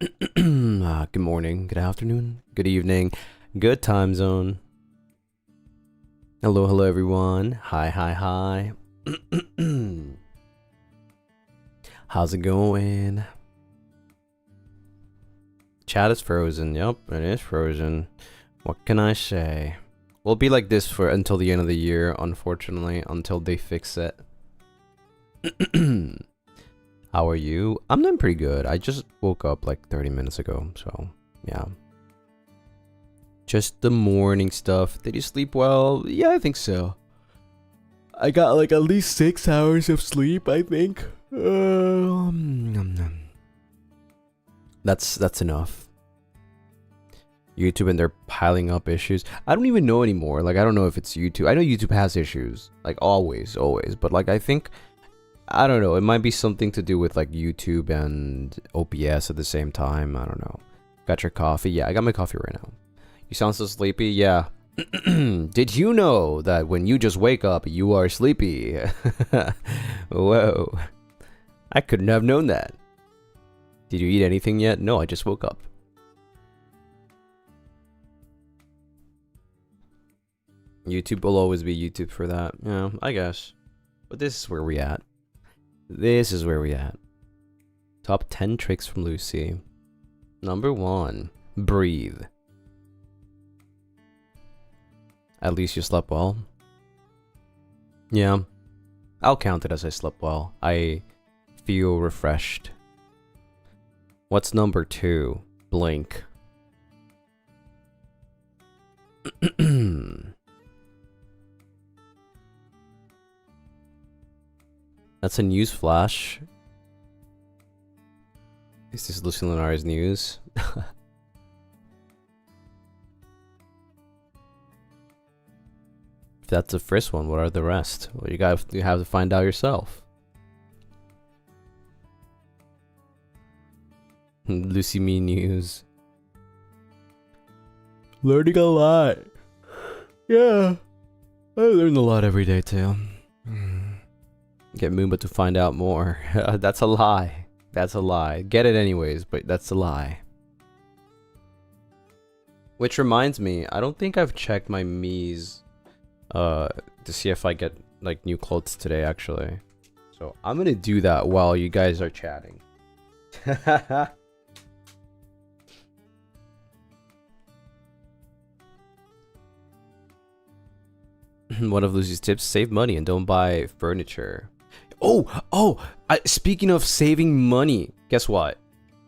Good morning, good afternoon, good evening, good time zone. Hello, hello everyone. Hi, hi, hi. How's it going? Chat is frozen. Yep, it is frozen. What can I say? We'll be like this for until the end of the year, unfortunately, until they fix it. How are you? I'm doing pretty good. I just woke up like 30 minutes ago, so yeah. Just the morning stuff. Did you sleep well? Yeah, I think so. I got like at least 6 hours of sleep, I think. That's enough. YouTube and they're piling up issues. I don't even know anymore. Like, I don't know if it's YouTube. I know YouTube has issues. Like, always. But, like, I think... I don't know. It might be something to do with, like, YouTube and OBS at the same time. I don't know. Got your coffee? Yeah, I got my coffee right now. You sound so sleepy? Yeah. Did you know that when you just wake up, you are sleepy? Whoa. I couldn't have known that. Did you eat anything yet? No, I just woke up. YouTube will always be YouTube for that. Yeah, I guess. But this is where we at. This is where we at. Top 10 tricks from Lucy. Number 1. Breathe. At least you slept well. Yeah. I'll count it as I slept well. I feel refreshed. What's number 2? Blink. That's a news flash. Is this Lucien Lunaris news? If that's the first one, what are the rest? Well, you have to find out yourself. Lucy Me news. Learning a lot. Yeah. I learn a lot every day too. Get Moomba to find out more. That's a lie. That's a lie. Get it anyways, but that's a lie. Which reminds me, I don't think I've checked my Mii's to see if I get like new clothes today actually. So I'm gonna do that while you guys are chatting. One of Lucy's tips, save money and don't buy furniture. Speaking of saving money, guess what?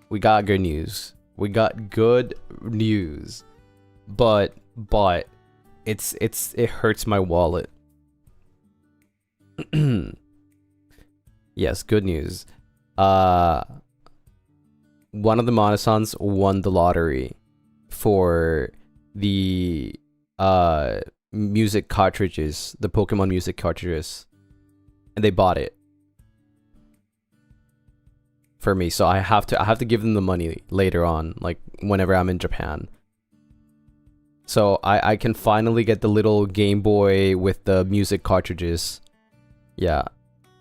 We got good news. We got good news. But it hurts my wallet. Yes, good news. One of the Monosons won the lottery for the music cartridges, the Pokemon music cartridges, and they bought it for me, so I have to give them the money later on, like whenever I'm in Japan. So I can finally get the little Game Boy with the music cartridges. Yeah,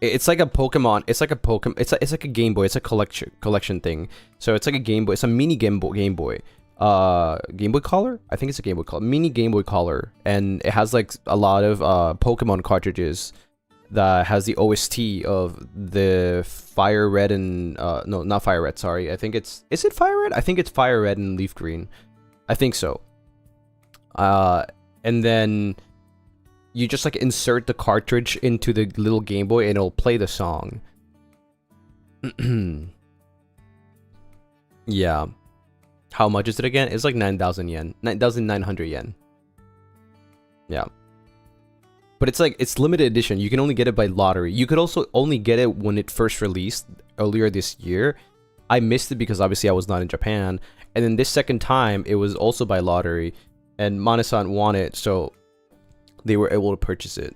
it's like a Pokemon. It's like a Pokemon. It's like a Game Boy. It's a collection thing. So it's like a Game Boy. It's a mini Game Boy. Game Boy Color. I think it's a Game Boy Color. Mini Game Boy Color, and it has like a lot of Pokemon cartridges that has the OST of the Fire Red and no, not Fire Red. Sorry, I think is it Fire Red? I think it's Fire Red and Leaf Green. I think so. And then you just like insert the cartridge into the little Game Boy and it'll play the song. Yeah. How much is it again? It's like 9,000 yen. 9,900 yen. Yeah. But it's like, it's limited edition. You can only get it by lottery. You could also only get it when it first released earlier this year. I missed it because obviously I was not in Japan. And then this second time, it was also by lottery. And Manasan won it, so they were able to purchase it.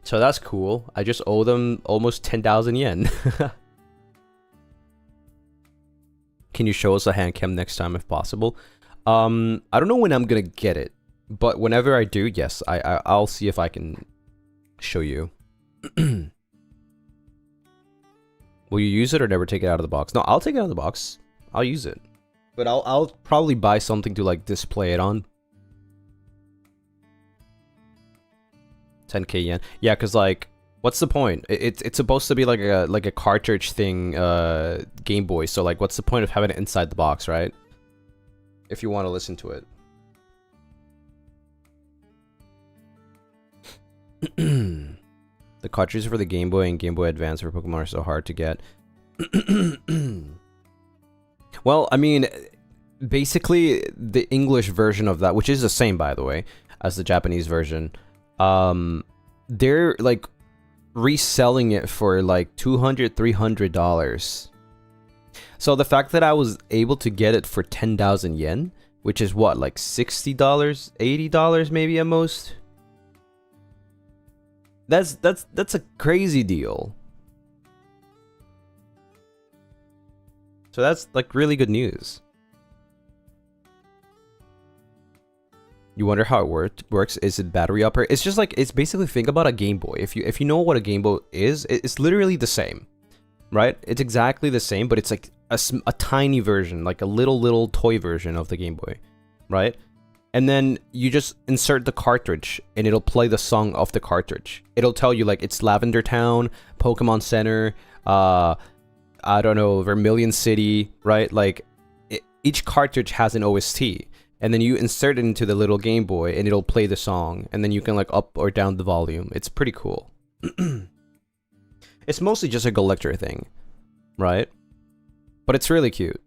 So that's cool. I just owe them almost 10,000 yen. Can you show us a hand cam next time if possible? I don't know when I'm gonna get it, but whenever I do, yes, I'll see if I can show you. Will you use it or never take it out of the box? No, I'll take it out of the box. I'll use it. But I'll probably buy something to like display it on. 10k yen. Yeah, cause like, what's the point? It's supposed to be like a cartridge thing, Game Boy. So like, what's the point of having it inside the box, right? If you want to listen to it. The cartridges for the Game Boy and Game Boy Advance for Pokemon are so hard to get. Well, I mean, basically the English version of that, which is the same by the way as the Japanese version, they're like reselling it for like $200-300. So the fact that I was able to get it for 10,000 yen, which is what, like $60, $80 maybe at most. That's a crazy deal. So that's like really good news. You wonder how it works? Is it battery operated? It's just like, it's basically, think about a Game Boy. If you know what a Game Boy is, it's literally the same, right? It's exactly the same, but it's like a tiny version, like a little toy version of the Game Boy, right? And then you just insert the cartridge and it'll play the song of the cartridge. It'll tell you like it's Lavender Town, Pokemon Center, I don't know, Vermilion City, right? Like each cartridge has an OST, and then you insert it into the little Game Boy and it'll play the song, and then you can like up or down the volume. It's pretty cool. It's mostly just a collector thing, right? But it's really cute.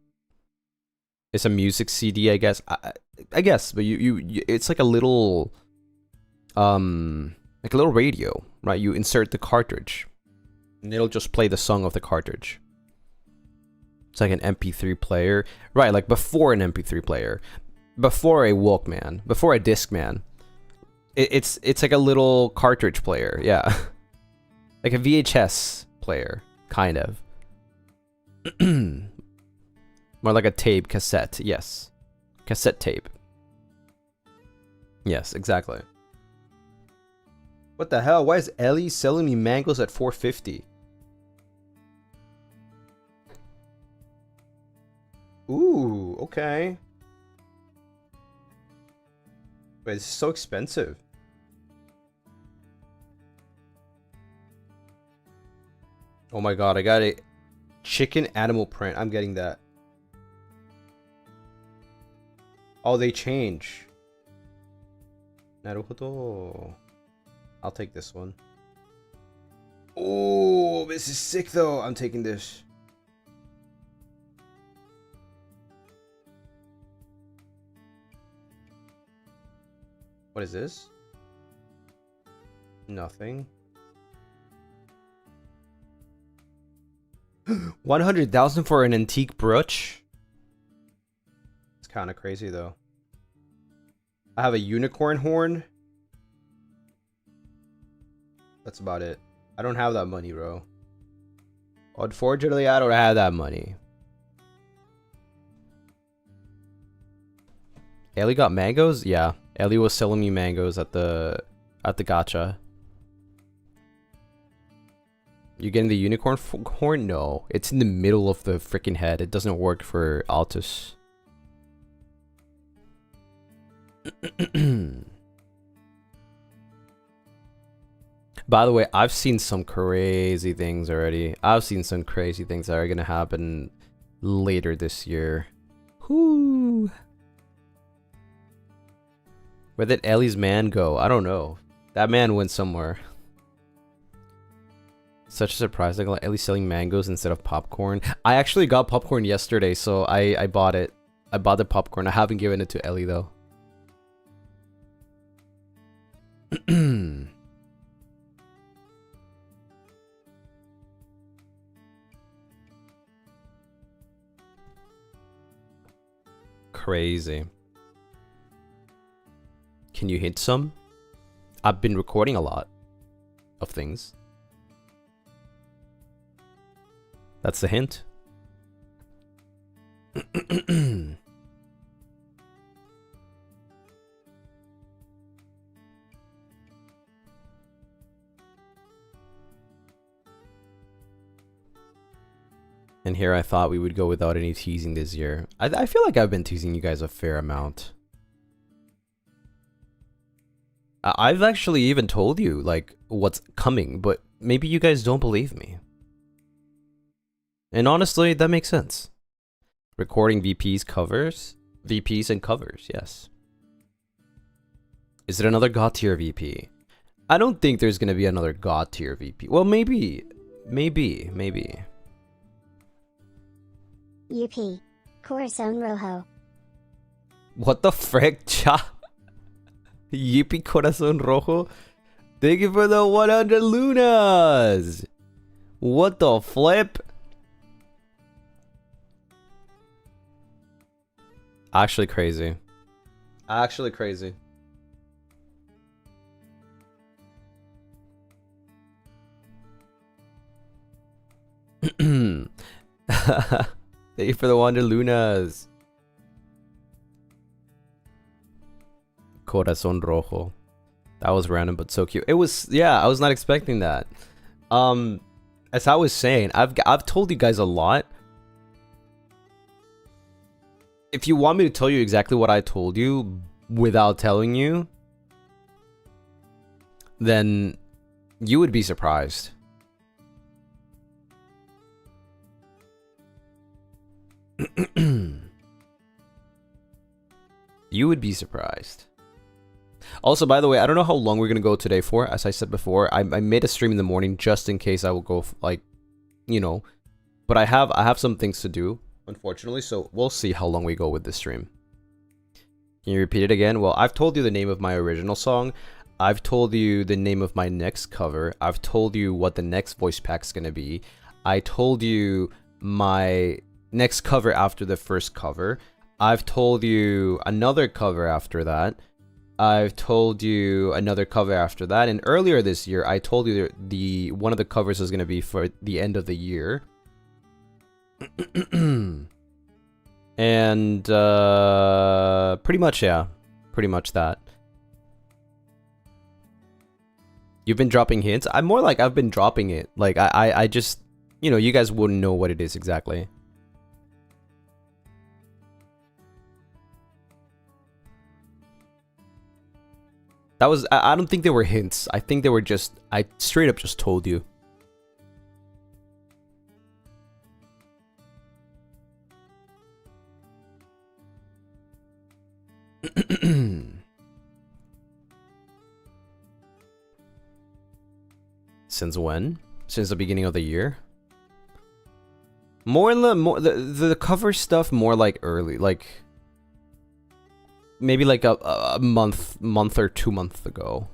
It's a music CD, I guess. I guess, but you it's like a little radio, right? You insert the cartridge and it'll just play the song of the cartridge. It's like an MP3 player, right? Like before an MP3 player, before a Walkman, before a Discman. It's like a little cartridge player, yeah. Like a VHS player, kind of. More like a tape, cassette, yes. Cassette tape. Yes, exactly. What the hell? Why is Ellie selling me mangoes at 450? Ooh, okay. Wait, this is so expensive. Oh my god, I got a chicken animal print. I'm getting that. Oh, they change. Naruhodo. I'll take this one. Oh, this is sick though. I'm taking this. What is this? Nothing. 100,000 for an antique brooch? It's kind of crazy though. I have a unicorn horn. That's about it. I don't have that money, bro. Unfortunately, I don't have that money. Ellie got mangoes? Yeah. Ellie was selling me mangoes at the gacha. You getting the unicorn horn? No. It's in the middle of the freaking head. It doesn't work for Altus. By the way, I've seen some crazy things already. I've seen some crazy things that are gonna happen later this year. Whoo! Where did Ellie's man go? I don't know. That man went somewhere. Such a surprise. Like Ellie's selling mangoes instead of popcorn. I actually got popcorn yesterday, so I bought it. I bought the popcorn. I haven't given it to Ellie though. Crazy. Can you hint some? I've been recording a lot of things. That's the hint. And here I thought we would go without any teasing this year. I feel like I've been teasing you guys a fair amount. I've actually even told you, like, what's coming, but maybe you guys don't believe me. And honestly, that makes sense. Recording VPs and covers, yes. Is it another God tier VP? I don't think there's gonna be another God tier VP. Well, maybe. UP. Corazon Rojo. What the frick, cha? Yippee Corazon Rojo? Thank you for the 100 lunas! What the flip? Actually crazy. Actually crazy. Thank you for the 100 lunas. Corazon Rojo. That was random but so cute. It was, yeah, I was not expecting that. As I was saying, I've told you guys a lot. If you want me to tell you exactly what I told you without telling you, then you would be surprised. You would be surprised. Also, by the way, I don't know how long we're gonna go today for. As I said before, I made a stream in the morning just in case I will go, like, you know. But I have some things to do, unfortunately, so we'll see how long we go with this stream. Can you repeat it again? Well, I've told you the name of my original song. I've told you the name of my next cover. I've told you what the next voice pack's gonna be. I told you my next cover after the first cover. I've told you another cover after that. I've told you another cover after that. And earlier this year, I told you the one of the covers is gonna be for the end of the year. And pretty much, yeah, pretty much that. You've been dropping hints. I'm more like I've been dropping it. Like I just, you know, you guys wouldn't know what it is exactly. That was, I don't think they were hints. I think they were just, I straight up just told you. Since when? Since the beginning of the year? The cover stuff more like early, like maybe like a month or 2 months ago.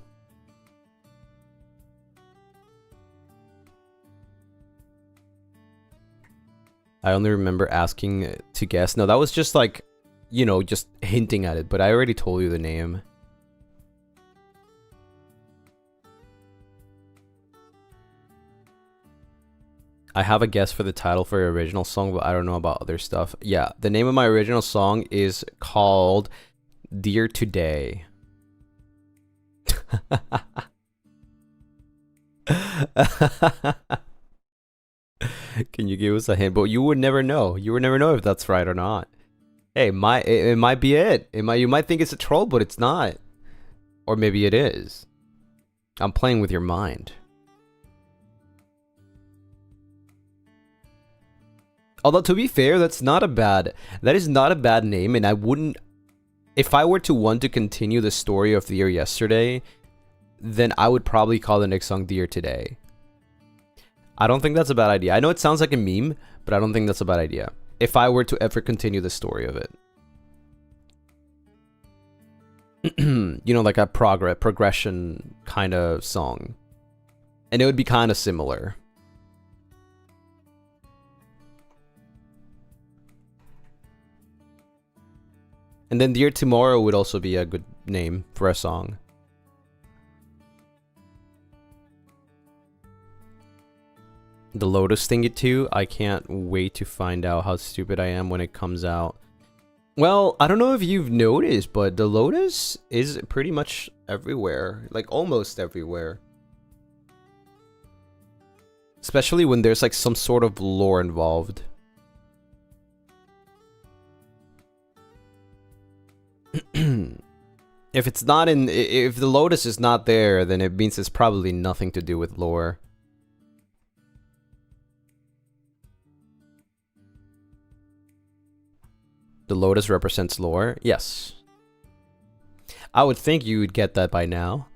I only remember asking to guess. No, that was just like, you know, just hinting at it, but I already told you the name. I have a guess for the title for your original song, but I don't know about other stuff. Yeah, the name of my original song is called Dear Today. Can you give us a hint? But you would never know. You would never know if that's right or not. Hey, it might be it. You might think it's a troll, but it's not. Or maybe it is. I'm playing with your mind. Although, to be fair, that is not a bad name, and I wouldn't, if I were to want to continue the story of Dear Yesterday, then I would probably call the next song Dear Today. I don't think that's a bad idea. I know it sounds like a meme, but I don't think that's a bad idea. If I were to ever continue the story of it. You know, like a progression kind of song. And it would be kind of similar. And then Dear Tomorrow would also be a good name for a song. The Lotus Thingy too, I can't wait to find out how stupid I am when it comes out. Well, I don't know if you've noticed, but the Lotus is pretty much everywhere. Like, almost everywhere. Especially when there's like some sort of lore involved. If it's not in, if the lotus is not there, then it means it's probably nothing to do with lore. The lotus represents lore? Yes. I would think you would get that by now.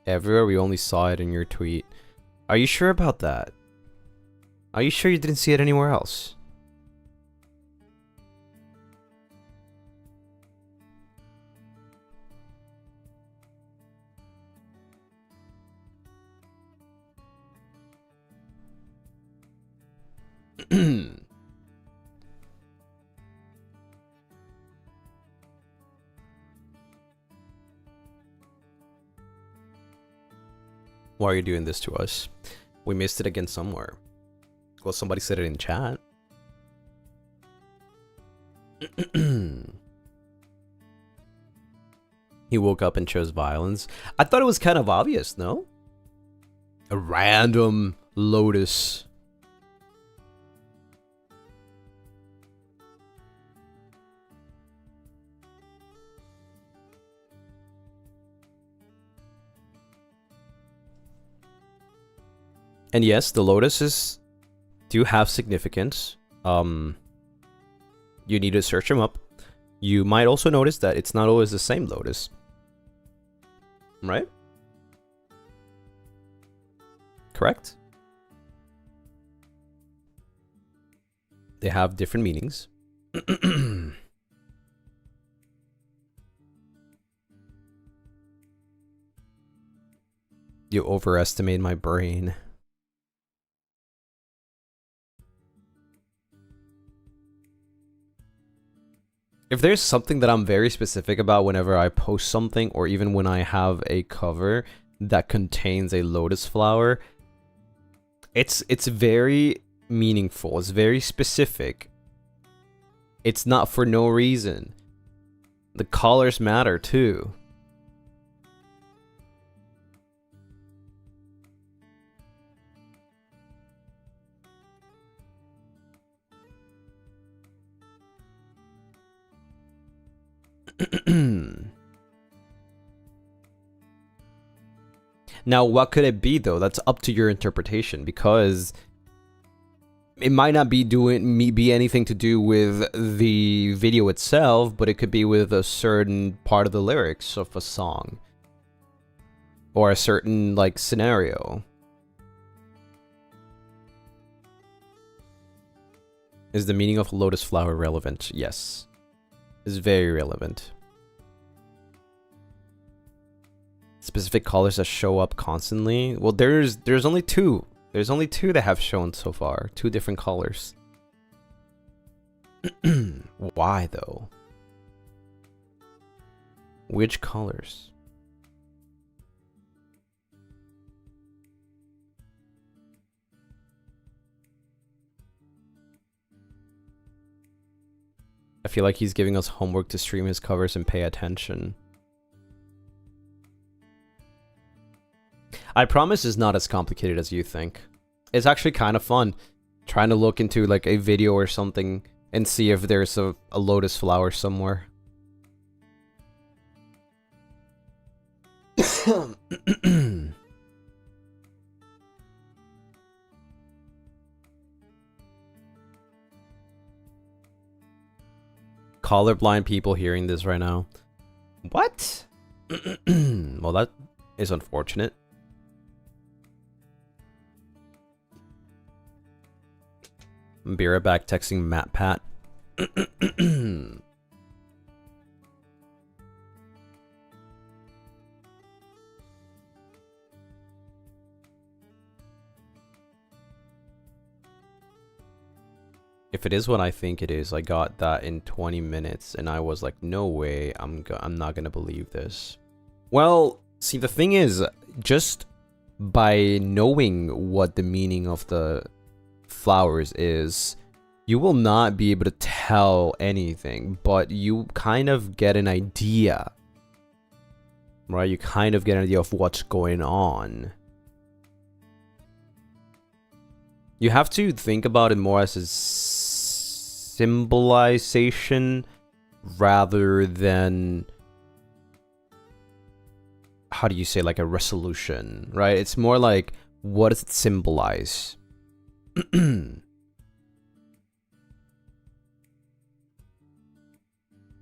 Everywhere, we only saw it in your tweet. Are you sure about that? Are you sure you didn't see it anywhere else? Why are you doing this to us? We missed it again somewhere. Well, somebody said it in chat. He woke up and chose violence. I thought it was kind of obvious, no? A random lotus. And yes, the lotuses do have significance. You need to search them up. You might also notice that it's not always the same lotus. Right? Correct? They have different meanings. You overestimate my brain. If there's something that I'm very specific about whenever I post something, or even when I have a cover that contains a lotus flower, it's very meaningful. It's very specific. It's not for no reason. The colors matter too. Now, what could it be though? That's up to your interpretation, because it might not be anything to do with the video itself, but it could be with a certain part of the lyrics of a song, or a certain like scenario. Is the meaning of lotus flower relevant? Yes. It's very relevant. Specific colors that show up constantly. Well, there's only two. There's only two that have shown so far. Two different colors. Why though? Which colors? I feel like he's giving us homework to stream his covers and pay attention. I promise it's not as complicated as you think. It's actually kind of fun trying to look into like a video or something and see if there's a lotus flower somewhere. Colorblind people hearing this right now. What? Well, that is unfortunate. Be right back texting Matt Pat. If it is what I think it is, I got that in 20 minutes and I was like, no way, I'm not gonna believe this. Well, see, the thing is, just by knowing what the meaning of the flowers is, you will not be able to tell anything, but you kind of get an idea. right? You kind of get an idea of what's going on. You have to think about it more as a symbolization rather than, how do you say, like a resolution, right? It's more like, what does it symbolize? And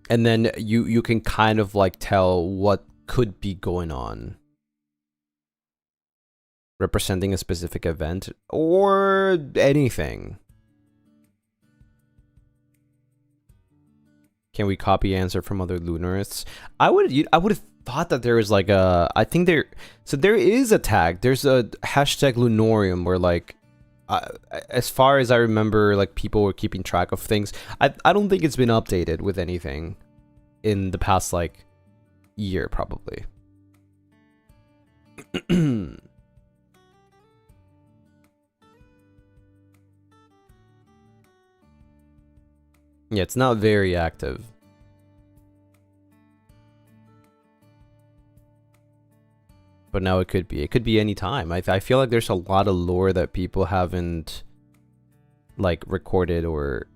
then you can kind of like tell what could be going on. Representing a specific event or anything. Can we copy answer from other Lunarists? I would have thought that there was like a, I think there, so there is a tag. There's a hashtag Lunorium where like, as far as I remember, like people were keeping track of things. I don't think it's been updated with anything in the past like year probably. Yeah, it's not very active. But now it could be. It could be any time. I feel like there's a lot of lore that people haven't like recorded or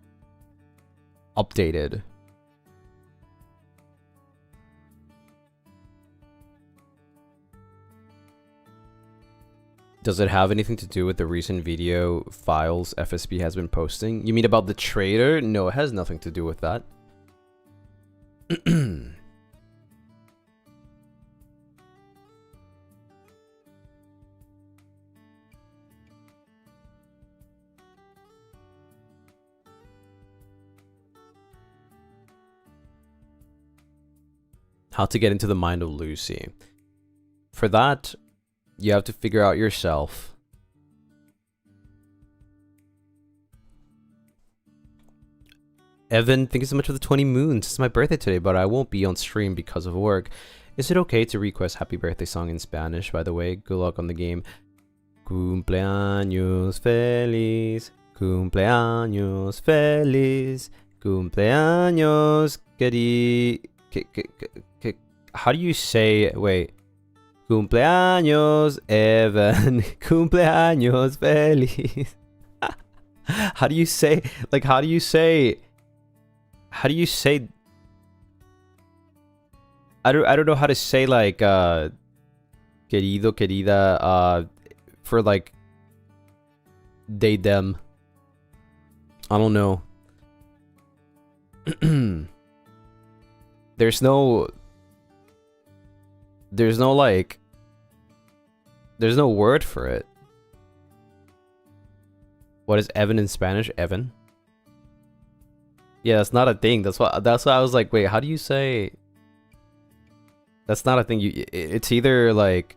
updated. Does it have anything to do with the recent video files FSB has been posting? You mean about the trader? No, it has nothing to do with that. How to get into the mind of Lucy. For that, you have to figure out yourself. Evan, thank you so much for the 20 moons. It's my birthday today, but I won't be on stream because of work. Is it okay to request happy birthday song in Spanish, by the way? Good luck on the game. Cumpleaños feliz. Cumpleaños feliz. Cumpleaños querido. How do you say, wait. Cumpleaños, Evan. Cumpleaños feliz. How do you say, like, how do you say, I don't know how to say, like, querido, querida, for, like, they, them. I don't know. There's no, like, there's no word for it. What is Evan in Spanish? Evan? Yeah, that's not a thing. That's why I was like, wait, how do you say? That's not a thing. It's either like,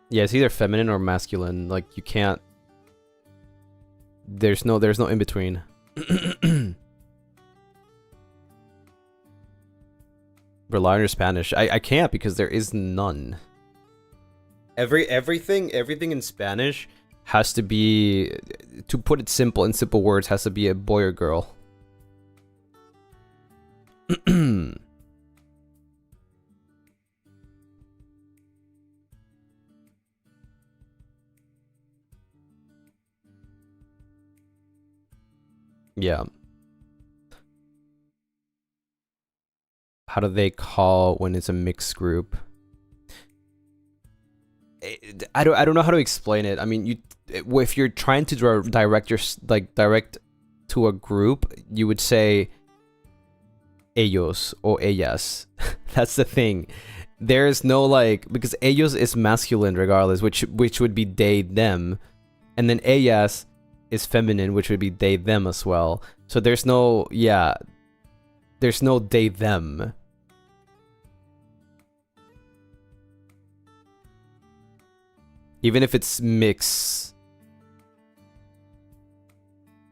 yeah, it's either feminine or masculine. Like you can't. There's no in between. Rely on your Spanish. I can't because there is none. Everything in Spanish has to be, to put it simple, in simple words, has to be a boy or girl. Yeah. How do they call when it's a mixed group? I don't know how to explain it. I mean, if you're trying to direct to a group, you would say ellos or ellas. That's the thing. There's no like, because ellos is masculine regardless, which would be they them, and then ellas is feminine, which would be they them as well. So there's no, yeah, there's no they them. Even if it's mix.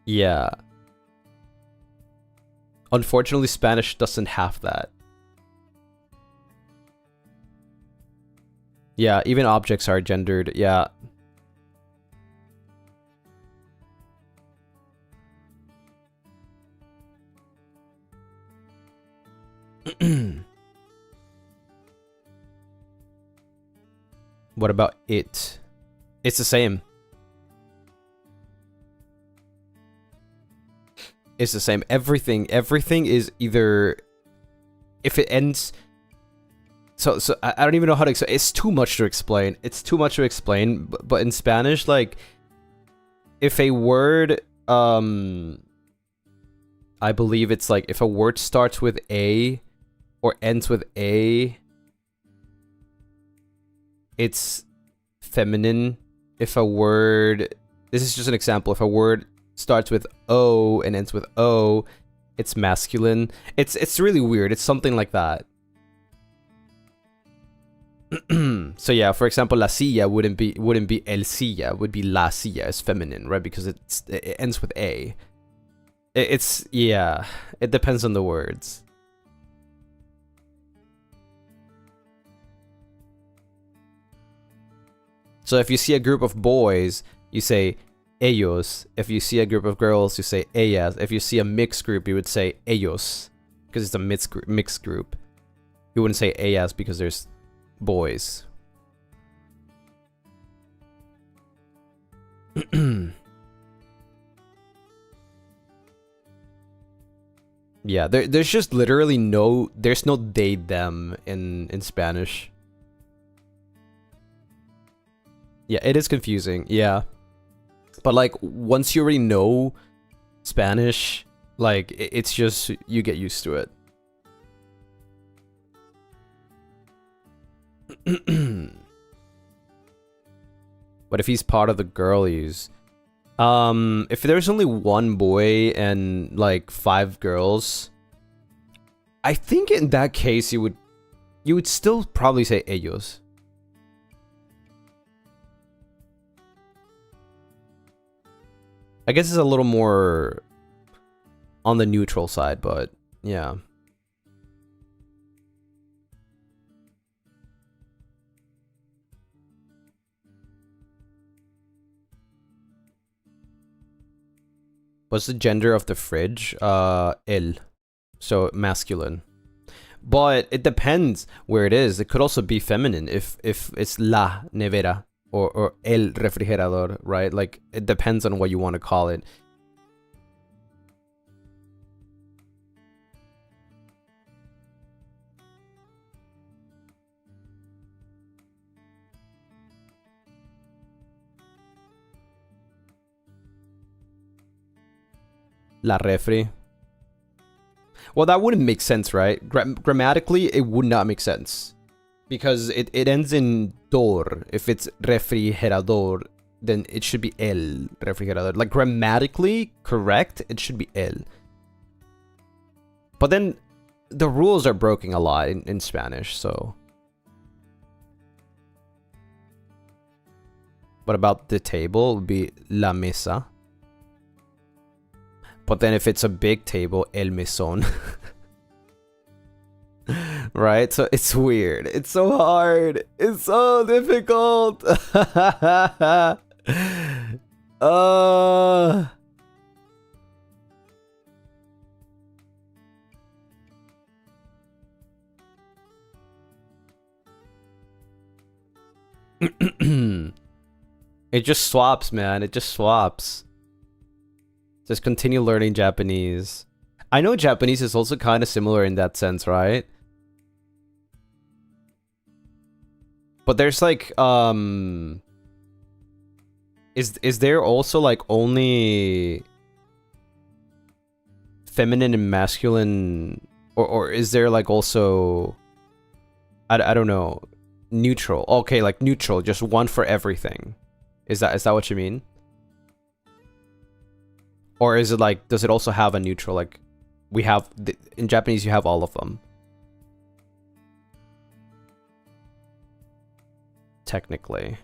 Yeah. Unfortunately, Spanish doesn't have that. Yeah, even objects are gendered. Yeah. What about it? It's the same. It's the same. Everything is either, if it ends. So I don't even know how to explain. It's too much to explain. It's too much to explain. But in Spanish, like, if a word, I believe it's like if a word starts with A or ends with A, it's feminine. If a word, this is just an example. If a word starts with O and ends with O, it's masculine. It's really weird. It's something like that. So yeah, for example, la silla wouldn't be el silla, would be la silla, is feminine, right? Because it ends with A. It's yeah, it depends on the words. So if you see a group of boys, you say ellos. If you see a group of girls, you say ellas. If you see a mixed group, you would say ellos, because it's a mixed group. You wouldn't say ellas because there's boys. Yeah, there's just literally there's no they them in Spanish. Yeah, it is confusing. Yeah. But like once you already know Spanish, like it's just you get used to it. But if he's part of the girlies, if there's only one boy and like 5 girls, I think in that case you would still probably say ellos. I guess it's a little more on the neutral side, but yeah. What's the gender of the fridge? El. So masculine. But it depends where it is. It could also be feminine if it's la nevera or el refrigerador, right? Like it depends on what you want to call it. La refri. Well, that wouldn't make sense, right? Grammatically, it would not make sense. Because it ends in dor. If it's refrigerador, then it should be el refrigerador. Like, grammatically correct, it should be el. But then, the rules are broken a lot in Spanish, so... What about the table? It would be la mesa. But then if it's a big table, el mesón. Right? So it's weird. It's so hard. It's so difficult. It just swaps, man. It just swaps. Just continue learning Japanese. I know Japanese is also kind of similar in that sense, right? But there's like, is there also like only feminine and masculine, or is there like also, I don't know, neutral? Okay, like neutral, just one for everything. Is that what you mean? Or is it like, does it also have a neutral? Like, we have, in Japanese, you have all of them. Technically.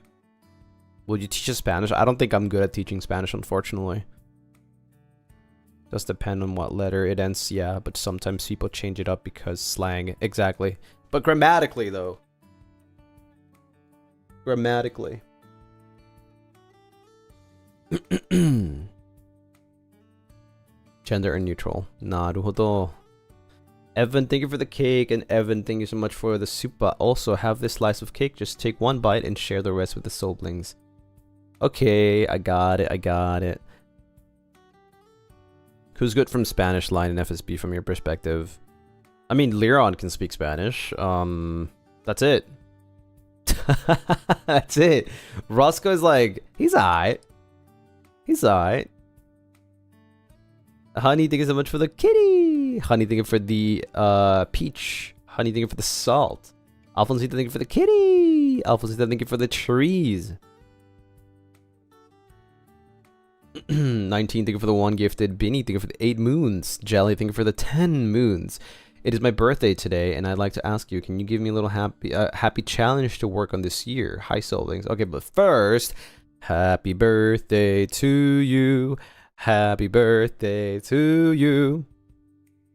Will you teach us Spanish? I don't think I'm good at teaching Spanish, unfortunately. Does depend on what letter it ends, yeah, but sometimes people change it up because slang. Exactly. But grammatically, though. Grammatically. Gender or neutral. Naruhodo. Evan, thank you for the cake, and Evan, thank you so much for the super. Also, have this slice of cake. Just take one bite and share the rest with the soulblings. Okay, I got it. I got it. Who's good from Spanish line in FSB from your perspective? I mean, Liron can speak Spanish. That's it. That's it. Roscoe's like, he's alright. He's alright. Honey, thank you so much for the kitty. Honey, thank you for the peach. Honey, thank you for the salt. Alfonsita, thank you for the kitty. Alfonsita, thank you for the trees. 19, thank you for the 1 gifted. Binny, thank you for the 8 moons. Jelly, thank you for the 10 moons. It is my birthday today, and I'd like to ask you, can you give me a little happy challenge to work on this year? Hi, soulblings. Okay, but first, happy birthday to you. Happy birthday to you.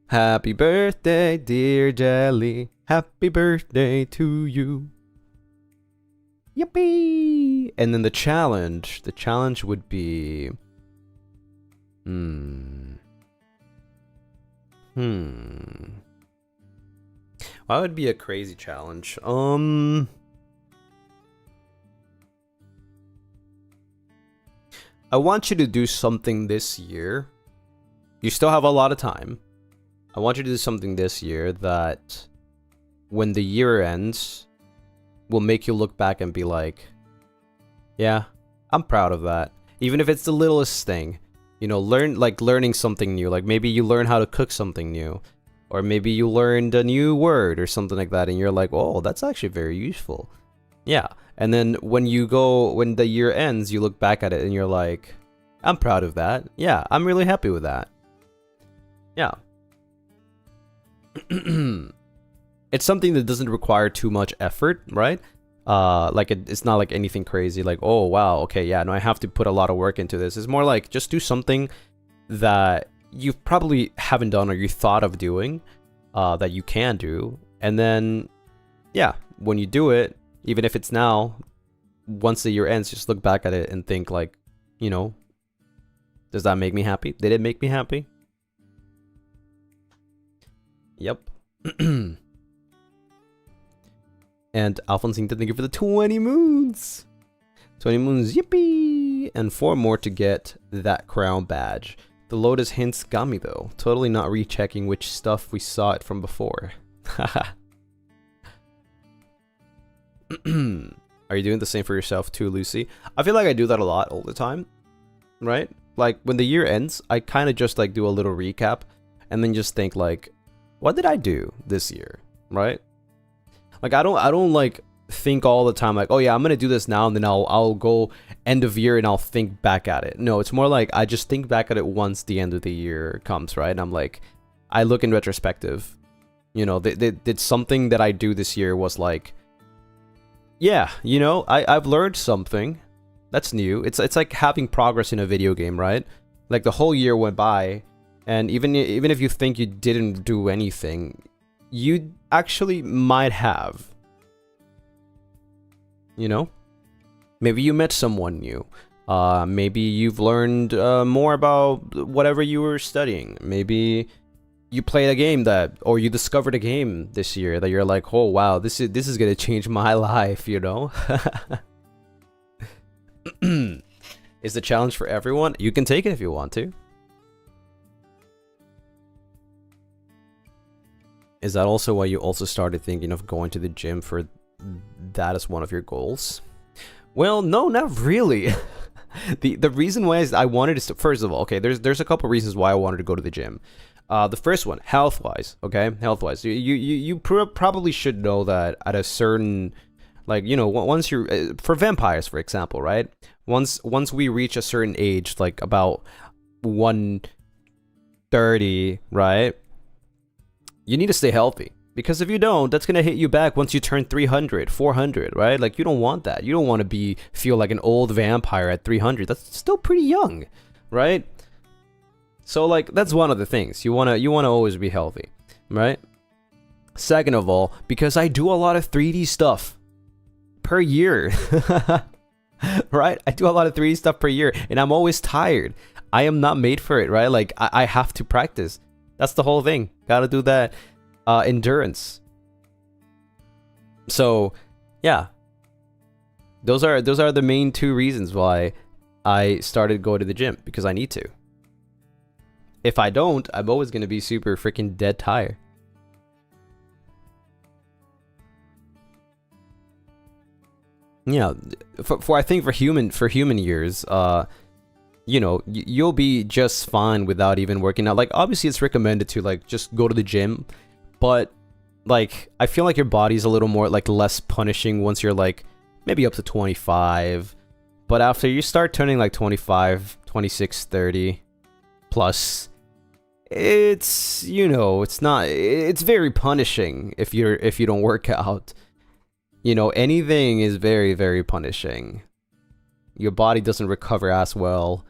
Happy birthday, dear Jelly. Happy birthday to you. Yippee! And then the challenge would be... What would be a crazy challenge? I want you to do something this year. You still have a lot of time. I want you to do something this year that when the year ends will make you look back and be like, yeah, I'm proud of that. Even if it's the littlest thing. You know, learning something new. Like maybe you learn how to cook something new. Or maybe you learned a new word or something like that and you're like, oh, that's actually very useful. Yeah. And then when the year ends, you look back at it and you're like, I'm proud of that. Yeah, I'm really happy with that. Yeah. It's something that doesn't require too much effort, right? It's not like anything crazy like, oh, wow, okay, yeah, no, I have to put a lot of work into this. It's more like just do something that you probably haven't done or you thought of doing that you can do. And then, yeah, when you do it, even if it's now, once the year ends, just look back at it and think like, you know, does that make me happy? Did it make me happy? Yep. And Alphonsine, thank you for the 20 moons. 20 moons, yippee! And 4 more to get that crown badge. The Lotus hints got me though. Totally not rechecking which stuff we saw it from before. Are you doing the same for yourself too, Lucy? I feel like I do that a lot all the time, right? Like when the year ends, I kind of just like do a little recap and then just think like, what did I do this year, right? Like I don't like think all the time like, oh yeah, I'm gonna do this now and then I'll go end of year and I'll think back at it. No, it's more like I just think back at it once the end of the year comes, right? And I'm like, I look in retrospective. You know, did something that I do this year was like, yeah, you know, I've learned something that's new. It's like having progress in a video game, right? Like the whole year went by, and even if you think you didn't do anything, you actually might have. You know, maybe you met someone new. Maybe you've learned more about whatever you were studying. Maybe you played a game or you discovered a game this year that you're like, oh wow, this is gonna change my life, you know? Is the challenge for everyone? You can take it if you want to. Is that also why you also started thinking of going to the gym for that as one of your goals? Well, no, not really. The reason why is I wanted to first of all, okay, there's a couple reasons why I wanted to go to the gym. The first one, health-wise, okay? Health-wise. You probably should know that at a certain, like, you know, once you're, for vampires, for example, right? Once we reach a certain age, like about 130, right? You need to stay healthy. Because if you don't, that's going to hit you back once you turn 300, 400, right? Like, you don't want that. You don't want to feel like an old vampire at 300. That's still pretty young, right? So, like, that's one of the things. You want to always be healthy, right? Second of all, because I do a lot of 3D stuff per year, right? I do a lot of 3D stuff per year, and I'm always tired. I am not made for it, right? Like, I have to practice. That's the whole thing. Gotta do that. Endurance. So, yeah. Those are the main 2 reasons why I started going to the gym, because I need to. If I don't, I'm always going to be super freaking dead tired. Yeah, for I think for human years, you know, you'll be just fine without even working out. Like, obviously it's recommended to like just go to the gym, but like I feel like your body's a little more like less punishing once you're like maybe up to 25. But after you start turning like 25, 26, 30 plus, it's, you know, it's very punishing if you don't work out. You know, anything is very, very punishing. Your body doesn't recover as well.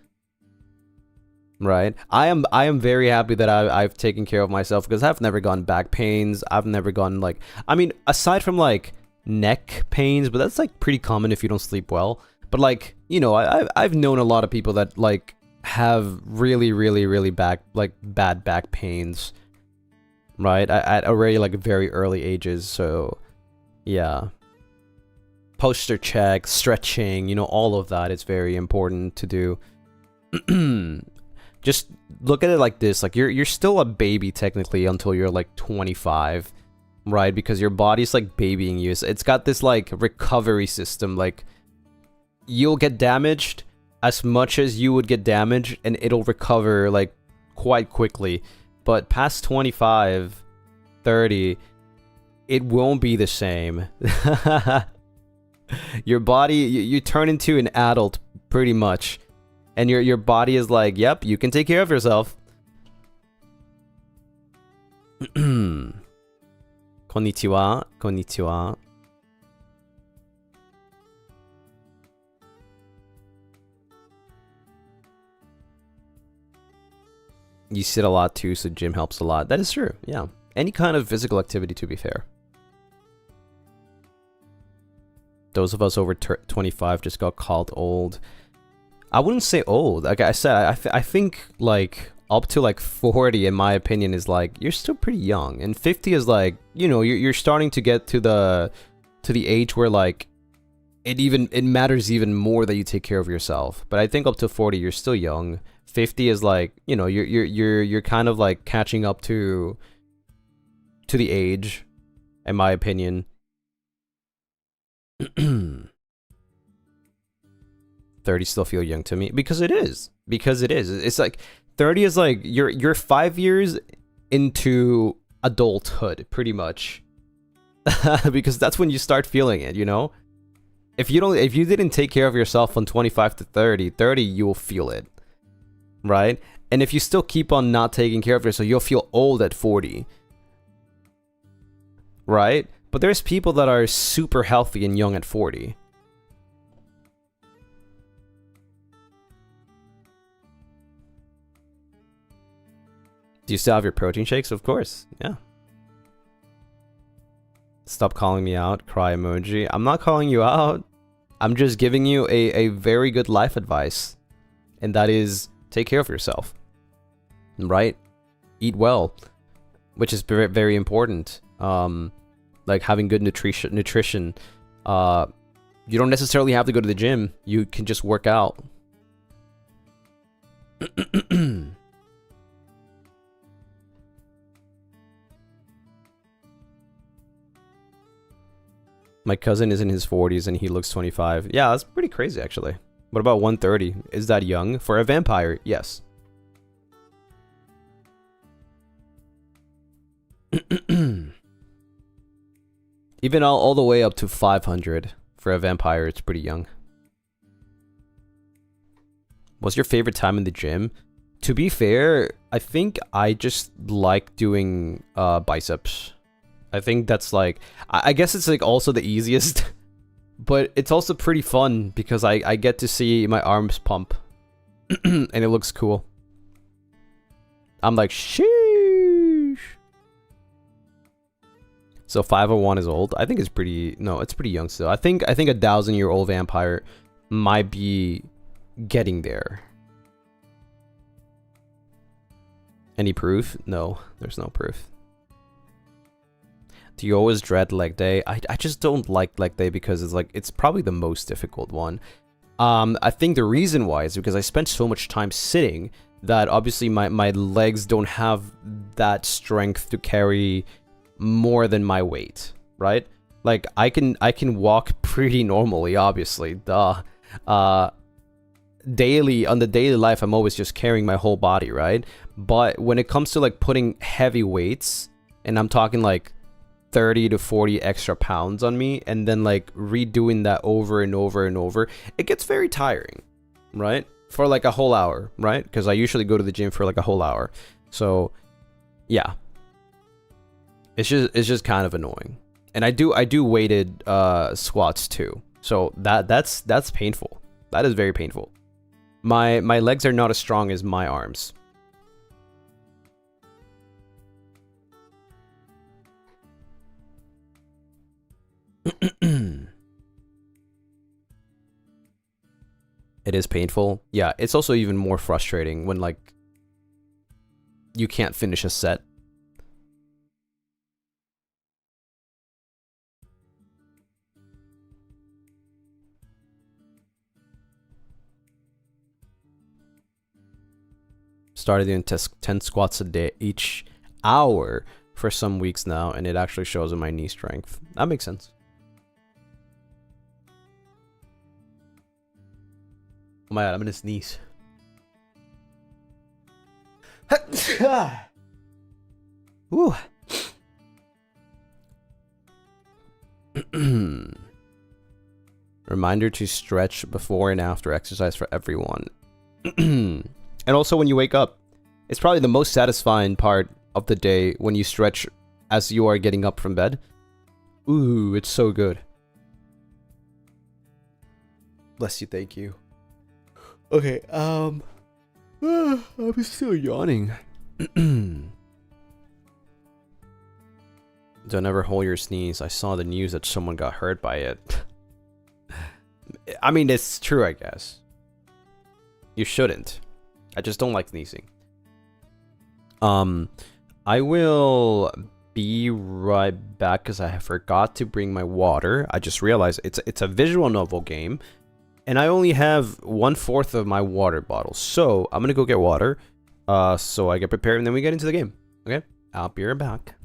Right? I am very happy that I've taken care of myself, because I've never gotten back pains. I've never gotten like, I mean, aside from like neck pains, but that's like pretty common if you don't sleep well. But like, you know, I've known a lot of people that like have really, really, really bad back pains. Right? At already like very early ages. So yeah. Posture check, stretching, you know, all of that is very important to do. Just look at it like this, like you're still a baby technically until you're like 25, right? Because your body's like babying you. It's got this like recovery system, like you'll get damaged as much as you would get damaged and it'll recover like quite quickly. But past 25, 30, it won't be the same. Your body, you turn into an adult pretty much, and your body is like, yep, you can take care of yourself. Konnichiwa, konnichiwa. You sit a lot too, so gym helps a lot. That is true, yeah. Any kind of physical activity, to be fair. Those of us over 25 just got called old. I wouldn't say old. Like I said, I think like up to like 40, in my opinion, is like you're still pretty young, and 50 is like, you know, you're starting to get to the age where like it matters even more that you take care of yourself. But I think up to 40, you're still young. 50 is like, you know, you're kind of like catching up to the age, in my opinion. 30 still feel young to me, because it is. It's like 30 is like you're 5 years into adulthood pretty much. Because that's when you start feeling it, you know? If you didn't take care of yourself from 25 to 30 you will feel it. Right? And if you still keep on not taking care of yourself, you'll feel old at 40. Right? But there's people that are super healthy and young at 40. Do you still have your protein shakes? Of course, yeah. Stop calling me out, cry emoji. I'm not calling you out. I'm just giving you a very good life advice. And that is, take care of yourself. Right? Eat well. Which is very, very important. Like having good nutrition. You don't necessarily have to go to the gym. You can just work out. My cousin is in his 40s and he looks 25. Yeah, that's pretty crazy actually. What about 130? Is that young? For a vampire, yes. Even all the way up to 500 for a vampire, it's pretty young. What's your favorite time in the gym? To be fair, I think I just like doing biceps. I think that's like, I guess it's like also the easiest, but it's also pretty fun because I get to see my arms pump and it looks cool. I'm like, sheesh. So 501 is old. I think it's pretty, no, it's pretty young still. I think a 1,000-year-old vampire might be getting there. Any proof? No, there's no proof. Do you always dread leg day? I just don't like leg day because it's like, it's probably the most difficult one. I think the reason why is because I spent so much time sitting that obviously my legs don't have that strength to carry more than my weight, right? Like I can walk pretty normally, obviously, duh. Daily, on the daily life, I'm always just carrying my whole body, right? But when it comes to like putting heavy weights, and I'm talking like 30 to 40 extra pounds on me, and then like redoing that over and over and over, it gets very tiring, right? For like a whole hour, right? Because I usually go to the gym for like a whole hour. So yeah, it's just kind of annoying. And I do weighted squats too, so that's painful. That is very painful. My legs are not as strong as my arms. It is painful. Yeah, it's also even more frustrating when like you can't finish a set. Started doing 10 squats a day each hour for some weeks now, and it actually shows in my knee strength. That makes sense. Oh my god, I'm gonna sneeze. Woo. Reminder to stretch before and after exercise for everyone. And also when you wake up. It's probably the most satisfying part of the day when you stretch as you are getting up from bed. Ooh, it's so good. Bless you, thank you. Okay, I'm still yawning. Don't ever hold your sneeze. I saw the news that someone got hurt by it. I mean, it's true, I guess. You shouldn't. I just don't like sneezing. I will be right back because I forgot to bring my water. I just realized it's a visual novel game, and I only have 1/4 of my water bottle. So I'm gonna go get water, so I get prepared, and then we get into the game. Okay, I'll be right back.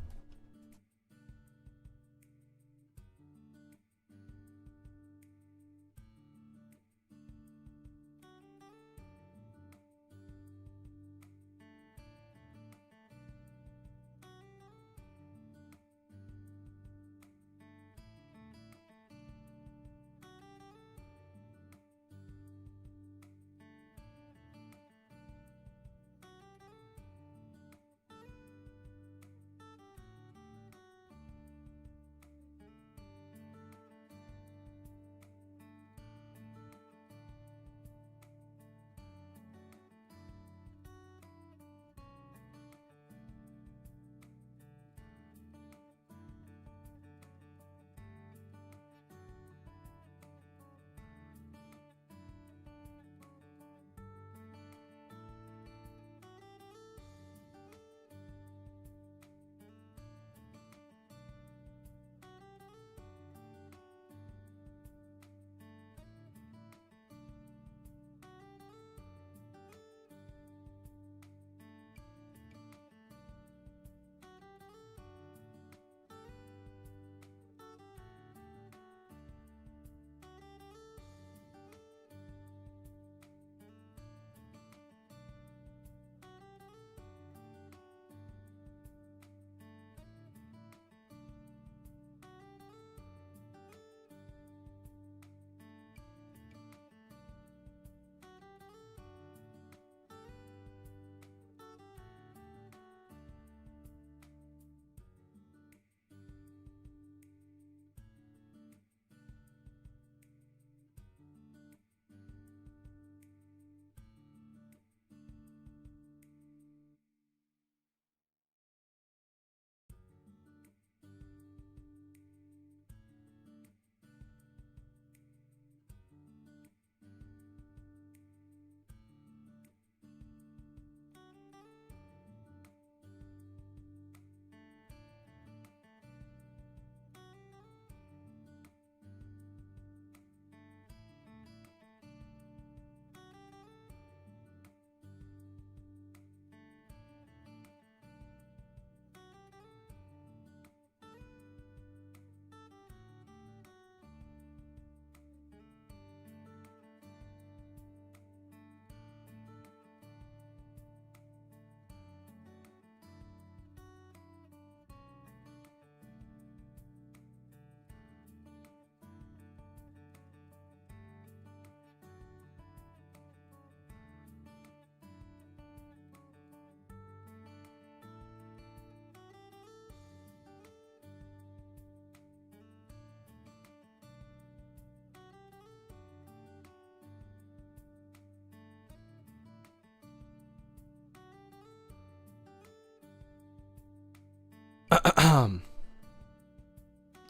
Hello,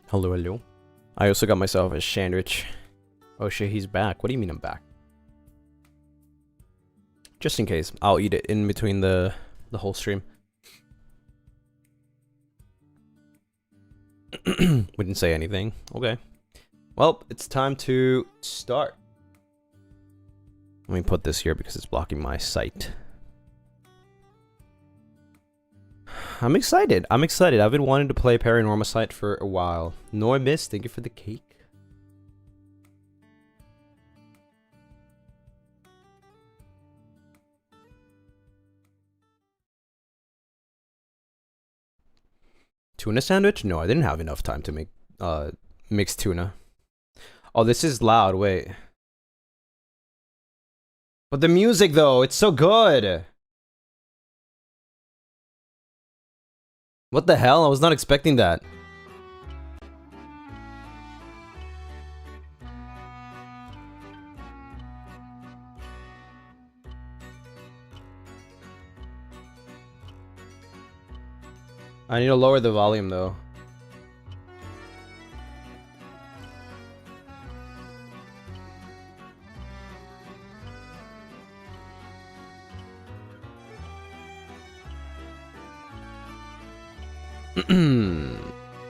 hello. I also got myself a sandwich. Oh shit, he's back. What do you mean I'm back? Just in case, I'll eat it in between the whole stream. We didn't say anything. Okay. Well, it's time to start. Let me put this here because it's blocking my sight. I'm excited. I'm excited. I've been wanting to play Paranormal Site for a while. No, I missed. Thank you for the cake. Tuna sandwich? No, I didn't have enough time to make mixed tuna. Oh, this is loud. Wait. But the music though, it's so good. What the hell? I was not expecting that. I need to lower the volume though.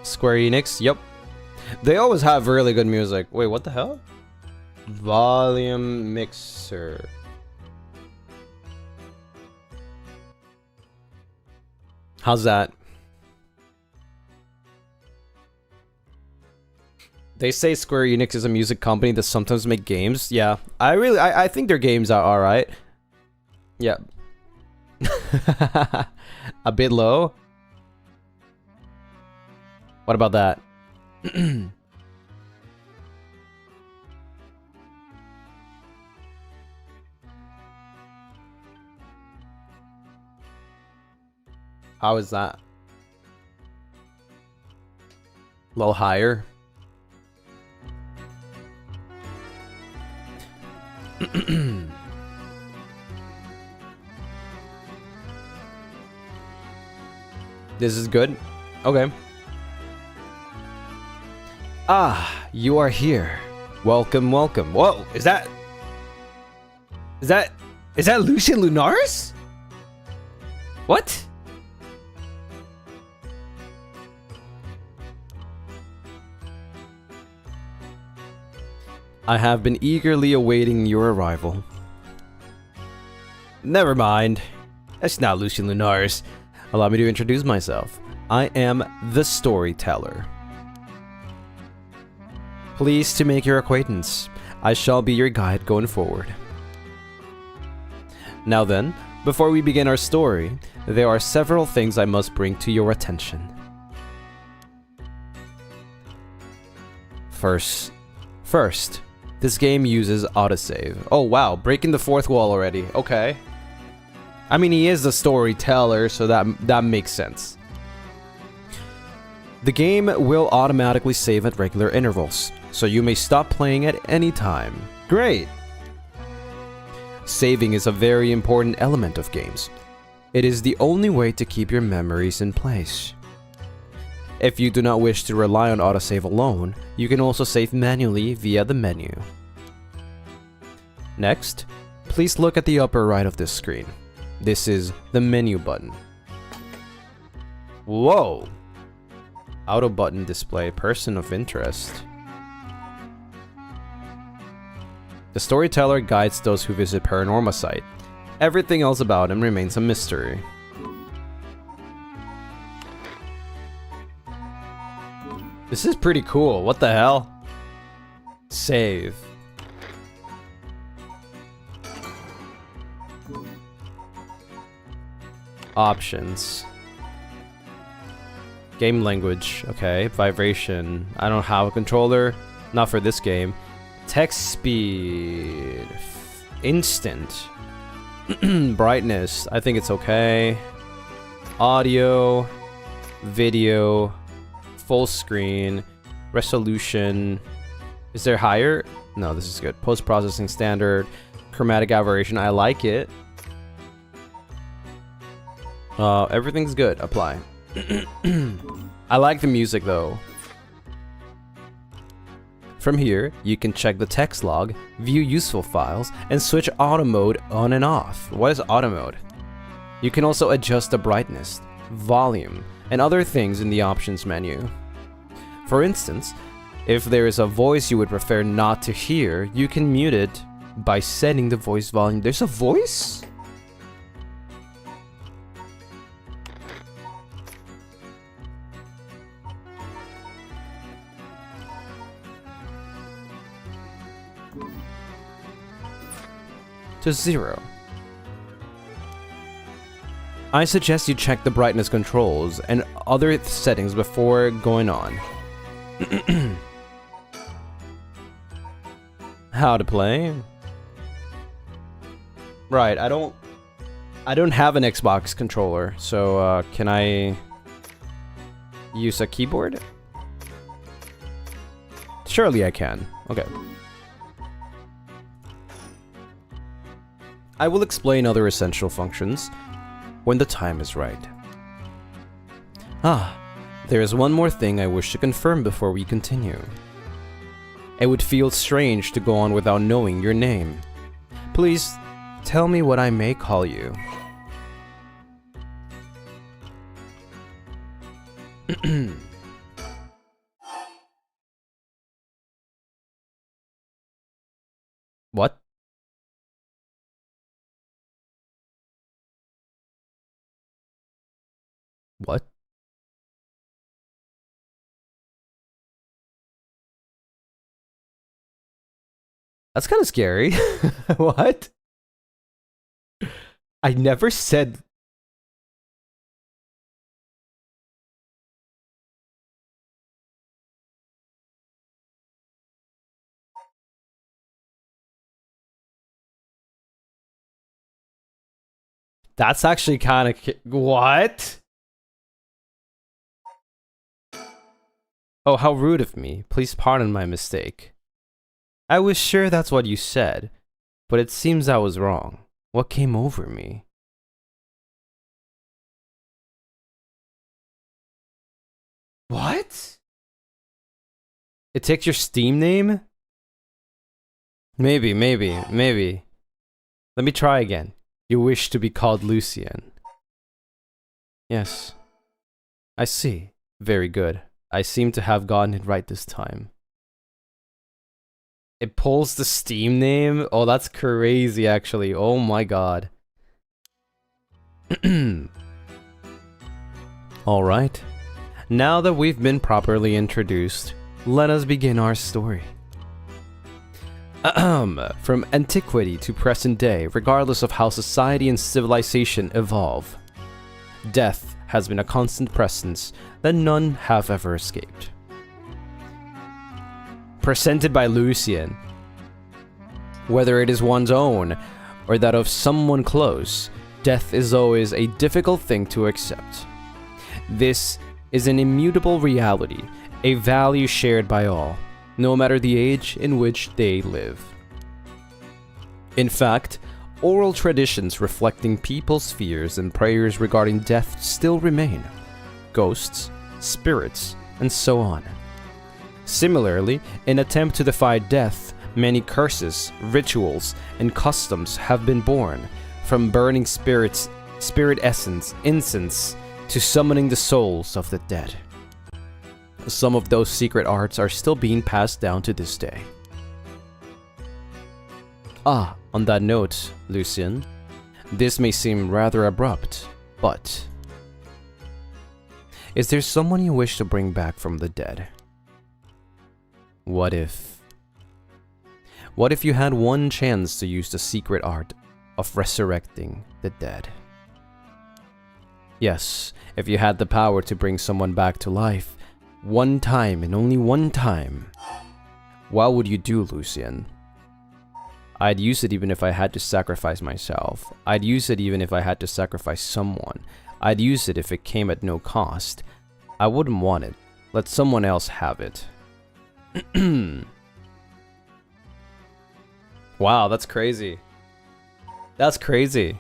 Square Enix, yep. They always have really good music. Wait, what the hell? Volume mixer. How's that? They say Square Enix is a music company that sometimes make games. Yeah, I think their games are alright. Yeah. A bit low. What about that? How is that? A little higher. This is good. Okay. Ah, you are here. Welcome, welcome. Whoa, is that Lucien Lunaris? What? I have been eagerly awaiting your arrival. Never mind. That's not Lucien Lunaris. Allow me to introduce myself. I am the storyteller. Pleased to make your acquaintance. I shall be your guide going forward. Now then, before we begin our story, there are several things I must bring to your attention. First, this game uses autosave. Oh wow, breaking the fourth wall already. Okay. I mean, he is the storyteller, so that makes sense. The game will automatically save at regular intervals, so you may stop playing at any time. Great! Saving is a very important element of games. It is the only way to keep your memories in place. If you do not wish to rely on autosave alone, you can also save manually via the menu. Next, please look at the upper right of this screen. This is the menu button. Whoa! Auto button display, person of interest. The storyteller guides those who visit Paranormal Site. Everything else about him remains a mystery. This is pretty cool. What the hell? Save. Options. Game language. Okay. Vibration. I don't have a controller. Not for this game. Text speed. Instant. Brightness. I think it's okay. Audio. Video. Full screen. Resolution. Is there higher? No, this is good. Post-processing standard. Chromatic aberration. I like it. Everything's good. Apply. I like the music though. From here, you can check the text log, view useful files, and switch auto mode on and off. What is auto mode? You can also adjust the brightness, volume, and other things in the options menu. For instance, if there is a voice you would prefer not to hear, you can mute it by setting the voice volume. There's a voice? To 0. I suggest you check the brightness controls and other settings before going on. How to play? Right, I don't have an Xbox controller, so can I use a keyboard? Surely I can. Okay. I will explain other essential functions when the time is right. There is one more thing I wish to confirm before we continue. It would feel strange to go on without knowing your name. Please, tell me what I may call you. What? What? That's kind of scary. What? I never said... That's actually kind of... What? Oh, how rude of me. Please pardon my mistake. I was sure that's what you said, but it seems I was wrong. What came over me? What? It takes your Steam name? Maybe. Let me try again. You wish to be called Lucien. Yes. I see. Very good. I seem to have gotten it right this time. It pulls the Steam name? Oh, that's crazy, actually. Oh my god. Alright. Now that we've been properly introduced, let us begin our story. From antiquity to present day, regardless of how society and civilization evolve, death has been a constant presence that none have ever escaped. Presented by Lucien. Whether it is one's own or that of someone close, death is always a difficult thing to accept. This is an immutable reality, a value shared by all, no matter the age in which they live. In fact, oral traditions reflecting people's fears and prayers regarding death still remain. Ghosts, spirits, and so on. Similarly, in attempt to defy death, many curses, rituals, and customs have been born, from burning spirit essence, incense, to summoning the souls of the dead. Some of those secret arts are still being passed down to this day. On that note, Lucien, this may seem rather abrupt, but... is there someone you wish to bring back from the dead? What if you had one chance to use the secret art of resurrecting the dead? Yes, if you had the power to bring someone back to life, one time and only one time, what would you do, Lucien? I'd use it even if I had to sacrifice myself. I'd use it even if I had to sacrifice someone. I'd use it if it came at no cost. I wouldn't want it. Let someone else have it. Wow, that's crazy. That's crazy.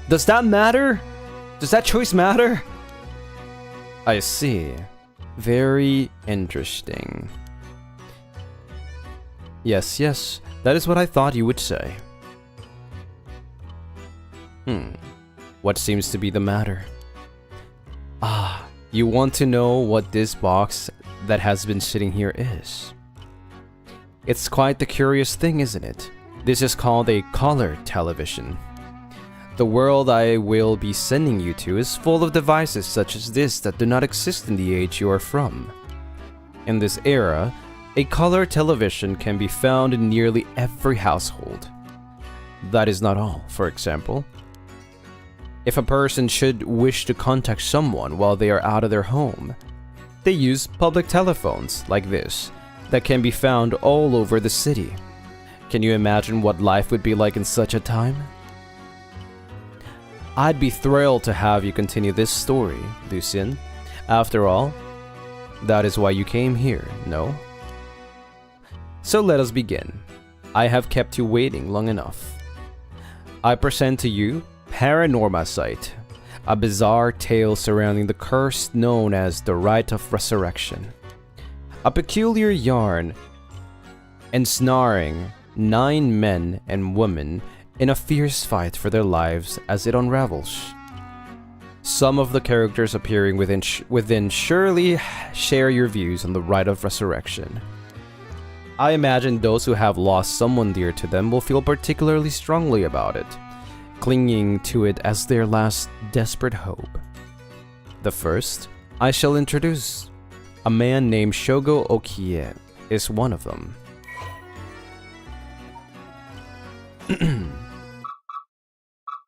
Does that matter? Does that choice matter? I see. Very interesting. Yes, yes, that is what I thought you would say. What seems to be the matter? Ah, you want to know what this box that has been sitting here is? It's quite the curious thing, isn't it? This is called a color television. The world I will be sending you to is full of devices such as this that do not exist in the age you are from. In this era, a color television can be found in nearly every household. That is not all, for example. If a person should wish to contact someone while they are out of their home, they use public telephones like this that can be found all over the city. Can you imagine what life would be like in such a time? I'd be thrilled to have you continue this story, Lucien. After all, that is why you came here, no? So let us begin. I have kept you waiting long enough. I present to you Paranormal Site, a bizarre tale surrounding the curse known as the Rite of Resurrection. A peculiar yarn ensnaring 9 men and women in a fierce fight for their lives as it unravels. Some of the characters appearing within surely share your views on the Rite of Resurrection. I imagine those who have lost someone dear to them will feel particularly strongly about it, clinging to it as their last desperate hope. The first I shall introduce. A man named Shogo Okie is one of them.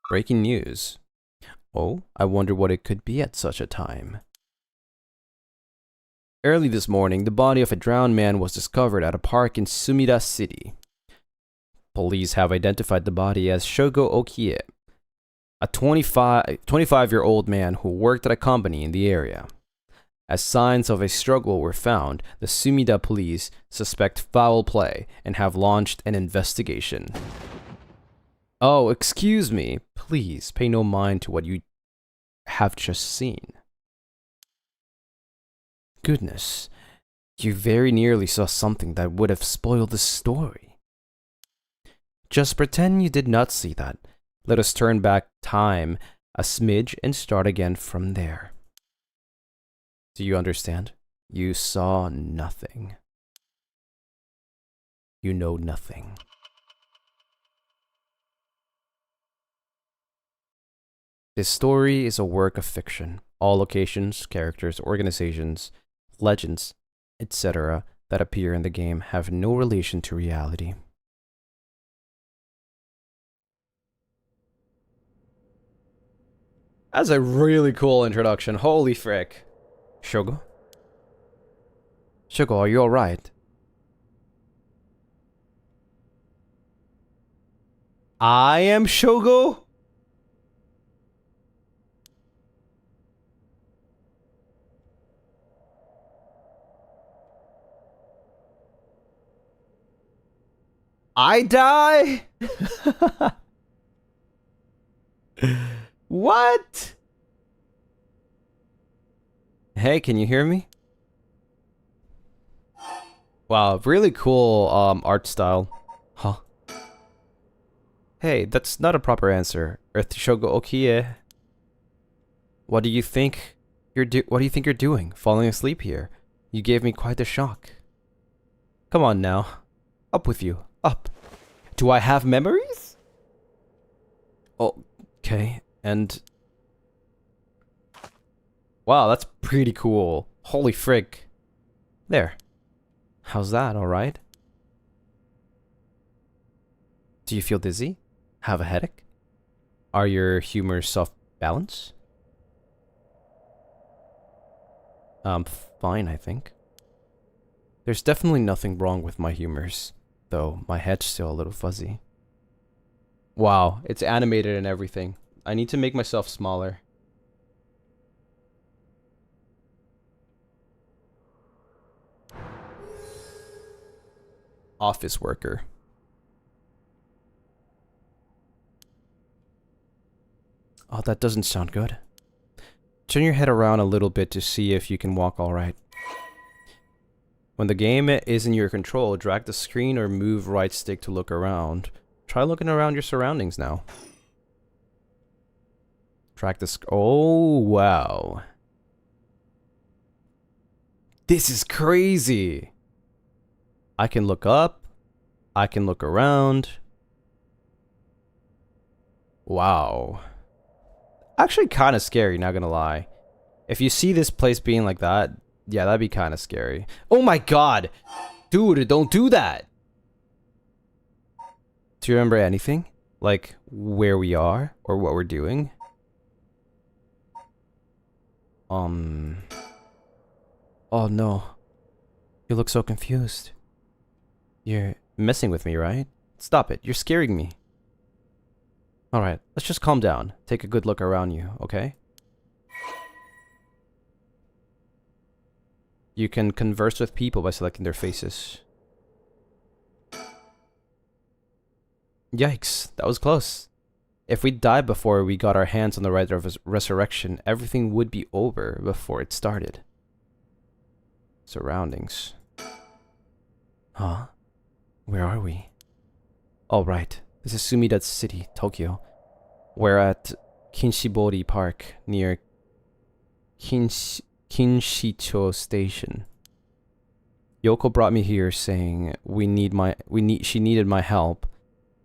Breaking news. Oh, I wonder what it could be at such a time. Early this morning, the body of a drowned man was discovered at a park in Sumida City. Police have identified the body as Shogo Okie, a 25-year-old man who worked at a company in the area. As signs of a struggle were found, the Sumida police suspect foul play and have launched an investigation. Oh, excuse me. Please pay no mind to what you have just seen. Goodness, you very nearly saw something that would have spoiled the story. Just pretend you did not see that. Let us turn back time a smidge and start again from there. Do you understand? You saw nothing. You know nothing. This story is a work of fiction. All locations, characters, organizations, legends, etc. that appear in the game have no relation to reality. That's a really cool introduction. Holy frick. Shogo? Shogo, are you alright? I am Shogo? I die? What? Hey, can you hear me? Wow, really cool art style. Huh. Hey, that's not a proper answer. Earth Shogo Okie. What do you think you're doing? Falling asleep here? You gave me quite a shock. Come on now. Up with you. Up. Do I have memories? Oh, okay. And wow, that's pretty cool. Holy frick. There. How's that, alright? Do you feel dizzy? Have a headache? Are your humors off balance? Fine, I think. There's definitely nothing wrong with my humors, though my head's still a little fuzzy. Wow, it's animated and everything. I need to make myself smaller. Office worker. Oh, that doesn't sound good. turn your head around a little bit to see if you can walk alright. When the game is in your control, drag the screen or move right stick to look around. Try looking around your surroundings now. Drag the oh, wow. This is crazy. I can look up. I can look around. Wow. Actually kind of scary, not gonna lie. If you see this place being like that, yeah, that'd be kind of scary. Oh my god! Dude, don't do that! Do you remember anything? Like, where we are? Or what we're doing? Oh no. You look so confused. You're messing with me, right? Stop it, you're scaring me. Alright, let's just calm down. Take a good look around you, okay? You can converse with people by selecting their faces. Yikes, that was close. If we died before we got our hands on the right of resurrection, everything would be over before it started. Surroundings. Huh? Where are we? Oh, right. This is Sumida City, Tokyo. We're at Kinshibori Park near Kinshicho Station. Yoko brought me here saying she needed my help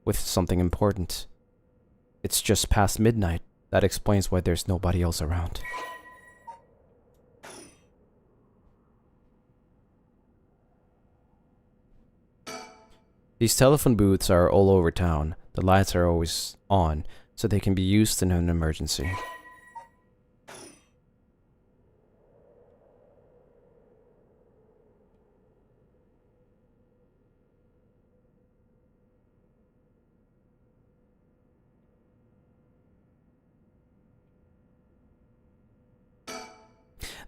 with something important. It's just past midnight. That explains why there's nobody else around. These telephone booths are all over town. The lights are always on, so they can be used in an emergency.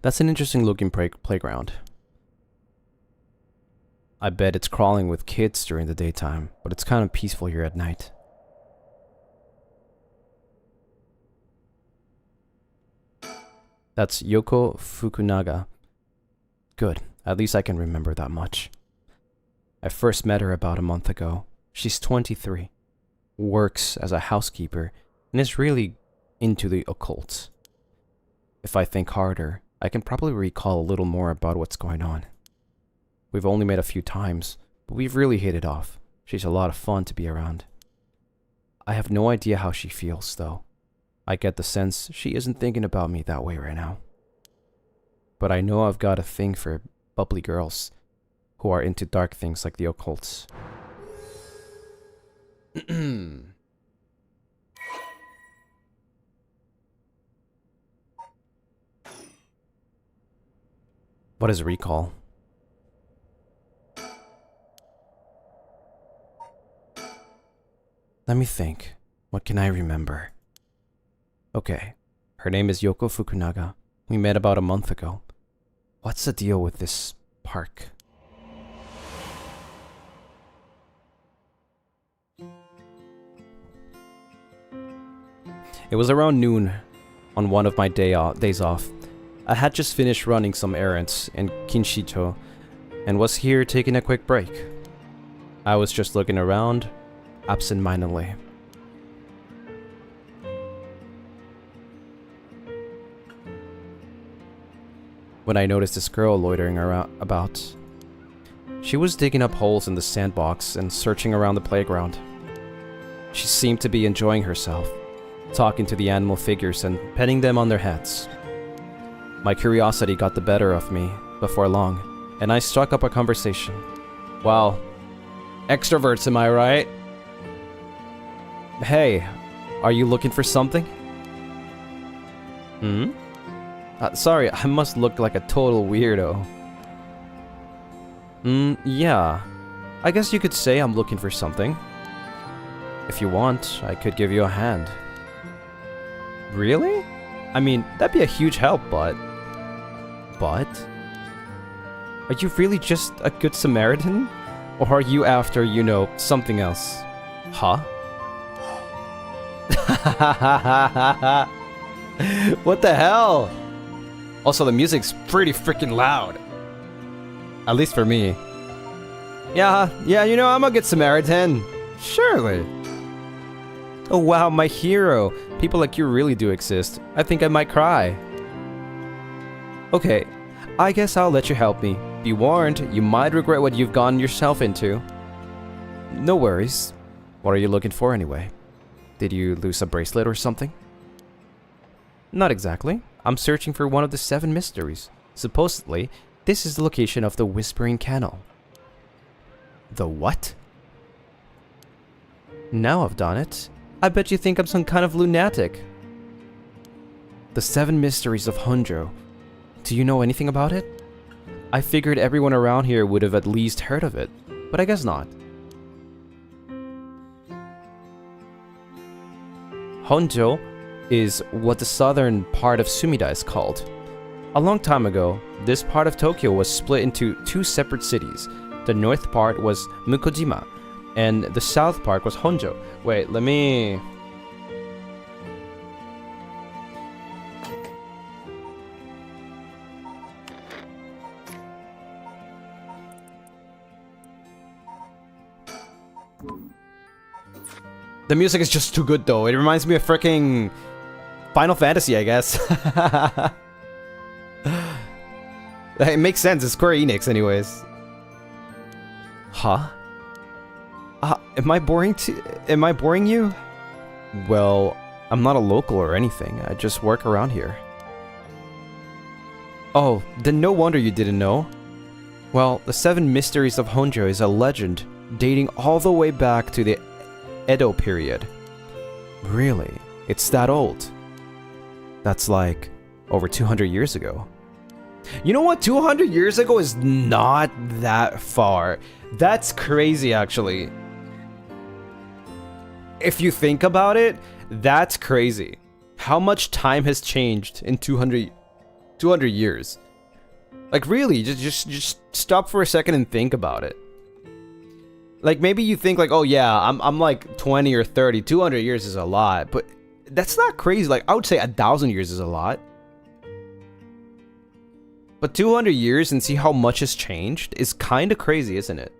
That's an interesting looking playground. I bet it's crawling with kids during the daytime, but it's kind of peaceful here at night. That's Yoko Fukunaga. Good, at least I can remember that much. I first met her about a month ago. She's 23, works as a housekeeper, and is really into the occult. If I think harder, I can probably recall a little more about what's going on. We've only met a few times, but we've really hit it off. She's a lot of fun to be around. I have no idea how she feels, though. I get the sense she isn't thinking about me that way right now. But I know I've got a thing for bubbly girls who are into dark things like the occult. What is recall? Let me think. What can I remember? Okay. Her name is Yoko Fukunaga. We met about a month ago. What's the deal with this park? It was around noon on one of my days off. I had just finished running some errands in Kinshicho and was here taking a quick break. I was just looking around, absent-mindedly. When I noticed this girl loitering about. She was digging up holes in the sandbox and searching around the playground. She seemed to be enjoying herself, talking to the animal figures and petting them on their heads. My curiosity got the better of me before long, and I struck up a conversation. Wow. Extroverts, am I right? Hey, are you looking for something? Sorry, I must look like a total weirdo. Yeah. I guess you could say I'm looking for something. If you want, I could give you a hand. Really? I mean, that'd be a huge help, but... But? Are you really just a good Samaritan? Or are you after, you know, something else? Huh? What the hell? Also, the music's pretty freaking loud. At least for me. Yeah, you know, I'm a good Samaritan. Surely. Oh wow, my hero. People like you really do exist. I think I might cry. Okay, I guess I'll let you help me. Be warned, you might regret what you've gotten yourself into. No worries. What are you looking for anyway? Did you lose a bracelet or something? Not exactly. I'm searching for one of the 7 mysteries. Supposedly, this is the location of the Whispering Canal. The what? Now I've done it. I bet you think I'm some kind of lunatic. The 7 mysteries of Honjo. Do you know anything about it? I figured everyone around here would have at least heard of it, but I guess not. Honjo is what the southern part of Sumida is called. A long time ago, this part of Tokyo was split into 2 separate cities. The north part was Mukojima, and the south part was Honjo. Wait, let me... The music is just too good though. It reminds me of freaking Final Fantasy, I guess. It makes sense. It's Square Enix anyways. Huh? Am I boring you? Well, I'm not a local or anything. I just work around here. Oh, then no wonder you didn't know. Well, the 7 Mysteries of Honjo is a legend dating all the way back to the Edo period. Really? It's that old? That's like over 200 years ago. You know what? 200 years ago is not that far. That's crazy, actually. If you think about it, that's crazy. How much time has changed in 200 years? Like really, just stop for a second and think about it. Like maybe you think like, oh yeah, I'm like 20 or 30. 200 years is a lot, but that's not crazy. Like I would say 1,000 years is a lot. But 200 years and see how much has changed is kind of crazy, isn't it?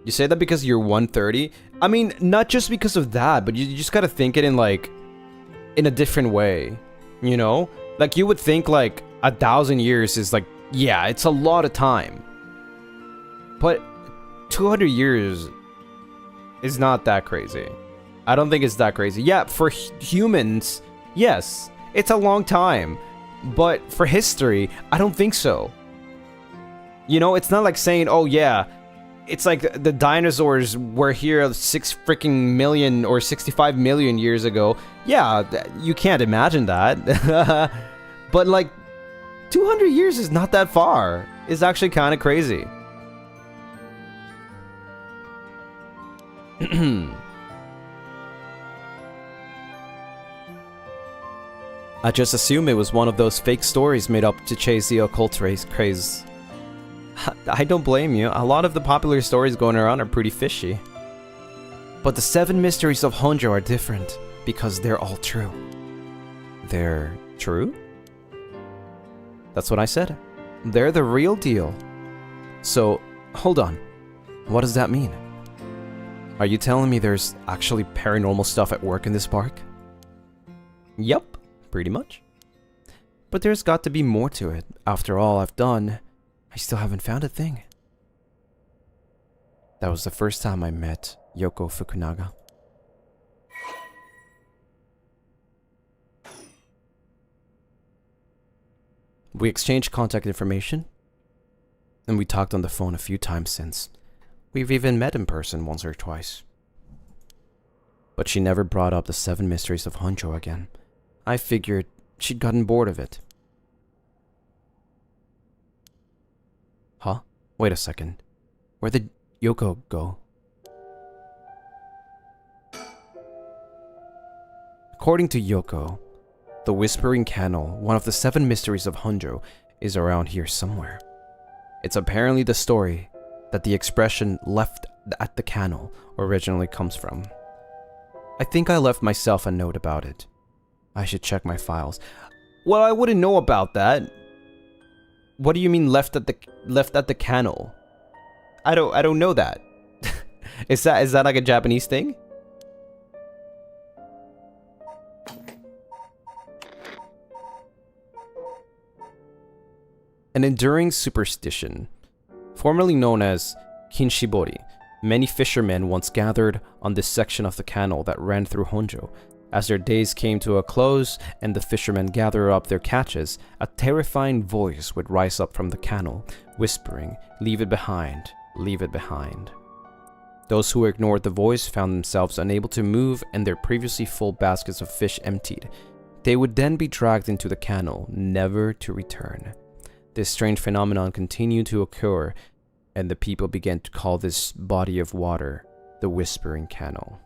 You say that because you're 130? I mean, not just because of that, but you just gotta think it in like, in a different way, you know? Like you would think like 1,000 years is like, yeah, it's a lot of time. But 200 years is not that crazy. I don't think it's that crazy. Yeah, for humans, yes, it's a long time. But for history, I don't think so. You know, it's not like saying, oh yeah, it's like the dinosaurs were here 6 freaking million or 65 million years ago. Yeah, you can't imagine that. But like, 200 years is not that far. It's actually kind of crazy. I just assume it was one of those fake stories made up to chase the occult craze. I don't blame you. A lot of the popular stories going around are pretty fishy. But the 7 mysteries of Honjo are different because they're all true. They're true? That's what I said. They're the real deal. So, hold on. What does that mean? Are you telling me there's actually paranormal stuff at work in this park? Yup, pretty much. But there's got to be more to it. After all I've done, I still haven't found a thing. That was the first time I met Yoko Fukunaga. We exchanged contact information, and we talked on the phone a few times since. We've even met in person once or twice. But she never brought up the 7 mysteries of Honjo again. I figured she'd gotten bored of it. Huh? Wait a second. Where did Yoko go? According to Yoko, the Whispering Canal, one of the 7 mysteries of Honjo, is around here somewhere. It's apparently the story that the expression left at the canal originally comes from. I think I left myself a note about it. I should check my files. Well, I wouldn't know about that. What do you mean left at the canal? I don't know that. Is that like a Japanese thing? An enduring superstition, formerly known as kinshibori, many fishermen once gathered on this section of the canal that ran through Honjo. As their days came to a close and the fishermen gathered up their catches, a terrifying voice would rise up from the canal, whispering, "Leave it behind, leave it behind." Those who ignored the voice found themselves unable to move and their previously full baskets of fish emptied. They would then be dragged into the canal, never to return. This strange phenomenon continued to occur, and the people began to call this body of water the Whispering Canal.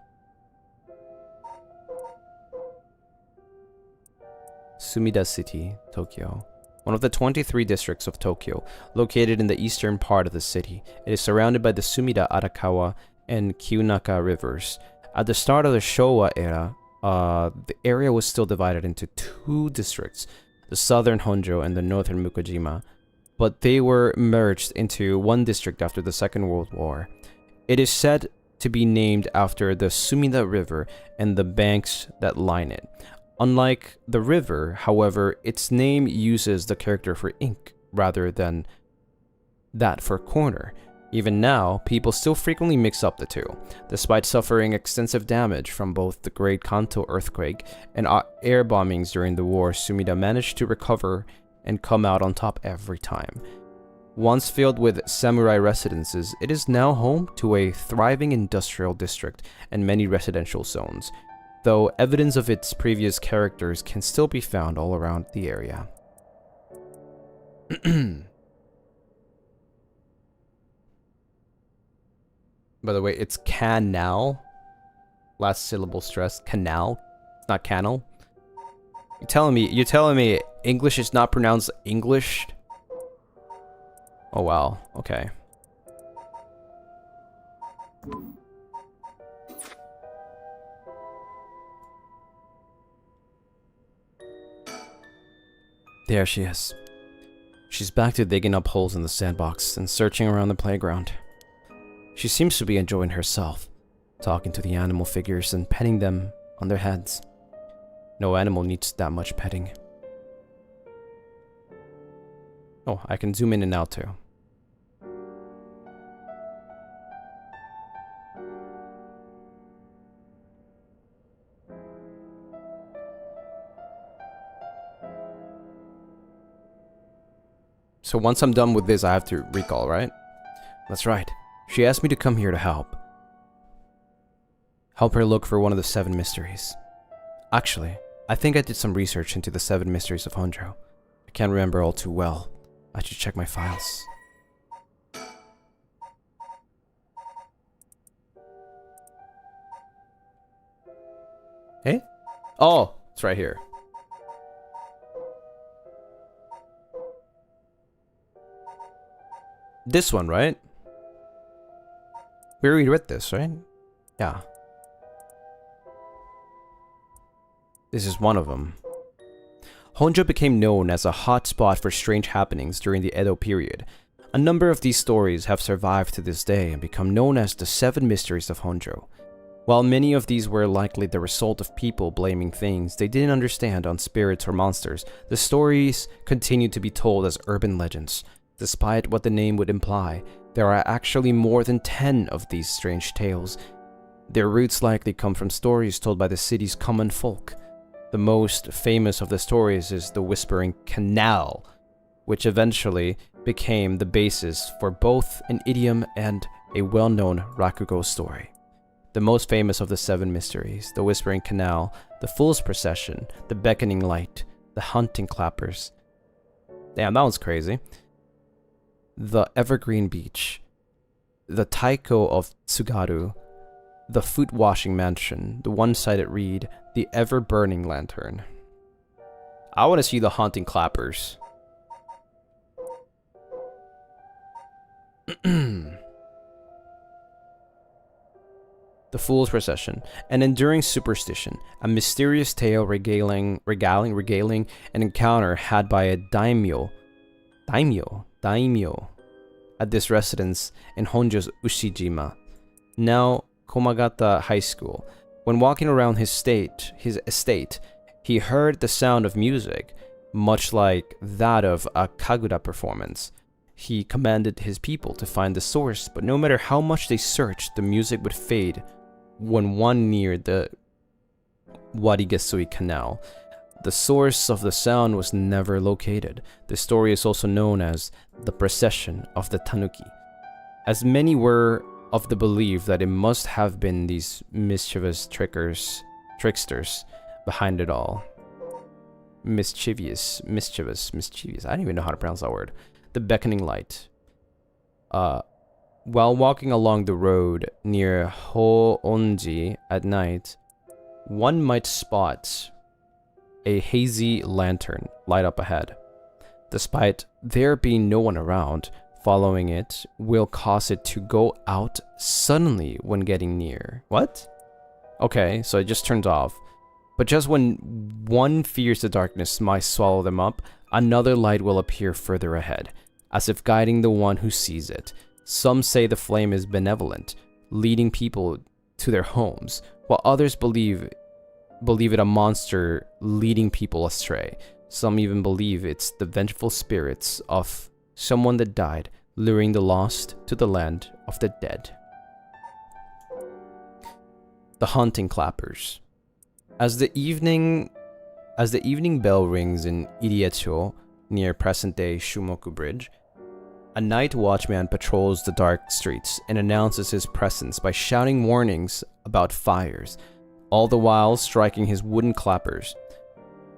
Sumida City, Tokyo. One of the 23 districts of Tokyo, located in the eastern part of the city. It is surrounded by the Sumida, Arakawa, and Kyunaka rivers. At the start of the Showa era, the area was still divided into two districts, the southern Honjo and the northern Mukojima, but they were merged into one district after the Second World War. It is said to be named after the Sumida River and the banks that line it. Unlike the river, however, its name uses the character for ink rather than that for corner. Even now, people still frequently mix up the two. Despite suffering extensive damage from both the Great Kanto earthquake and air bombings during the war, Sumida managed to recover and come out on top every time. Once filled with samurai residences, it is now home to a thriving industrial district and many residential zones, though evidence of its previous characters can still be found all around the area. By the way, it's canal. Last syllable stressed. Canal. It's not canal. You're telling me English is not pronounced English? Oh wow. Okay. There she is. She's back to digging up holes in the sandbox and searching around the playground. She seems to be enjoying herself, talking to the animal figures and petting them on their heads. No animal needs that much petting. Oh, I can zoom in and out too. So once I'm done with this, I have to recall, right? That's right. She asked me to come here to help. Help her look for one of the 7 mysteries. Actually, I think I did some research into the 7 mysteries of Honjo. I can't remember all too well. I should check my files. Hey? Oh, it's right here. This one, right? We already read this, right? Yeah. This is one of them. Honjo became known as a hot spot for strange happenings during the Edo period. A number of these stories have survived to this day and become known as the 7 mysteries of Honjo. While many of these were likely the result of people blaming things they didn't understand on spirits or monsters, the stories continue to be told as urban legends. Despite what the name would imply, there are actually more than 10 of these strange tales. Their roots likely come from stories told by the city's common folk. The most famous of the stories is the Whispering Canal, which eventually became the basis for both an idiom and a well-known Rakugo story. The most famous of the 7 mysteries, the Whispering Canal, the Fool's Procession, the Beckoning Light, the Hunting Clappers. Damn, that one's crazy. The Evergreen Beach, the Taiko of Tsugaru, the Foot Washing Mansion, the One-Sided Reed, the Ever-Burning Lantern. I want to see the Haunting Clappers. The fool's procession, an enduring superstition, a mysterious tale regaling an encounter had by a daimyo at this residence in Honjo's Ushijima, now Komagata High School. When walking around his estate, he heard the sound of music, much like that of a kaguda performance. He commanded his people to find the source, but no matter how much they searched, the music would fade when one neared the Warigesui Canal. The source of the sound was never located. The story is also known as the Procession of the Tanuki, as many were of the belief that it must have been these mischievous tricksters behind it all. Mischievous. I don't even know how to pronounce that word. The beckoning light. While walking along the road near Hoonji at night, one might spot a hazy lantern light up ahead. Despite there being no one around, following it will cause it to go out suddenly when getting near. What? Okay, so it just turns off. But just when one fears the darkness might swallow them up, another light will appear further ahead, as if guiding the one who sees it. Some say the flame is benevolent, leading people to their homes, while others believe it a monster leading people astray. Some even believe it's the vengeful spirits of someone that died, luring the lost to the land of the dead. The haunting clappers. As the evening bell rings in Iriecho, near present-day Shumoku Bridge, a night watchman patrols the dark streets and announces his presence by shouting warnings about fires, all the while striking his wooden clappers.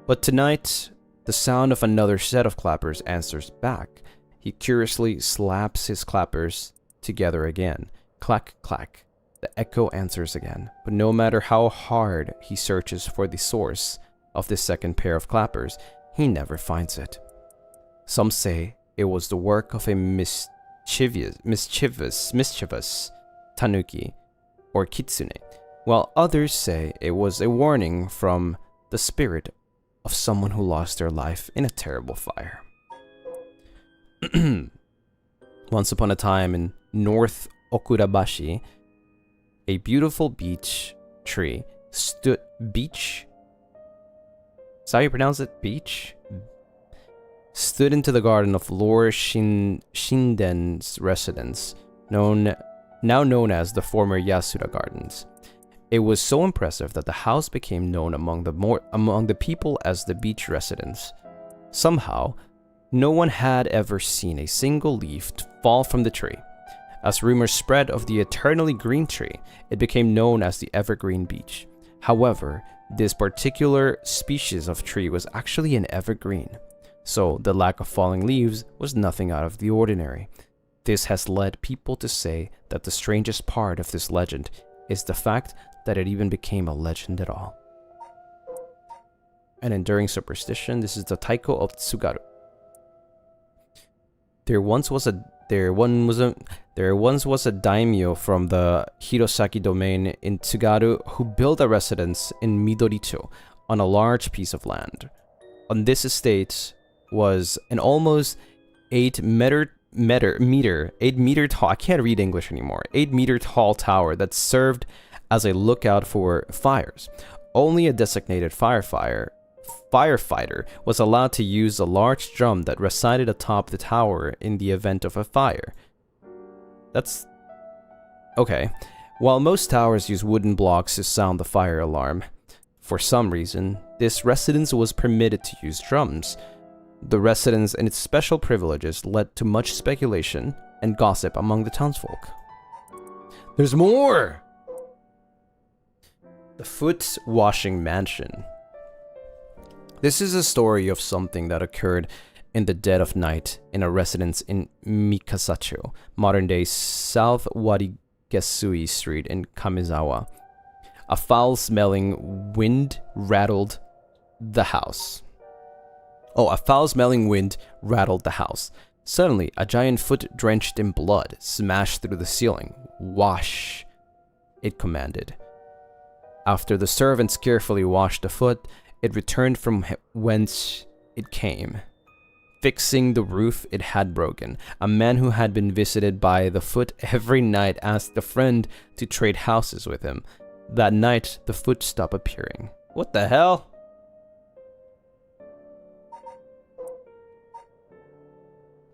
But tonight, the sound of another set of clappers answers back. He curiously slaps his clappers together again. Clack, clack. The echo answers again, but no matter how hard he searches for the source of this second pair of clappers, he never finds it. Some say it was the work of a mischievous tanuki or kitsune, while others say it was a warning from the spirit of someone who lost their life in a terrible fire. Once upon a time in North Okurabashi, a beautiful beech tree stood. Beech? Is that how you pronounce it? Beech? Stood into the garden of Lord Shinden's residence, now known as the former Yasuda Gardens. It was so impressive that the house became known among the people as the beech residence. Somehow, no one had ever seen a single leaf fall from the tree. As rumors spread of the eternally green tree, it became known as the evergreen beech. However, this particular species of tree was actually an evergreen, so the lack of falling leaves was nothing out of the ordinary. This has led people to say that the strangest part of this legend is the fact that it even became a legend at all. An enduring superstition, this is the Taiko of Tsugaru. There once was a daimyo from the Hirosaki domain in Tsugaru who built a residence in Midoricho on a large piece of land. On this estate was an almost 8 meter tall, I can't read English anymore, 8 meter tall tower that served as a lookout for fires. Only a designated firefighter was allowed to use a large drum that resided atop the tower in the event of a fire. That's okay. While most towers use wooden blocks to sound the fire alarm, for some reason, this residence was permitted to use drums. The residence and its special privileges led to much speculation and gossip among the townsfolk. There's more! The Foot Washing Mansion. This is a story of something that occurred in the dead of night in a residence in Mikasacho, modern-day South Warigesui Street in Kamizawa. A foul-smelling wind rattled the house. A foul-smelling wind rattled the house. Suddenly, a giant foot drenched in blood smashed through the ceiling. Wash. it commanded. After the servants carefully washed the foot, it returned from whence it came. Fixing the roof it had broken, a man who had been visited by the foot every night asked a friend to trade houses with him. That night, the foot stopped appearing. What the hell?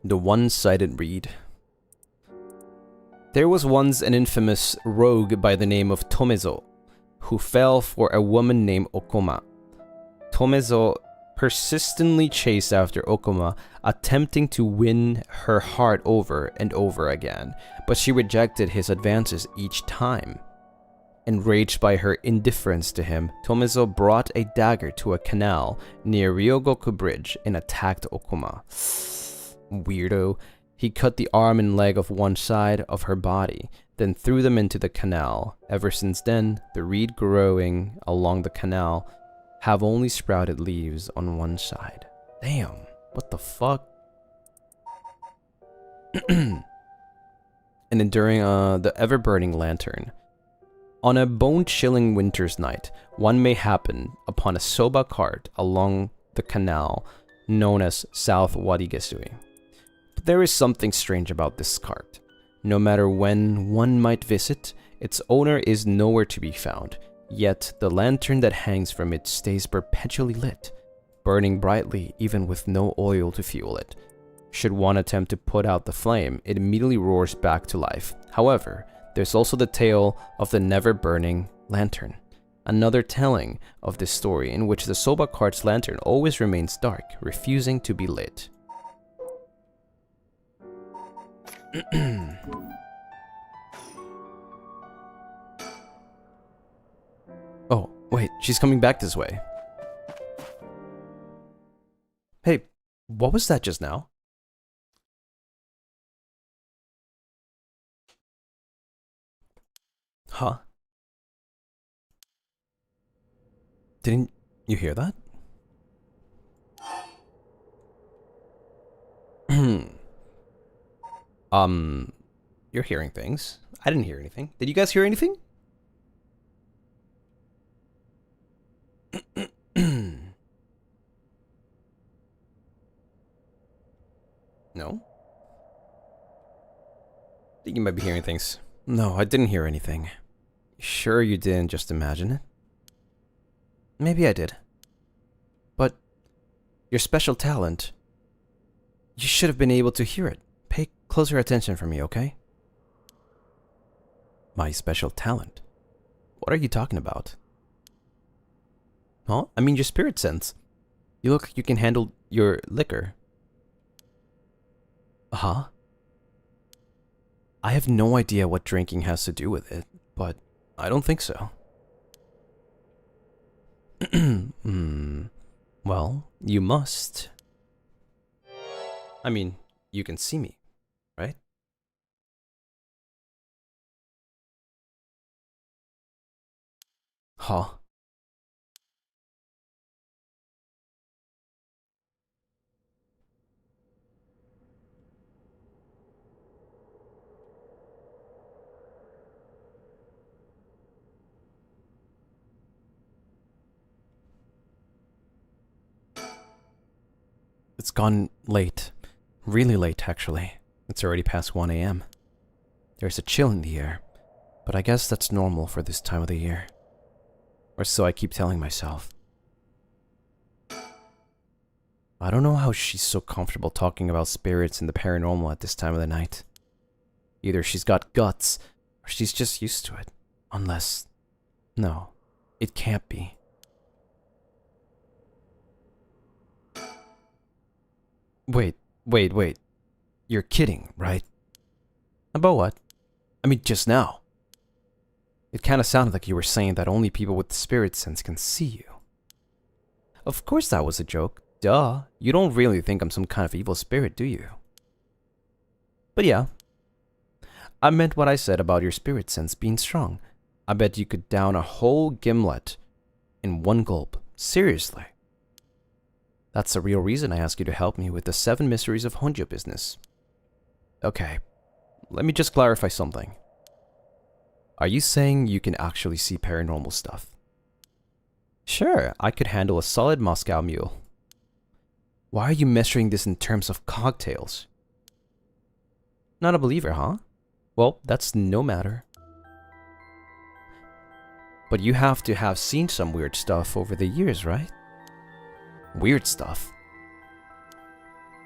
The one-sided reed. There was once an infamous rogue by the name of Tomezo, who fell for a woman named Okoma. Tomezo persistently chased after Okoma, attempting to win her heart over and over again, but she rejected his advances each time. Enraged by her indifference to him, Tomezo brought a dagger to a canal near Ryogoku Bridge and attacked Okoma. Weirdo. He cut the arm and leg of one side of her body, then threw them into the canal. Ever since then, the reed growing along the canal have only sprouted leaves on one side. Damn, what the fuck? And then during the ever-burning lantern. On a bone-chilling winter's night, one may happen upon a soba cart along the canal known as South Wadigesui. But there is something strange about this cart. No matter when one might visit, its owner is nowhere to be found, yet the lantern that hangs from it stays perpetually lit, burning brightly even with no oil to fuel it. Should one attempt to put out the flame, it immediately roars back to life. However, there's also the tale of the never-burning lantern, another telling of this story in which the soba cart's lantern always remains dark, refusing to be lit. Oh, wait, she's coming back this way. Hey, what was that just now? Huh? Didn't you hear that? You're hearing things. I didn't hear anything. Did you guys hear anything? No? I think you might be hearing things. No, I didn't hear anything. Sure you didn't just imagine it? Maybe I did. But your special talent, you should have been able to hear it. Pay closer attention for me, okay? My special talent? What are you talking about? Huh? I mean your spirit sense. You look like you can handle your liquor. Huh? I have no idea what drinking has to do with it, but I don't think so. Well, you must. I mean, you can see me, right? Huh? It's gone late. Really late, actually. It's already past 1 a.m. There's a chill in the air, but I guess that's normal for this time of the year. Or so I keep telling myself. I don't know how she's so comfortable talking about spirits and the paranormal at this time of the night. Either she's got guts, or she's just used to it. Unless... No, it can't be. Wait. You're kidding, right? About what? I mean, just now. It kinda sounded like you were saying that only people with the spirit sense can see you. Of course that was a joke. Duh. You don't really think I'm some kind of evil spirit, do you? But yeah. I meant what I said about your spirit sense being strong. I bet you could down a whole gimlet in one gulp. Seriously. That's the real reason I asked you to help me with the 7 mysteries of Honjo business. Okay, let me just clarify something. Are you saying you can actually see paranormal stuff? Sure, I could handle a solid Moscow Mule. Why are you measuring this in terms of cocktails? Not a believer, huh? Well, that's no matter. But you have to have seen some weird stuff over the years, right? Weird stuff?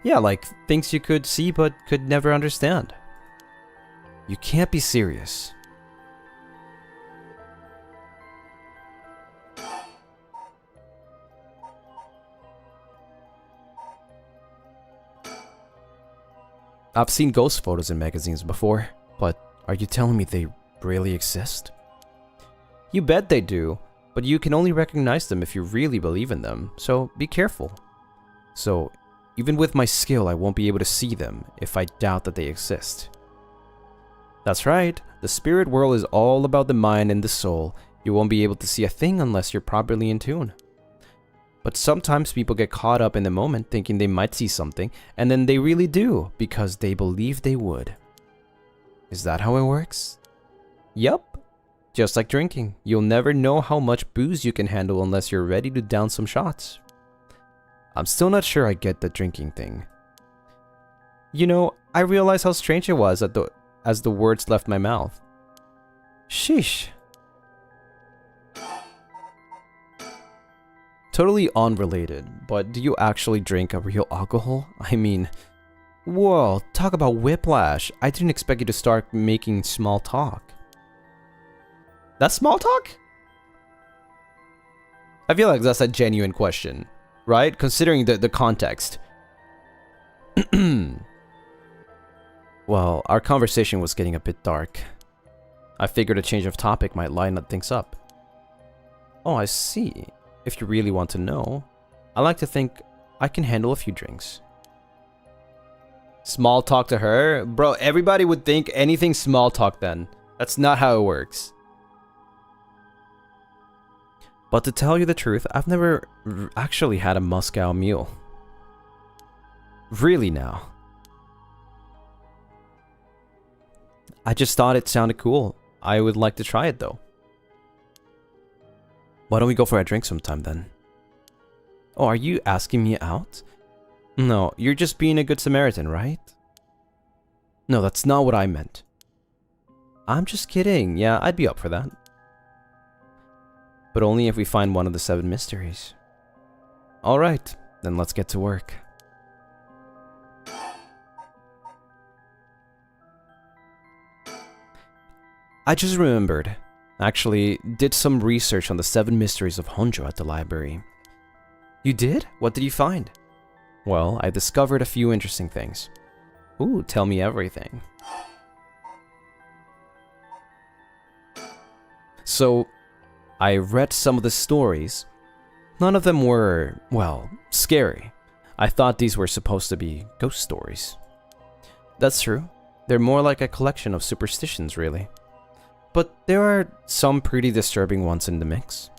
Yeah, like things you could see but could never understand. You can't be serious. I've seen ghost photos in magazines before, but are you telling me they really exist? You bet they do, but you can only recognize them if you really believe in them, so be careful. So, even with my skill, I won't be able to see them if I doubt that they exist. That's right, the spirit world is all about the mind and the soul. You won't be able to see a thing unless you're properly in tune. But sometimes people get caught up in the moment thinking they might see something, and then they really do because they believe they would. Is that how it works? Yup. Just like drinking, you'll never know how much booze you can handle unless you're ready to down some shots. I'm still not sure I get the drinking thing. You know, I realized how strange it was as the words left my mouth. Sheesh. Totally unrelated, but do you actually drink a real alcohol? I mean, whoa, talk about whiplash. I didn't expect you to start making small talk. That's small talk? I feel like that's a genuine question, right? Considering the context. Well, our conversation was getting a bit dark. I figured a change of topic might lighten things up. Oh, I see. If you really want to know, I like to think I can handle a few drinks. Small talk to her? Bro, everybody would think anything small talk then. That's not how it works. But to tell you the truth, I've never actually had a Moscow Mule. Really now. I just thought it sounded cool. I would like to try it though. Why don't we go for a drink sometime then? Oh, are you asking me out? No, you're just being a good Samaritan, right? No, that's not what I meant. I'm just kidding. Yeah, I'd be up for that. But only if we find one of the 7 mysteries. Alright, then let's get to work. I just remembered. Actually, did some research on the 7 mysteries of Honjo at the library. You did? What did you find? Well, I discovered a few interesting things. Ooh, tell me everything. So, I read some of the stories. None of them were, well, scary. I thought these were supposed to be ghost stories. That's true. They're more like a collection of superstitions, really. But there are some pretty disturbing ones in the mix.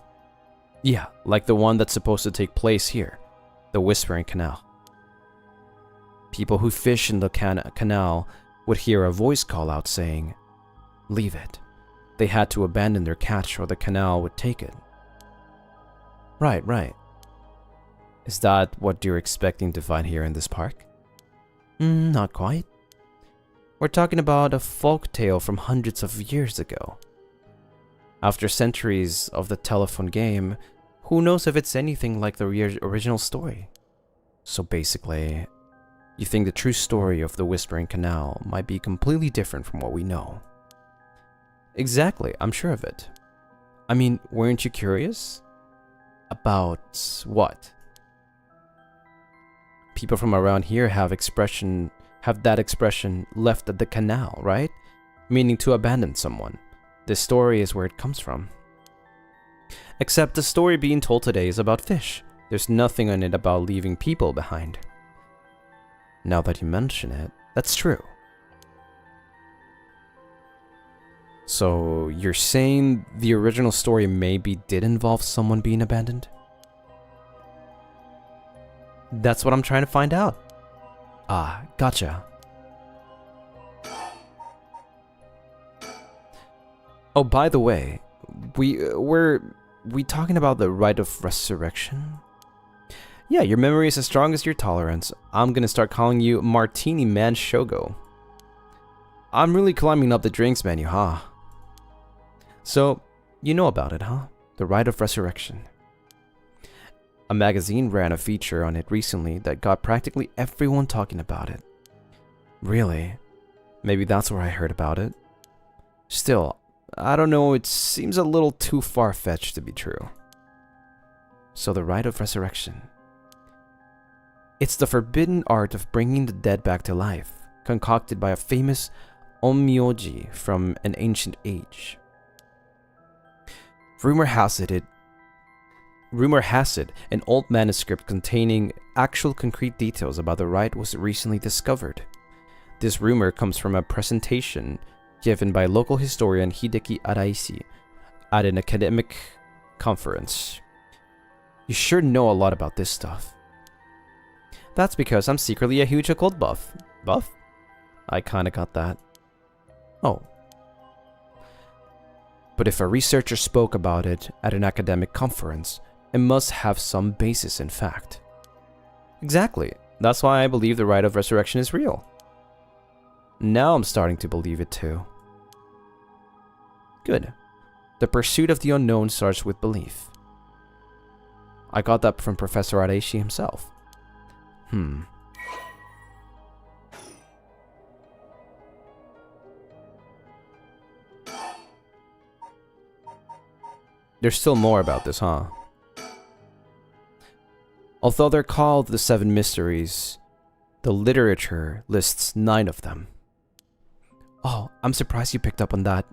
Yeah, like the one that's supposed to take place here, the Whispering Canal. People who fish in the canal would hear a voice call out saying, "Leave it." They had to abandon their catch or the canal would take it. Right. Is that what you're expecting to find here in this park? Not quite. We're talking about a folk tale from hundreds of years ago. After centuries of the telephone game, who knows if it's anything like the original story? So basically, you think the true story of the Whispering Canal might be completely different from what we know. Exactly, I'm sure of it. I mean, weren't you curious? About what? People from around here have that expression left at the canal, right? Meaning to abandon someone. This story is where it comes from. Except the story being told today is about fish. There's nothing in it about leaving people behind. Now that you mention it, that's true. So, you're saying the original story maybe did involve someone being abandoned? That's what I'm trying to find out. Ah, gotcha. Oh, by the way, were we talking about the rite of resurrection? Yeah, your memory is as strong as your tolerance. I'm gonna start calling you Martini Man Shogo. I'm really climbing up the drinks menu, huh? So, you know about it, huh? The rite of resurrection. A magazine ran a feature on it recently that got practically everyone talking about it. Really? Maybe that's where I heard about it. Still, I don't know, it seems a little too far-fetched to be true. So the rite of resurrection. It's the forbidden art of bringing the dead back to life, concocted by a famous onmyoji from an ancient age. Rumor has it, an old manuscript containing actual concrete details about the rite was recently discovered. This rumor comes from a presentation given by local historian Hideki Araisi at an academic conference. You sure know a lot about this stuff. That's because I'm secretly a huge occult buff. Buff? I kinda got that. Oh. But if a researcher spoke about it at an academic conference, it must have some basis in fact. Exactly. That's why I believe the rite of resurrection is real. Now I'm starting to believe it too. Good. The pursuit of the unknown starts with belief. I got that from Professor Arashi himself. There's still more about this, huh? Although they're called the Seven Mysteries, the literature lists 9 of them. Oh, I'm surprised you picked up on that.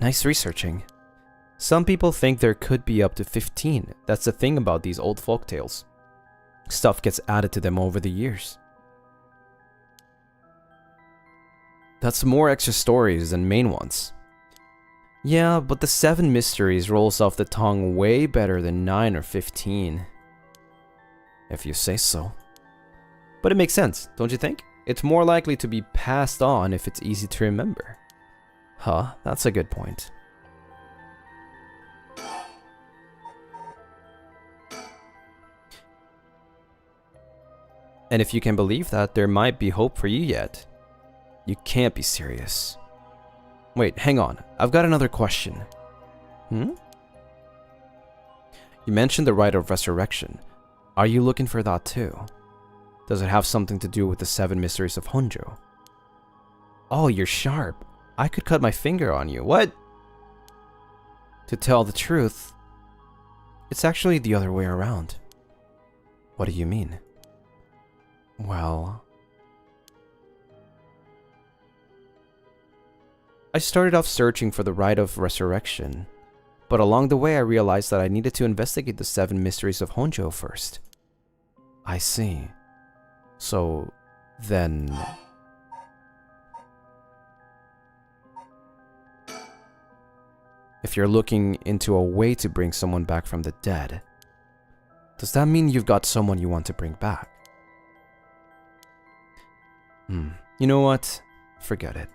Nice researching. Some people think there could be up to 15. That's the thing about these old folktales. Stuff gets added to them over the years. That's more extra stories than main ones. Yeah, but the 7 mysteries rolls off the tongue way better than 9 or 15. If you say so. But it makes sense, don't you think? It's more likely to be passed on if it's easy to remember. Huh, that's a good point. And if you can believe that, there might be hope for you yet. You can't be serious. Wait, hang on. I've got another question. You mentioned the rite of resurrection. Are you looking for that too? Does it have something to do with the 7 mysteries of Honjo? Oh, you're sharp. I could cut my finger on you. What? To tell the truth, it's actually the other way around. What do you mean? Well, I started off searching for the rite of resurrection, but along the way I realized that I needed to investigate the 7 mysteries of Honjo first. I see. So, then... if you're looking into a way to bring someone back from the dead, does that mean you've got someone you want to bring back? You know what? Forget it.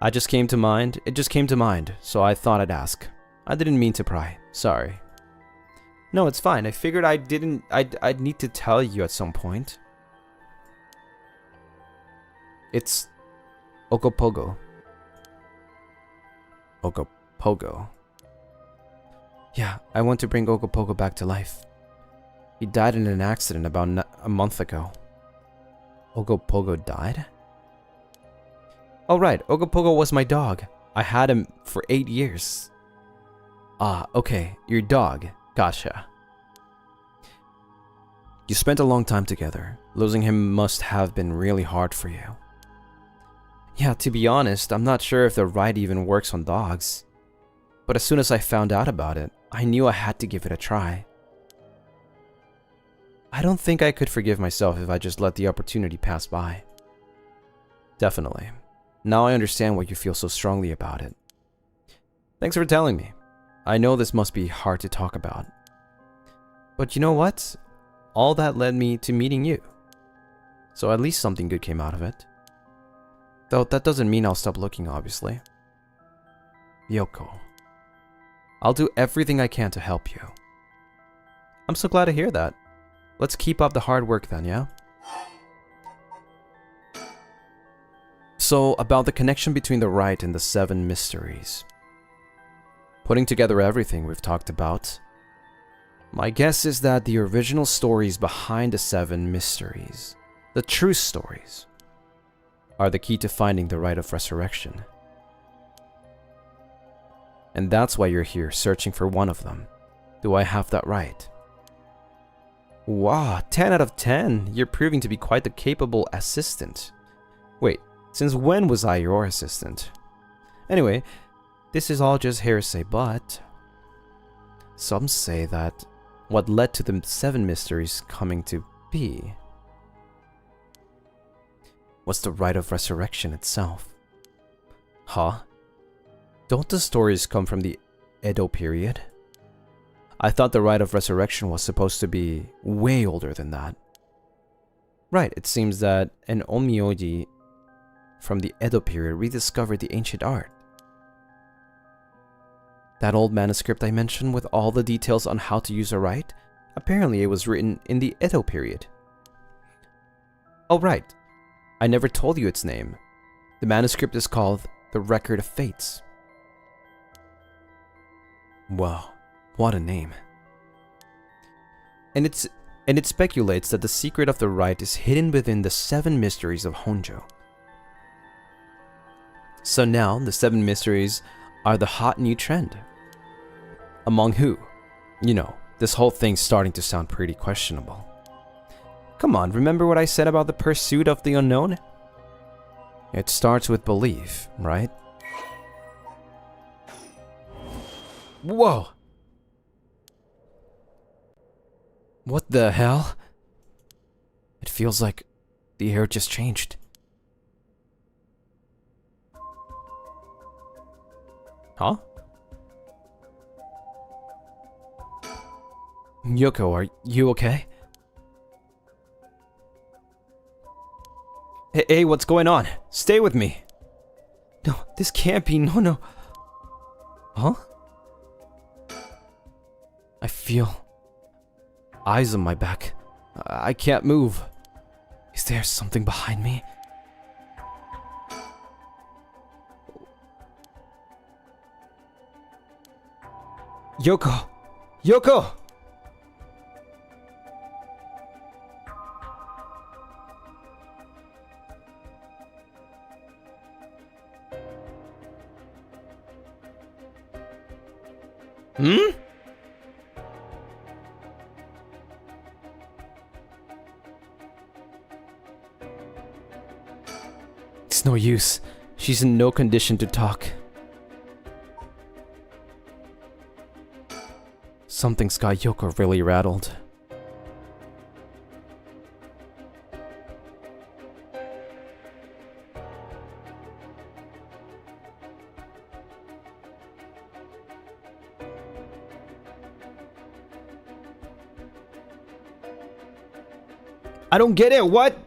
It just came to mind, so I thought I'd ask. I didn't mean to pry. Sorry. No, it's fine. I figured I'd need to tell you at some point. It's Ogopogo. Ogopogo. Yeah, I want to bring Ogopogo back to life. He died in an accident about a month ago. Ogopogo died? Oh right, Ogopogo was my dog. I had him for 8 years. Ah, okay, your dog. Gotcha. You spent a long time together. Losing him must have been really hard for you. Yeah, to be honest, I'm not sure if the rite even works on dogs. But as soon as I found out about it, I knew I had to give it a try. I don't think I could forgive myself if I just let the opportunity pass by. Definitely. Now I understand why you feel so strongly about it. Thanks for telling me. I know this must be hard to talk about. But you know what? All that led me to meeting you. So at least something good came out of it. Though that doesn't mean I'll stop looking, obviously. Yoko. I'll do everything I can to help you. I'm so glad to hear that. Let's keep up the hard work then, yeah? So, about the connection between the rite and the 7 mysteries. Putting together everything we've talked about, my guess is that the original stories behind the 7 mysteries, the true stories, are the key to finding the rite of resurrection. And that's why you're here, searching for one of them. Do I have that right? Wow, 10 out of 10. You're proving to be quite the capable assistant. Wait, since when was I your assistant? Anyway, this is all just hearsay, but some say that what led to the 7 mysteries coming to be was the rite of resurrection itself. Huh? Don't the stories come from the Edo period? I thought the rite of resurrection was supposed to be way older than that. Right, it seems that an onmyoji from the Edo period rediscovered the ancient art. That old manuscript I mentioned with all the details on how to use a rite, apparently it was written in the Edo period. Oh right, I never told you its name. The manuscript is called The Record of Fates. Wow, what a name. And it speculates that the secret of the rite is hidden within the 7 mysteries of Honjo. So now, the 7 mysteries are the hot new trend. Among who? You know, this whole thing's starting to sound pretty questionable. Come on, remember what I said about the pursuit of the unknown? It starts with belief, right? Whoa! What the hell? It feels like the air just changed. Huh? Yoko, are you okay? Hey, what's going on? Stay with me. No, this can't be. No. Huh? I feel eyes on my back. I can't move. Is there something behind me? Yoko! Yoko! Hmm? It's no use. She's in no condition to talk. Something's got Yoko really rattled. I don't get it, what?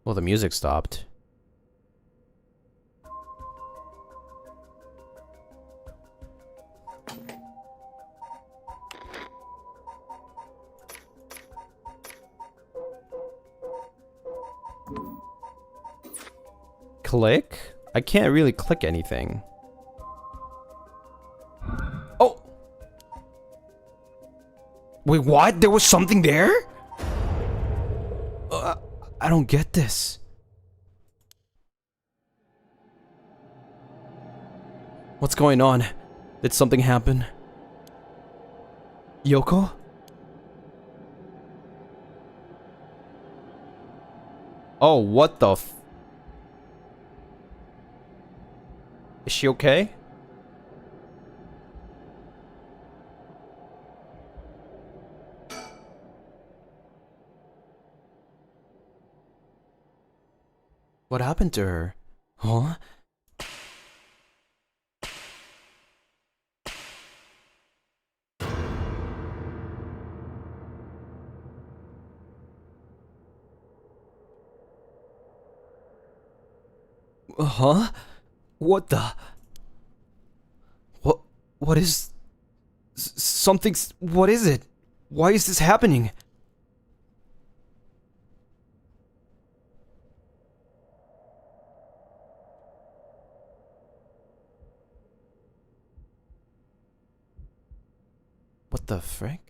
Well, the music stopped. Click? I can't really click anything. Oh! Wait, what? There was something there? I don't get this. What's going on? Did something happen? Yoko? Oh, what the f... Is she okay? What happened to her? Huh? Huh? What the? What is... Something's... What is it? Why is this happening? What the frick?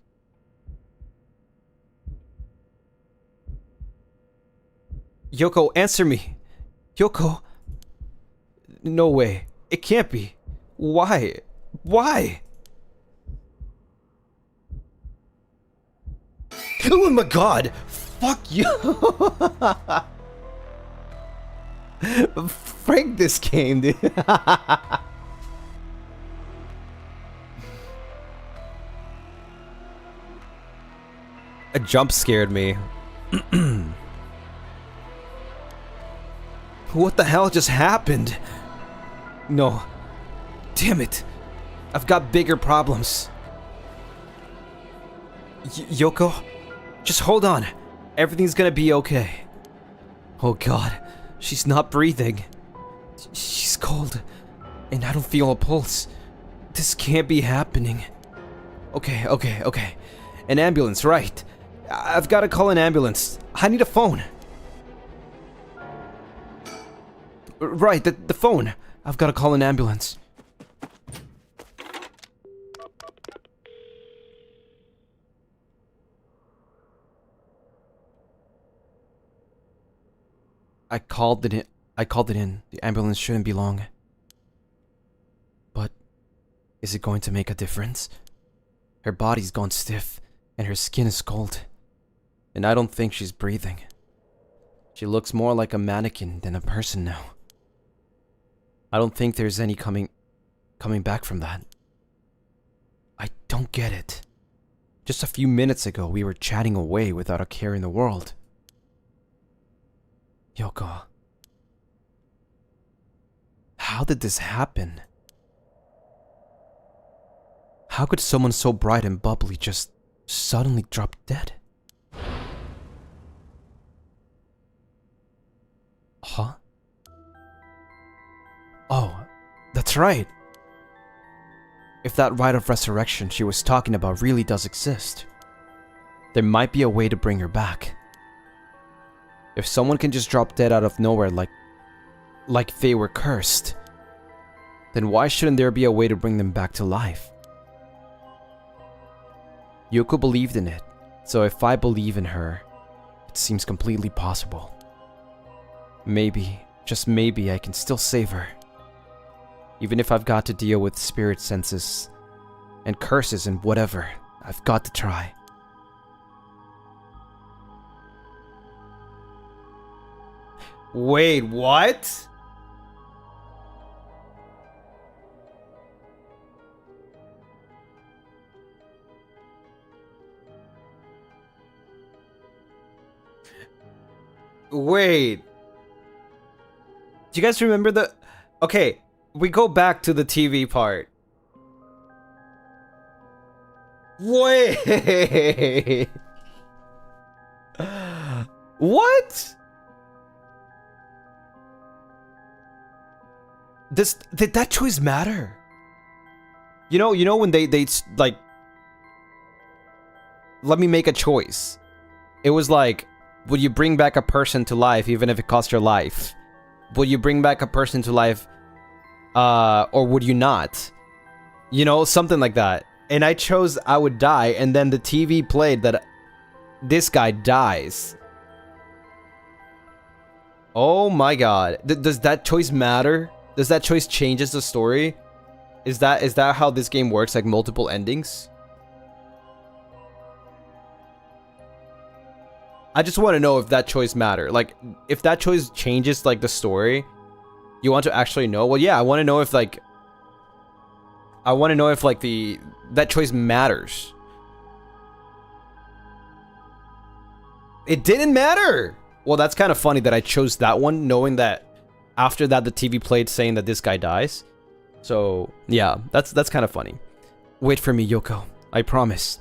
Yoko, answer me! Yoko! No way. It can't be. Why? Why? Oh my god! Fuck you! Frank this game, dude. A jump scared me. What the hell just happened? No. Damn it. I've got bigger problems. Yoko? Just hold on. Everything's gonna be okay. Oh god. She's not breathing. She's cold. And I don't feel a pulse. This can't be happening. Okay. An ambulance, right. I've gotta call an ambulance. I need a phone. Right, the phone. I've gotta call an ambulance. I called it in. The ambulance shouldn't be long. But is it going to make a difference? Her body's gone stiff and her skin is cold. And I don't think she's breathing. She looks more like a mannequin than a person now. I don't think there's any coming back from that. I don't get it. Just a few minutes ago, we were chatting away without a care in the world. Yoko. How did this happen? How could someone so bright and bubbly just suddenly drop dead? Huh? Oh, that's right. If that rite of resurrection she was talking about really does exist, there might be a way to bring her back. If someone can just drop dead out of nowhere like they were cursed, then why shouldn't there be a way to bring them back to life? Yoko believed in it, so if I believe in her, it seems completely possible. Maybe, just maybe, I can still save her. Even if I've got to deal with spirit senses and curses and whatever, I've got to try. Wait, what? Wait. Do you guys remember the... Okay, we go back to the TV part. Wait. What? Did that choice matter? You know when they like, let me make a choice. It was like, would you bring back a person to life even if it cost your life? Would you bring back a person to life, or would you not? You know, something like that. And I chose I would die, and then the TV played that this guy dies. Oh my god. Does that choice matter? Does that choice changes the story? Is that how this game works, like multiple endings? I just want to know if that choice matter. Like, if that choice changes, like, the story, you want to actually know? Well, yeah, I want to know if, like... that choice matters. It didn't matter! Well, that's kind of funny that I chose that one, knowing that after that the TV played saying that this guy dies. So, yeah, that's kind of funny. Wait for me, Yoko. I promise.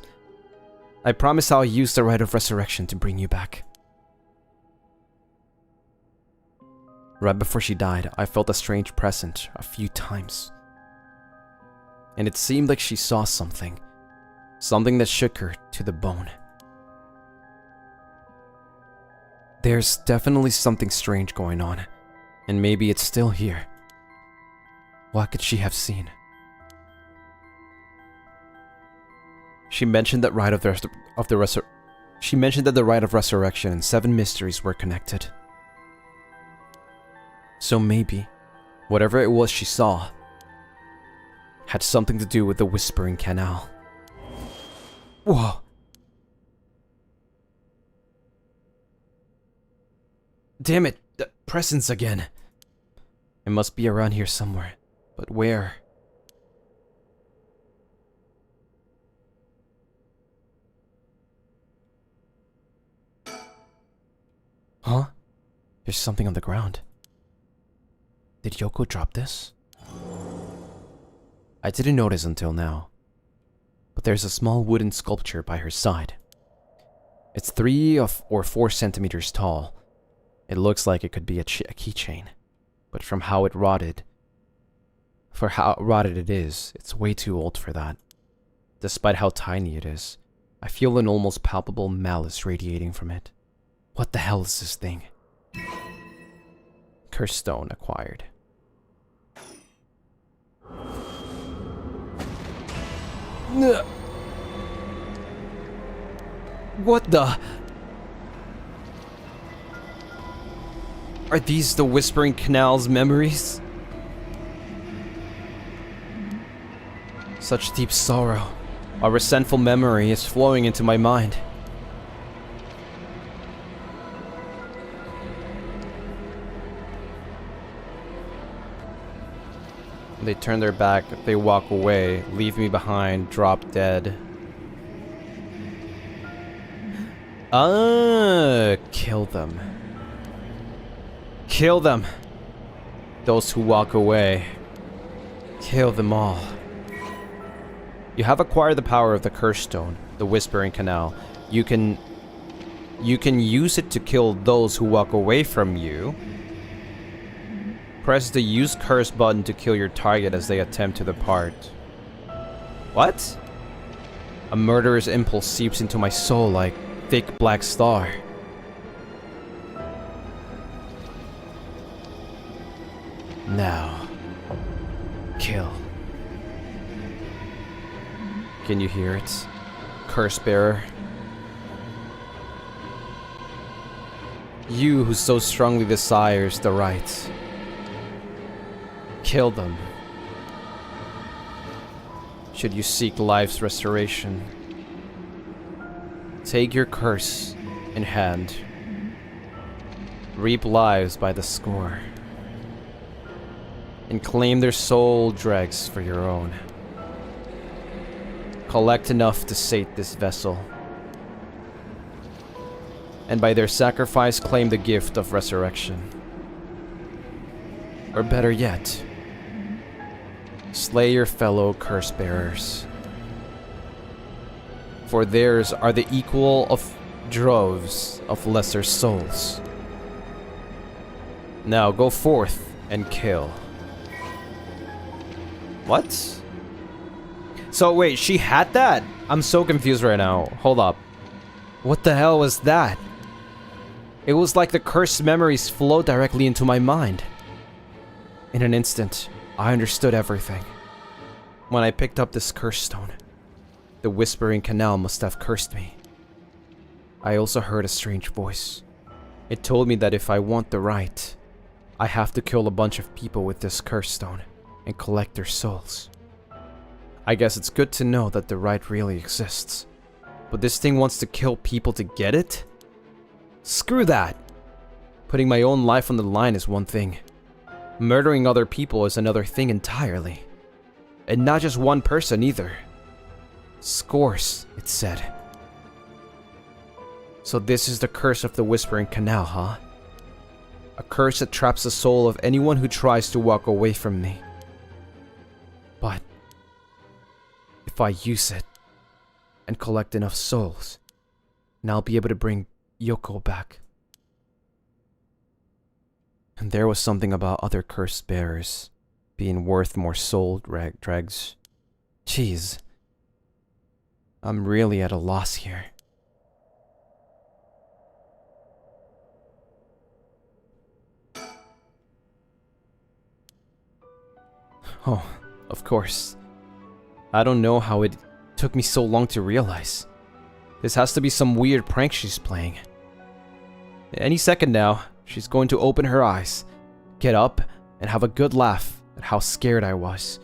I promise I'll use the rite of resurrection to bring you back. Right before she died, I felt a strange presence a few times. And it seemed like she saw something. Something that shook her to the bone. There's definitely something strange going on. And maybe it's still here. What could she have seen? She mentioned that She mentioned that the rite of resurrection and 7 mysteries were connected. So maybe, whatever it was she saw, had something to do with the Whispering Canal. Whoa. Damn it, the presence again. It must be around here somewhere, but where? Huh? There's something on the ground. Did Yoko drop this? I didn't notice until now, but there's a small wooden sculpture by her side. It's 3 or 4 centimeters tall. It looks like it could be a keychain, but from how it rotted, it is, it's way too old for that. Despite how tiny it is, I feel an almost palpable malice radiating from it. What the hell is this thing? Curse stone acquired. What the? Are these the Whispering Canal's memories? Such deep sorrow. A resentful memory is flowing into my mind. They turn their back, they walk away, leave me behind, drop dead. Kill them. Kill them! Those who walk away. Kill them all. You have acquired the power of the Curse Stone, the Whispering Canal. You can use it to kill those who walk away from you. Press the Use Curse button to kill your target as they attempt to depart. What? A murderous impulse seeps into my soul like thick black star. Now, kill. Can you hear it? Curse bearer. You who so strongly desires the right. Kill them. Should you seek life's restoration, take your curse in hand. Reap lives by the score. And claim their soul dregs for your own. Collect enough to sate this vessel. And by their sacrifice claim the gift of resurrection. Or better yet, slay your fellow curse bearers. For theirs are the equal of droves of lesser souls. Now go forth and kill. What? So wait, she had that? I'm so confused right now. Hold up. What the hell was that? It was like the cursed memories flowed directly into my mind. In an instant, I understood everything. When I picked up this curse stone, the Whispering Canal must have cursed me. I also heard a strange voice. It told me that if I want the right, I have to kill a bunch of people with this curse stone and collect their souls. I guess it's good to know that the right really exists. But this thing wants to kill people to get it? Screw that! Putting my own life on the line is one thing. Murdering other people is another thing entirely. And not just one person either. Scores, it said. So this is the curse of the Whispering Canal, huh? A curse that traps the soul of anyone who tries to walk away from me. But if I use it and collect enough souls, then I'll be able to bring Yoko back. And there was something about other curse bearers being worth more soul dregs. Jeez. I'm really at a loss here. Oh, of course. I don't know how it took me so long to realize. This has to be some weird prank she's playing. Any second now, she's going to open her eyes, get up, and have a good laugh at how scared I was.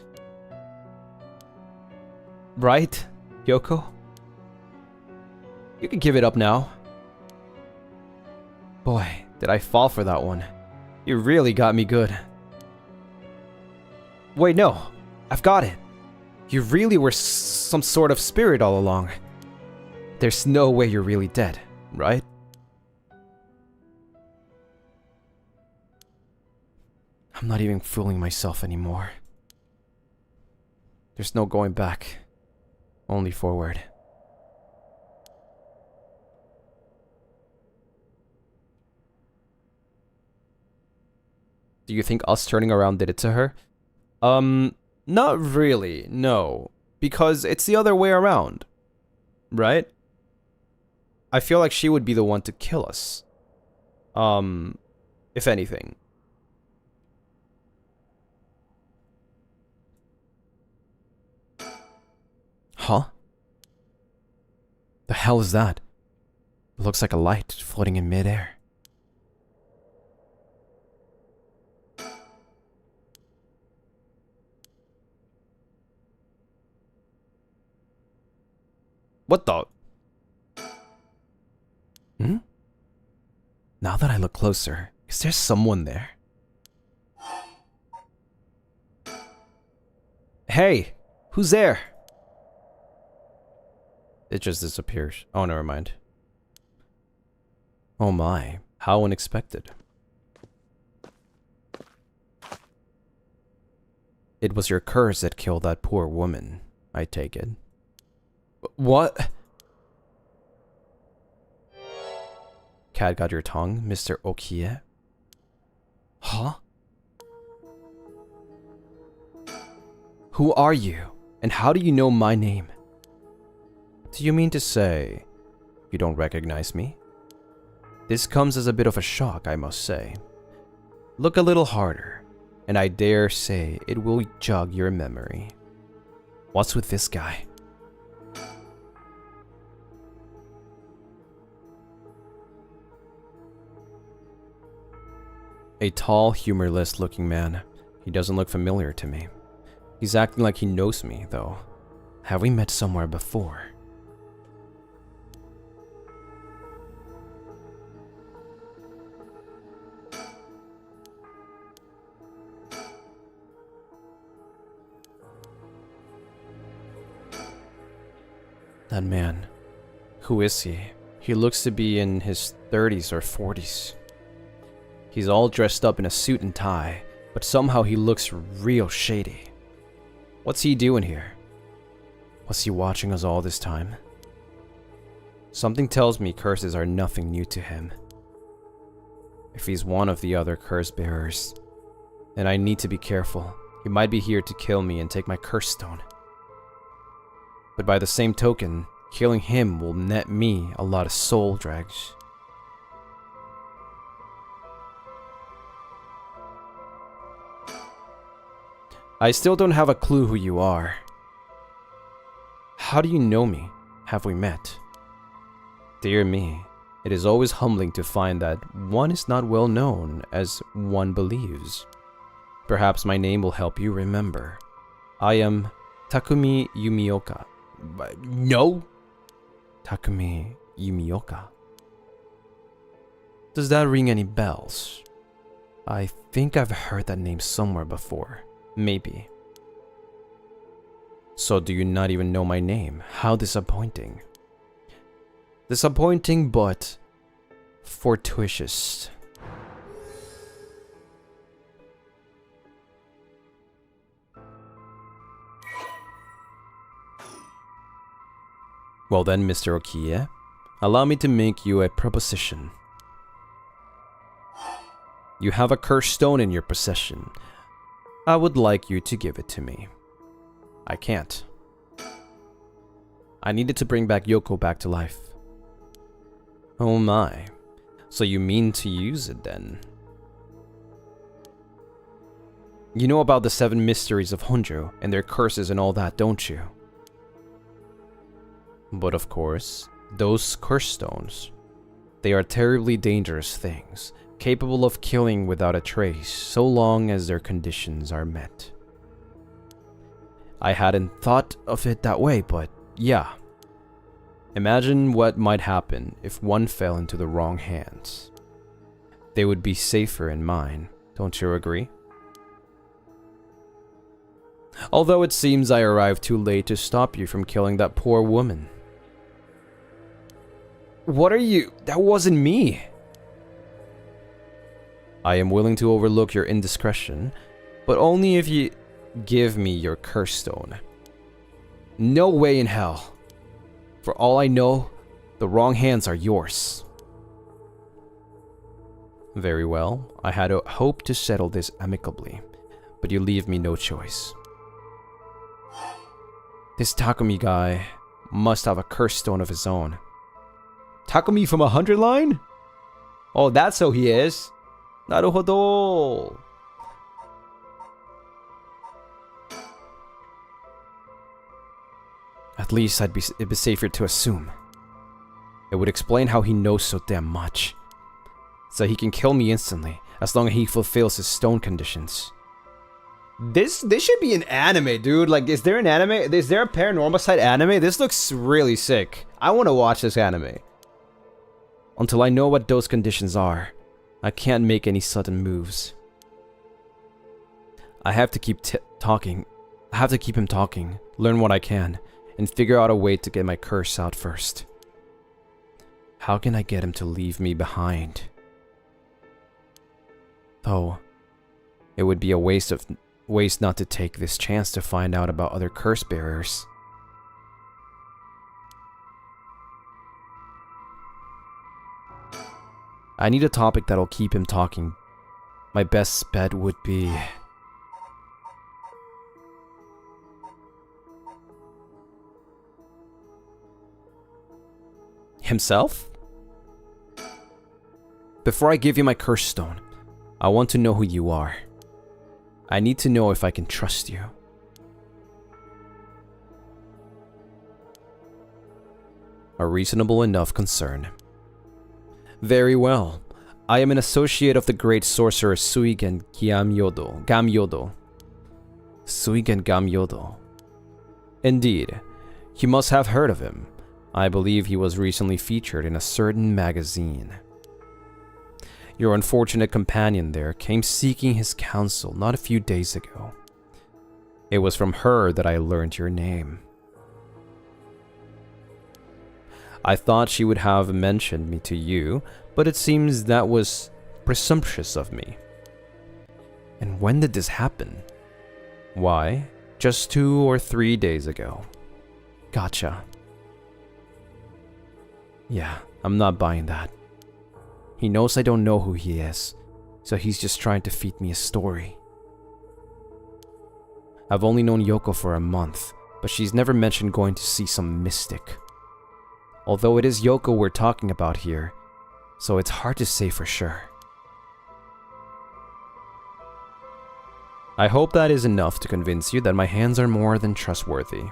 Right, Yoko? You can give it up now. Boy, did I fall for that one. You really got me good. Wait, no. I've got it. You really were some sort of spirit all along. There's no way you're really dead, right? I'm not even fooling myself anymore. There's no going back. Only forward. Do you think us turning around did it to her? Not really, no. Because it's the other way around. Right? I feel like she would be the one to kill us. If anything. Huh? The hell is that? It looks like a light floating in midair. What the? Hmm? Now that I look closer, is there someone there? Hey! Who's there? It just disappears. Oh, never mind. Oh my, how unexpected. It was your curse that killed that poor woman, I take it. What? Cat got your tongue, Mr. Okie? Huh? Who are you? And how do you know my name? Do you mean to say you don't recognize me? This comes as a bit of a shock, I must say. Look a little harder, and I dare say it will jog your memory. What's with this guy? A tall, humorless looking man. He doesn't look familiar to me. He's acting like he knows me, though. Have we met somewhere before? That man. Who is he? He looks to be in his 30s or 40s. He's all dressed up in a suit and tie, but somehow he looks real shady. What's he doing here? Was he watching us all this time? Something tells me curses are nothing new to him. If he's one of the other curse bearers, then I need to be careful. He might be here to kill me and take my curse stone. But by the same token, killing him will net me a lot of soul drags. I still don't have a clue who you are. How do you know me? Have we met? Dear me, it is always humbling to find that one is not well known as one believes. Perhaps my name will help you remember. I am Takumi Yumioka. No? Takumi Yumioka. Does that ring any bells? I think I've heard that name somewhere before. Maybe. So do you not even know my name? How disappointing. Disappointing, but fortuitous. Well then, Mr. Okie, allow me to make you a proposition. You have a cursed stone in your possession. I would like you to give it to me. I can't. I needed to bring back Yoko back to life. Oh my. So you mean to use it then? You know about the 7 mysteries of Honjo and their curses and all that, don't you? But of course, those curse stones, they are terribly dangerous things, capable of killing without a trace, so long as their conditions are met. I hadn't thought of it that way, but yeah. Imagine what might happen if one fell into the wrong hands. They would be safer in mine, don't you agree? Although it seems I arrived too late to stop you from killing that poor woman. What are you? That wasn't me. I am willing to overlook your indiscretion, but only if you give me your curse stone. No way in hell. For all I know, the wrong hands are yours. Very well, I had hoped to settle this amicably, but you leave me no choice. This Takumi guy must have a curse stone of his own. Takumi from 100 line? Oh, that's how he is. Naruhodo. At least it'd be safer to assume. It would explain how he knows so damn much. So he can kill me instantly, as long as he fulfills his stone conditions. This should be an anime, dude. Like, is there an anime? Is there a Paranormal side anime? This looks really sick. I want to watch this anime. Until I know what those conditions are, I can't make any sudden moves. I have to keep talking. I have to keep him talking, learn what I can, and figure out a way to get my curse out first. How can I get him to leave me behind? Though, it would be a waste not to take this chance to find out about other curse bearers. I need a topic that'll keep him talking. My best bet would be... himself? Before I give you my curse stone, I want to know who you are. I need to know if I can trust you. A reasonable enough concern. Very well. I am an associate of the great sorcerer Suigen Gamyodo. Suigen Gamyodo. Indeed, you must have heard of him. I believe he was recently featured in a certain magazine. Your unfortunate companion there came seeking his counsel not a few days ago. It was from her that I learned your name. I thought she would have mentioned me to you, but it seems that was presumptuous of me. And when did this happen? Why, just 2 or 3 days ago. Gotcha. Yeah, I'm not buying that. He knows I don't know who he is, so he's just trying to feed me a story. I've only known Yoko for a month, but she's never mentioned going to see some mystic. Although it is Yoko we're talking about here, so it's hard to say for sure. I hope that is enough to convince you that my hands are more than trustworthy.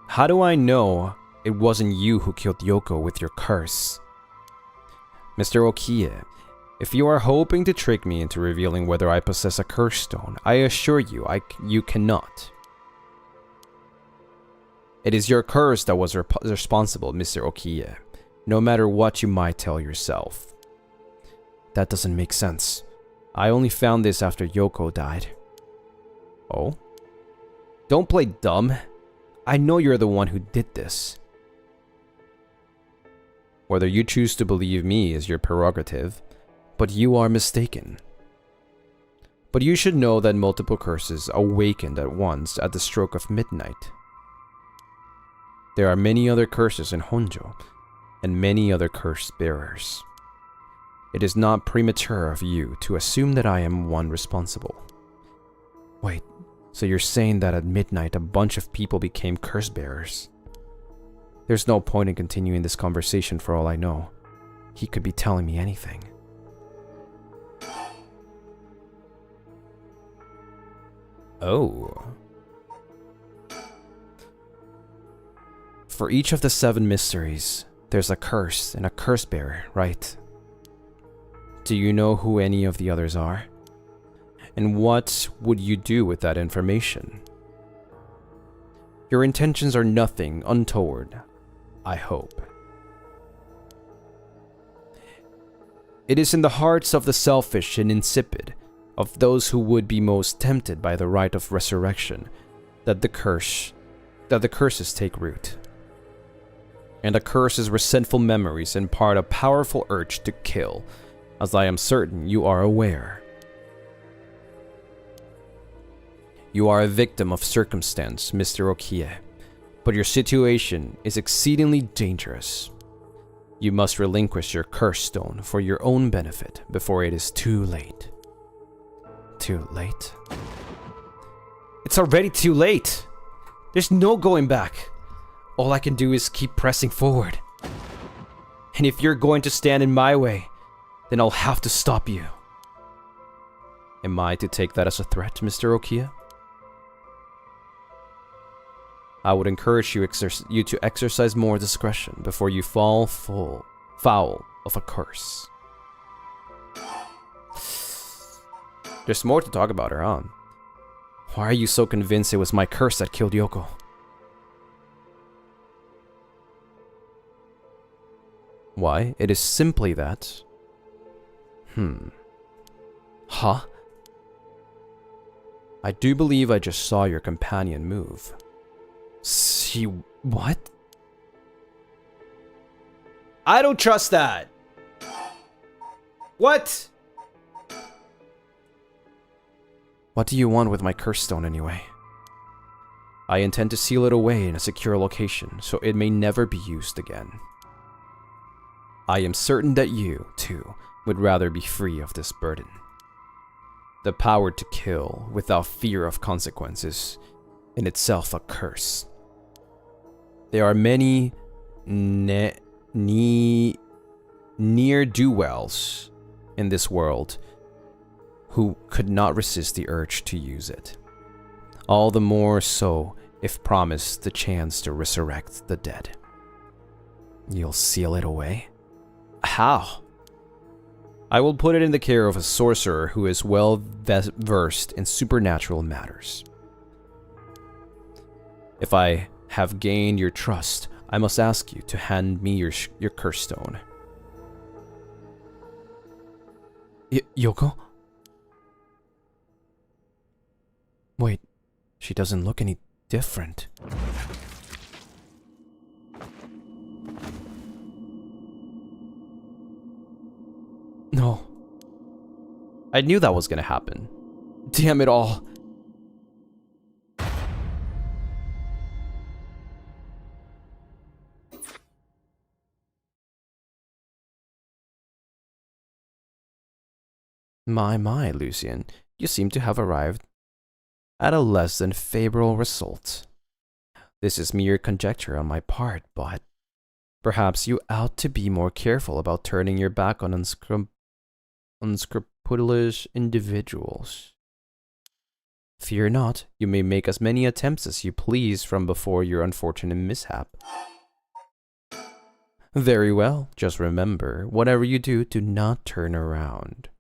How do I know it wasn't you who killed Yoko with your curse? Mr. Okie, if you are hoping to trick me into revealing whether I possess a curse stone, I assure you, you cannot. It is your curse that was responsible, Mr. Okie, no matter what you might tell yourself. That doesn't make sense. I only found this after Yoko died. Oh? Don't play dumb. I know you're the one who did this. Whether you choose to believe me is your prerogative, but you are mistaken. But you should know that multiple curses awakened at once at the stroke of midnight. There are many other curses in Honjo, and many other curse bearers. It is not premature of you to assume that I am one responsible. Wait, so you're saying that at midnight a bunch of people became curse bearers? There's no point in continuing this conversation for all I know. He could be telling me anything. Oh. For each of the 7 mysteries, there's a curse and a curse bearer, right? Do you know who any of the others are? And what would you do with that information? Your intentions are nothing untoward, I hope. It is in the hearts of the selfish and insipid, of those who would be most tempted by the rite of resurrection, that the curses take root. And a curse's resentful memories impart a powerful urge to kill, as I am certain you are aware. You are a victim of circumstance, Mr. Okie, but your situation is exceedingly dangerous. You must relinquish your curse stone for your own benefit before it is too late. Too late? It's already too late! There's no going back. All I can do is keep pressing forward. And if you're going to stand in my way, then I'll have to stop you. Am I to take that as a threat, Mr. Okie? I would encourage you to exercise more discretion before you fall foul of a curse. There's more to talk about her, huh? Why are you so convinced it was my curse that killed Yoko? Why, it is simply that... Huh? I do believe I just saw your companion move. See what? I don't trust that! What? What do you want with my curse stone anyway? I intend to seal it away in a secure location so it may never be used again. I am certain that you, too, would rather be free of this burden. The power to kill without fear of consequences, in itself a curse. There are many ne'er-do-wells in this world who could not resist the urge to use it. All the more so if promised the chance to resurrect the dead. You'll seal it away? How? I will put it in the care of a sorcerer who is well versed in supernatural matters. If I have gained your trust, I must ask you to hand me your curse stone. Yoko? Wait, she doesn't look any different. No. I knew that was gonna happen. Damn it all. My, Lucien, you seem to have arrived at a less than favorable result. This is mere conjecture on my part, but perhaps you ought to be more careful about turning your back on unscrupulous individuals. Fear not, you may make as many attempts as you please from before your unfortunate mishap. Very well, just remember, whatever you do, do not turn around.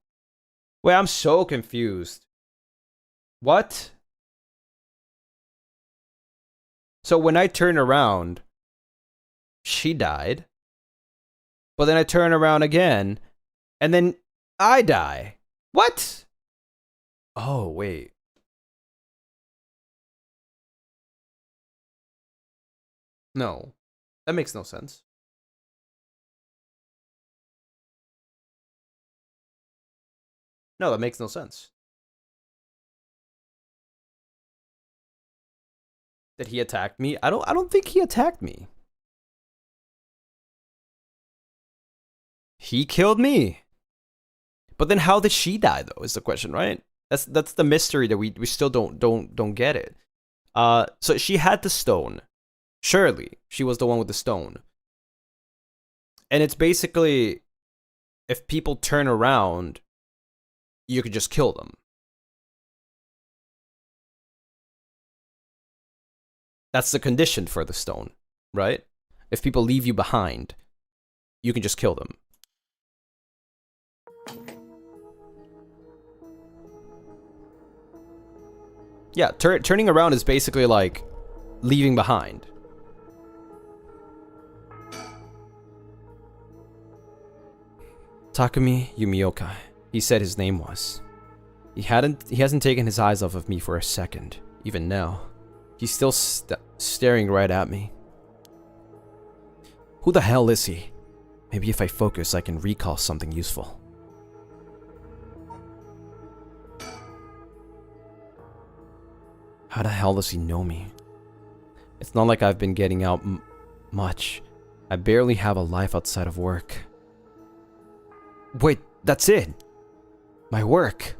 Wait, I'm so confused. What? So when I turn around, she died. But then I turn around again, and then I die. What? Oh, wait. No. That makes no sense. No, that makes no sense. That he attacked me? I don't think he attacked me. He killed me. But then how did she die though is the question, right? That's the mystery that we still don't get it. So she had the stone. Surely she was the one with the stone. And it's basically, if people turn around, you could just kill them. That's the condition for the stone, right? If people leave you behind, you can just kill them. Yeah, turning around is basically like leaving behind. Takumi Yumioka, he said his name was. He hasn't taken his eyes off of me for a second, even now. He's still staring right at me. Who the hell is he? Maybe if I focus, I can recall something useful. How the hell does he know me? It's not like I've been getting out much. I barely have a life outside of work. Wait, that's it! My work!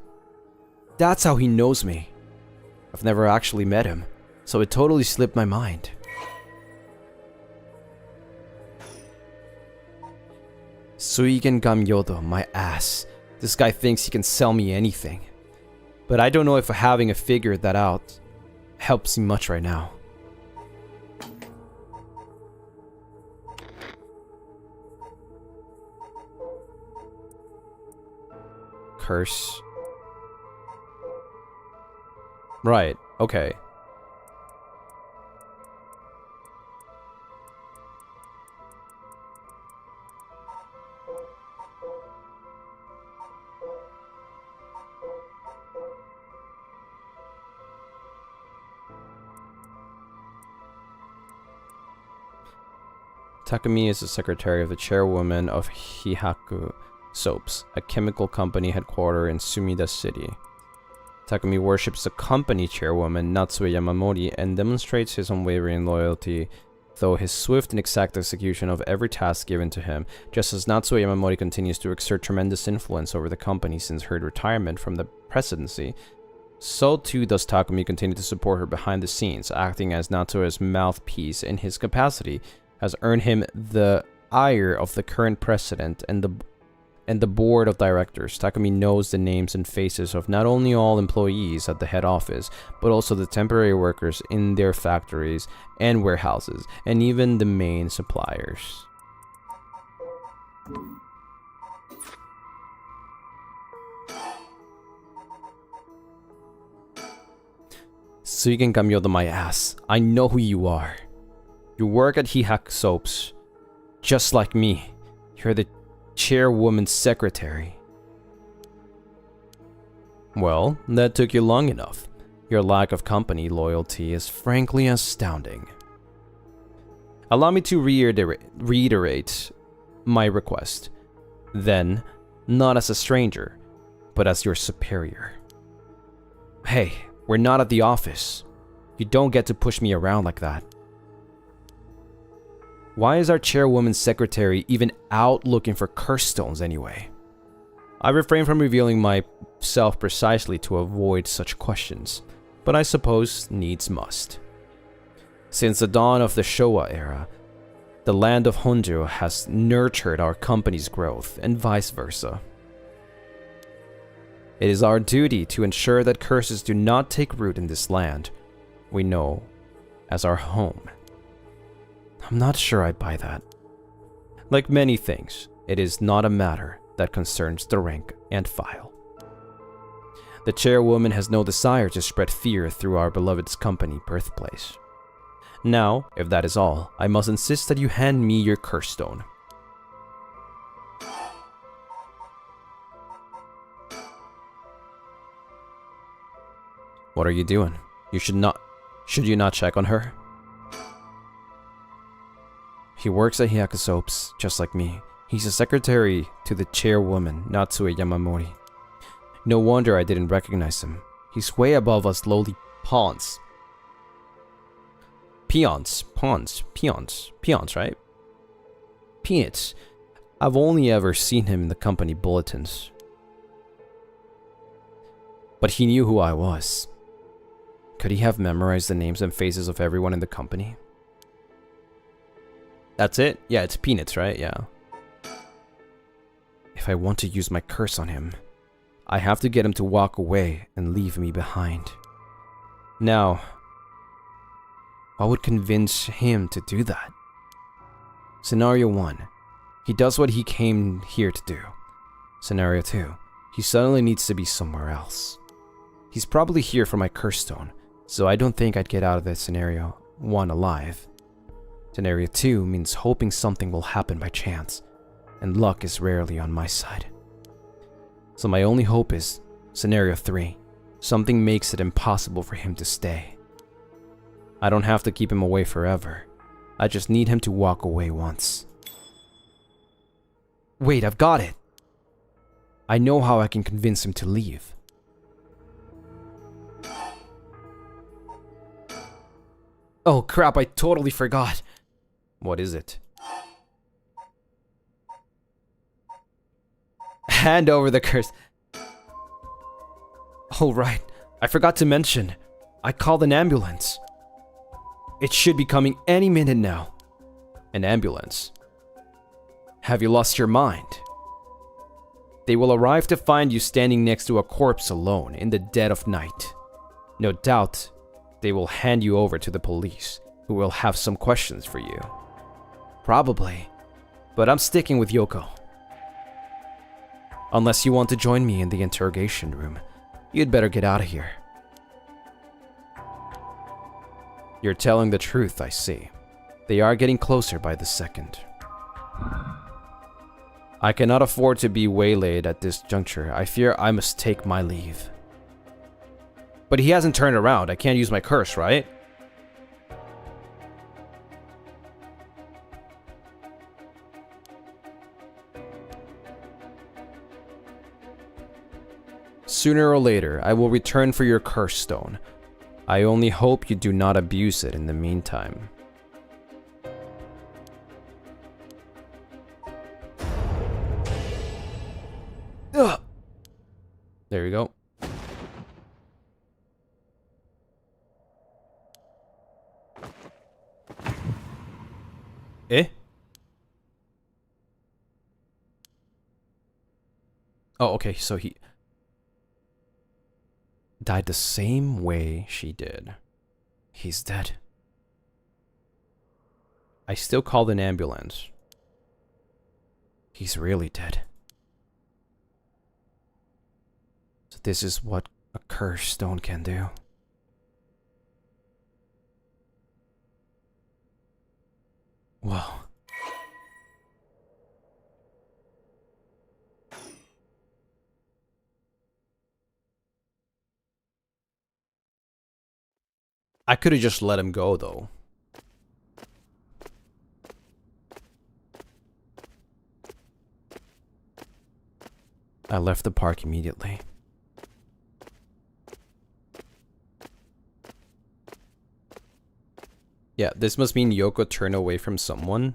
That's how he knows me. I've never actually met him, so it totally slipped my mind. Suigen Gamyodo, my ass. This guy thinks he can sell me anything. But I don't know if having figured that out helps me much right now. Curse. Right, okay. Takumi is the secretary of the chairwoman of Hihaku Soaps, a chemical company headquartered in Sumida City. Takumi worships the company chairwoman Natsue Yamamori and demonstrates his unwavering loyalty through his swift and exact execution of every task given to him, just as Natsue Yamamori continues to exert tremendous influence over the company since her retirement from the presidency. So too does Takumi continue to support her behind the scenes, acting as Natsue's mouthpiece. In his capacity has earned him the ire of the current president and the board of directors. Takumi knows the names and faces of not only all employees at the head office, but also the temporary workers in their factories and warehouses, and even the main suppliers. Suigen Gamyodo, my ass. I know who you are. You work at Hihaku Soaps, just like me. You're the chairwoman's secretary. Well, that took you long enough. Your lack of company loyalty is frankly astounding. Allow me to reiterate my request. Then, not as a stranger, but as your superior. Hey, we're not at the office. You don't get to push me around like that. Why is our chairwoman's secretary even out looking for curse stones anyway? I refrain from revealing myself precisely to avoid such questions, but I suppose needs must. Since the dawn of the Showa era, the land of Honjo has nurtured our company's growth, and vice versa. It is our duty to ensure that curses do not take root in this land we know as our home. I'm not sure I buy that. Like many things, it is not a matter that concerns the rank and file. The chairwoman has no desire to spread fear through our beloved's company birthplace. Now, if that is all, I must insist that you hand me your curse stone. What are you doing? Should you not check on her? He works at Hihaku Soaps, just like me. He's a secretary to the chairwoman, Natsue Yamamori. No wonder I didn't recognize him. He's way above us lowly pawns. Peons, right? Peanuts. I've only ever seen him in the company bulletins. But he knew who I was. Could he have memorized the names and faces of everyone in the company? That's it? Yeah, it's peanuts, right? Yeah. If I want to use my curse on him, I have to get him to walk away and leave me behind. Now, what would convince him to do that? Scenario 1. He does what he came here to do. Scenario 2. He suddenly needs to be somewhere else. He's probably here for my curse stone, so I don't think I'd get out of that scenario 1 alive. Scenario 2 means hoping something will happen by chance, and luck is rarely on my side. So my only hope is scenario 3. Something makes it impossible for him to stay. I don't have to keep him away forever. I just need him to walk away once. Wait, I've got it! I know how I can convince him to leave. Oh crap, I totally forgot. What is it? Hand over the curse. Oh right, I forgot to mention. I called an ambulance. It should be coming any minute now. An ambulance? Have you lost your mind? They will arrive to find you standing next to a corpse alone in the dead of night. No doubt, they will hand you over to the police, who will have some questions for you. Probably, but I'm sticking with Yoko. Unless you want to join me in the interrogation room, you'd better get out of here. You're telling the truth, I see. They are getting closer by the second. I cannot afford to be waylaid at this juncture. I fear I must take my leave. But he hasn't turned around. I can't use my curse, right? Sooner or later, I will return for your curse stone. I only hope you do not abuse it in the meantime. Ugh. There you go. Eh? Oh, okay, so he died the same way she did. He's dead. I still called an ambulance. He's really dead. So this is what a cursed stone can do. Whoa. I could have just let him go, though. I left the park immediately. Yeah, this must mean Yoko turned away from someone.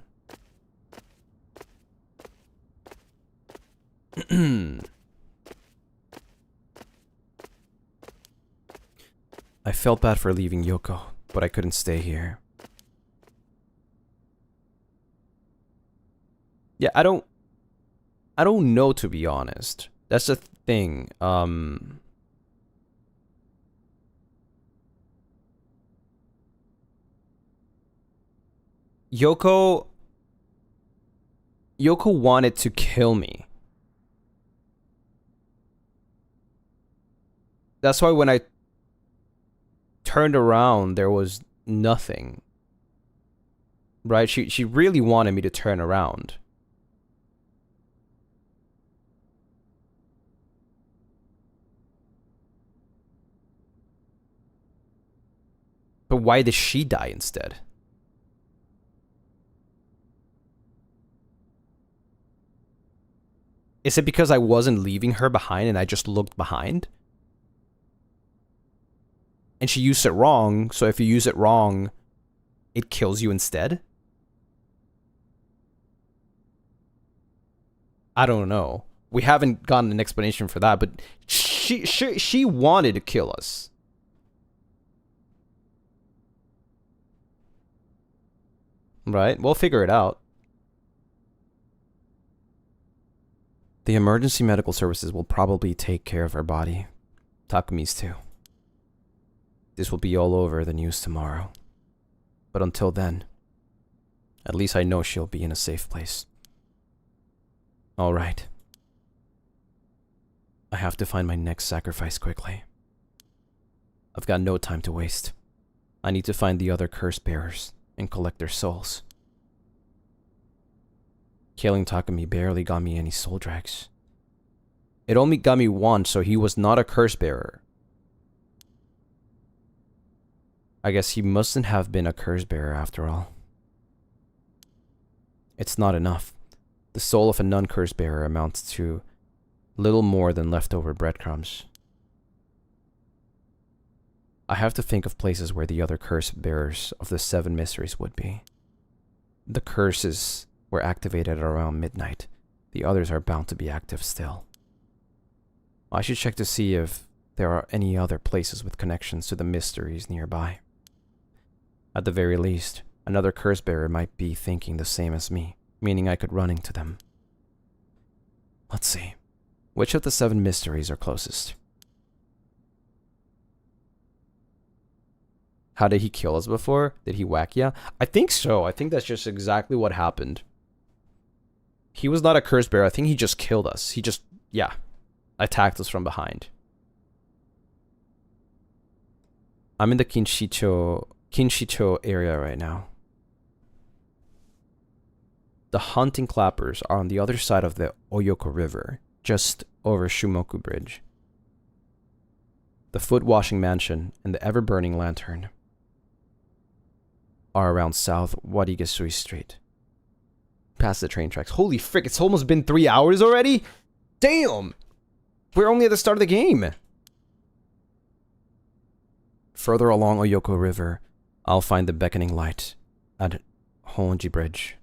I felt bad for leaving Yoko, but I couldn't stay here. Yeah, I don't know, to be honest. That's the thing. Yoko wanted to kill me. That's why when I turned around, there was nothing. Right? She really wanted me to turn around. But why did she die instead? Is it because I wasn't leaving her behind and I just looked behind? And she used it wrong, so if you use it wrong, it kills you instead? I don't know. We haven't gotten an explanation for that, but she wanted to kill us. Right? We'll figure it out. The emergency medical services will probably take care of her body. Takumi's too. This will be all over the news tomorrow. But until then, at least I know she'll be in a safe place. Alright. I have to find my next sacrifice quickly. I've got no time to waste. I need to find the other curse bearers and collect their souls. Killing Takumi barely got me any soul drags. It only got me one, so he was not a curse bearer. I guess he mustn't have been a curse bearer after all. It's not enough. The soul of a non-curse bearer amounts to little more than leftover breadcrumbs. I have to think of places where the other curse bearers of the 7 mysteries would be. The curses were activated at around midnight. The others are bound to be active still. I should check to see if there are any other places with connections to the mysteries nearby. At the very least, another curse bearer might be thinking the same as me, meaning I could run into them. Let's see. Which of the 7 mysteries are closest? How did he kill us before? Did he whack ya? I think so. I think that's just exactly what happened. He was not a curse bearer. I think he just killed us. He just, yeah, attacked us from behind. I'm in the Kinshicho area right now. The hunting clappers are on the other side of the Oyoko River, just over Shumoku Bridge. The foot-washing mansion and the ever-burning lantern are around South Warigesui Street. Past the train tracks. Holy frick, it's almost been 3 hours already? Damn! We're only at the start of the game. Further along Oyoko River, I'll find the beckoning light at Honji Bridge.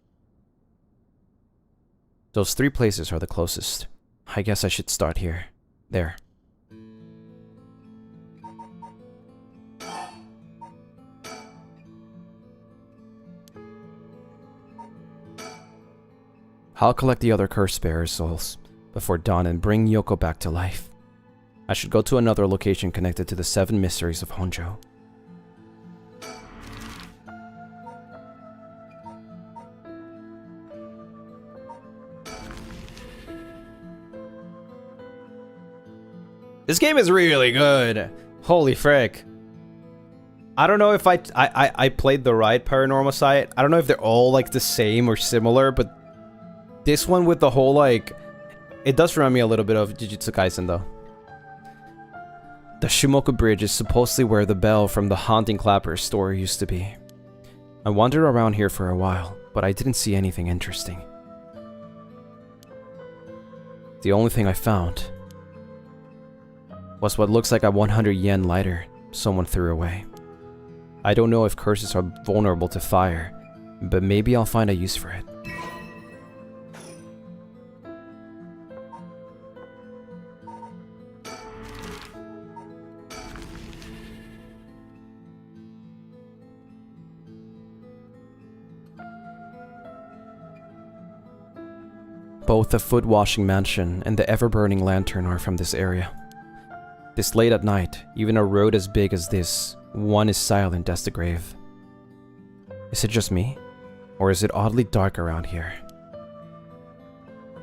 Those 3 places are the closest. I guess I should start here. There. I'll collect the other curse bearer souls before dawn and bring Yoko back to life. I should go to another location connected to the 7 mysteries of Honjo. This game is really good. Holy frick. I don't know if I played the right Paranormal site. I don't know if they're all like the same or similar, but this one with the whole like... It does remind me a little bit of Jujutsu Kaisen though. The Shumoku Bridge is supposedly where the bell from the Haunting Clapper store used to be. I wandered around here for a while, but I didn't see anything interesting. The only thing I found was what looks like a 100 yen lighter someone threw away. I don't know if curses are vulnerable to fire, but maybe I'll find a use for it. Both the foot-washing mansion and the ever-burning lantern are from this area. This late at night, even a road as big as this, one is silent as the grave. Is it just me? Or is it oddly dark around here?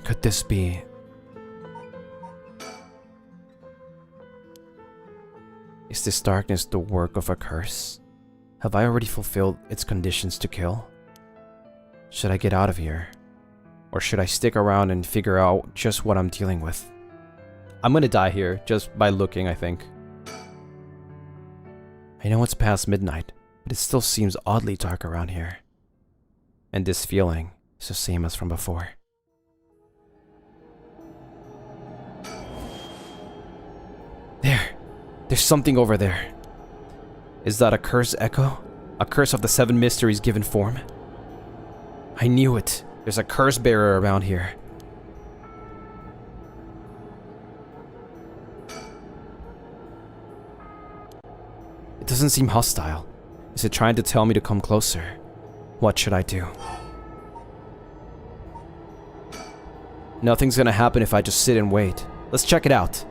Could this be... Is this darkness the work of a curse? Have I already fulfilled its conditions to kill? Should I get out of here? Or should I stick around and figure out just what I'm dealing with? I'm gonna die here, just by looking, I think. I know it's past midnight, but it still seems oddly dark around here. And this feeling is the same as from before. There's something over there. Is that a curse echo? A curse of the 7 mysteries given form? I knew it. There's a curse bearer around here. It doesn't seem hostile. Is it trying to tell me to come closer? What should I do? Nothing's gonna happen if I just sit and wait. Let's check it out.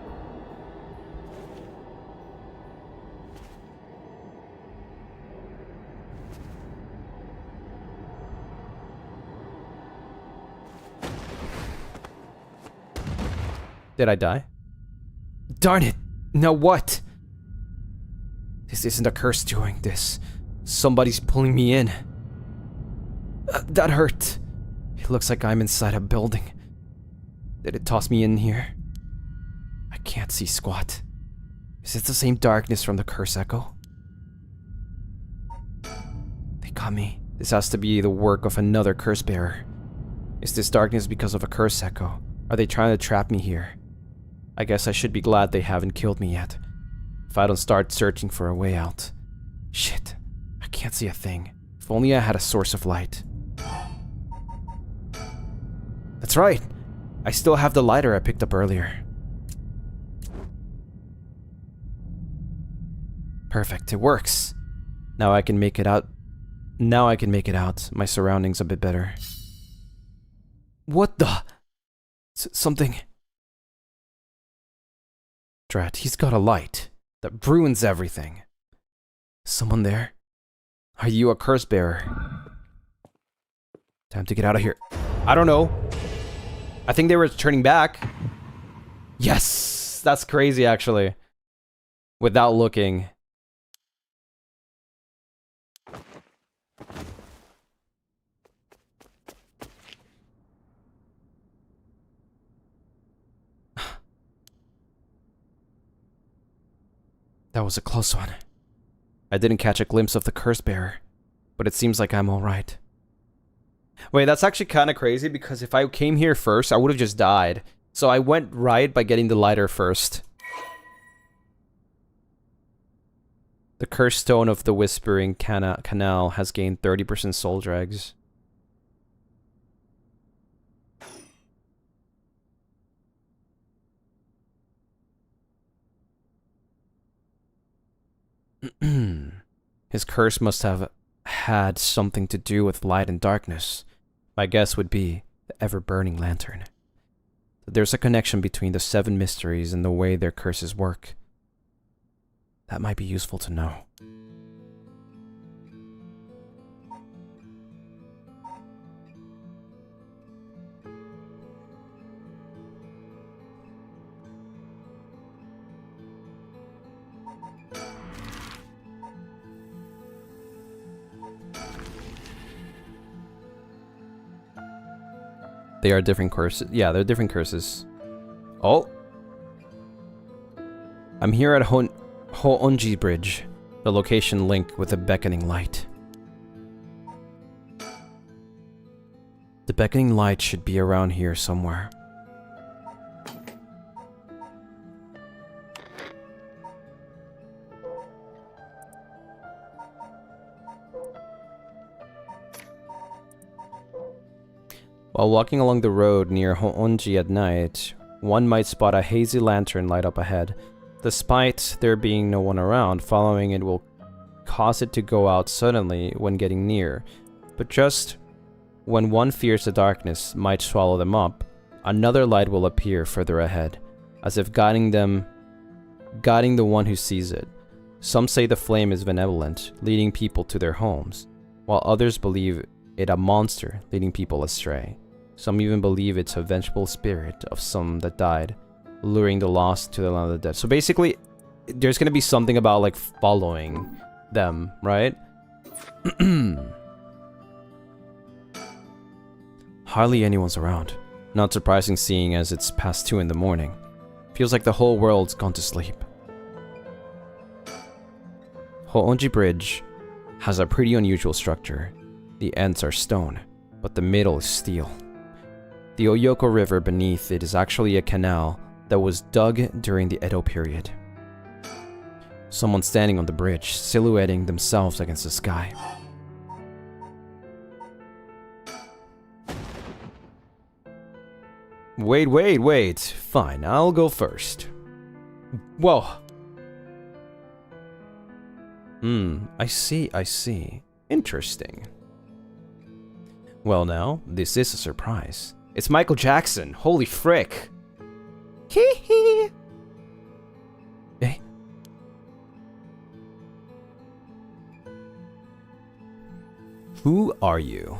Did I die? Darn it! Now what? This isn't a curse doing this. Somebody's pulling me in. That hurt. It looks like I'm inside a building. Did it toss me in here? I can't see squat. Is it the same darkness from the curse echo? They got me. This has to be the work of another curse bearer. Is this darkness because of a curse echo? Are they trying to trap me here? I guess I should be glad they haven't killed me yet. If I don't start searching for a way out. Shit, I can't see a thing. If only I had a source of light. That's right. I still have the lighter I picked up earlier. Perfect, it works. Now I can make it out. My surroundings a bit better. What the? Something. Drat, he's got a light that ruins everything. Someone there? Are you a curse bearer? Time to get out of here. I don't know. I think they were turning back. Yes! That's crazy, actually. Without looking. That was a close one. I didn't catch a glimpse of the curse bearer, but it seems like I'm alright. Wait, that's actually kind of crazy because if I came here first, I would have just died. So I went right by getting the lighter first. The cursed stone of the Whispering Canal has gained 30% soul dregs. His curse must have had something to do with light and darkness. My guess would be the ever-burning lantern. There's a connection between the 7 mysteries and the way their curses work. That might be useful to know. They are different curses. Yeah, they're different curses. Oh! I'm here at Hoonji Bridge, the location linked with a beckoning light. The beckoning light should be around here somewhere. While walking along the road near Hoonji at night, one might spot a hazy lantern light up ahead. Despite there being no one around, following it will cause it to go out suddenly when getting near. But just when one fears the darkness might swallow them up, another light will appear further ahead, as if guiding the one who sees it. Some say the flame is benevolent, leading people to their homes, while others believe it a monster, leading people astray. Some even believe it's a vengeful spirit of some that died, luring the lost to the land of the dead. So basically, there's gonna be something about like following them, right? Hardly anyone's around. Not surprising seeing as it's past 2 in the morning. Feels like the whole world's gone to sleep. Hoonji Bridge has a pretty unusual structure. The ends are stone, but the middle is steel. The Oyoko River beneath it is actually a canal that was dug during the Edo period. Someone standing on the bridge, silhouetting themselves against the sky. Wait. Fine, I'll go first. Whoa. I see. Interesting. Well now, this is a surprise. It's Michael Jackson. Holy frick. Hee hee. Eh? Who are you?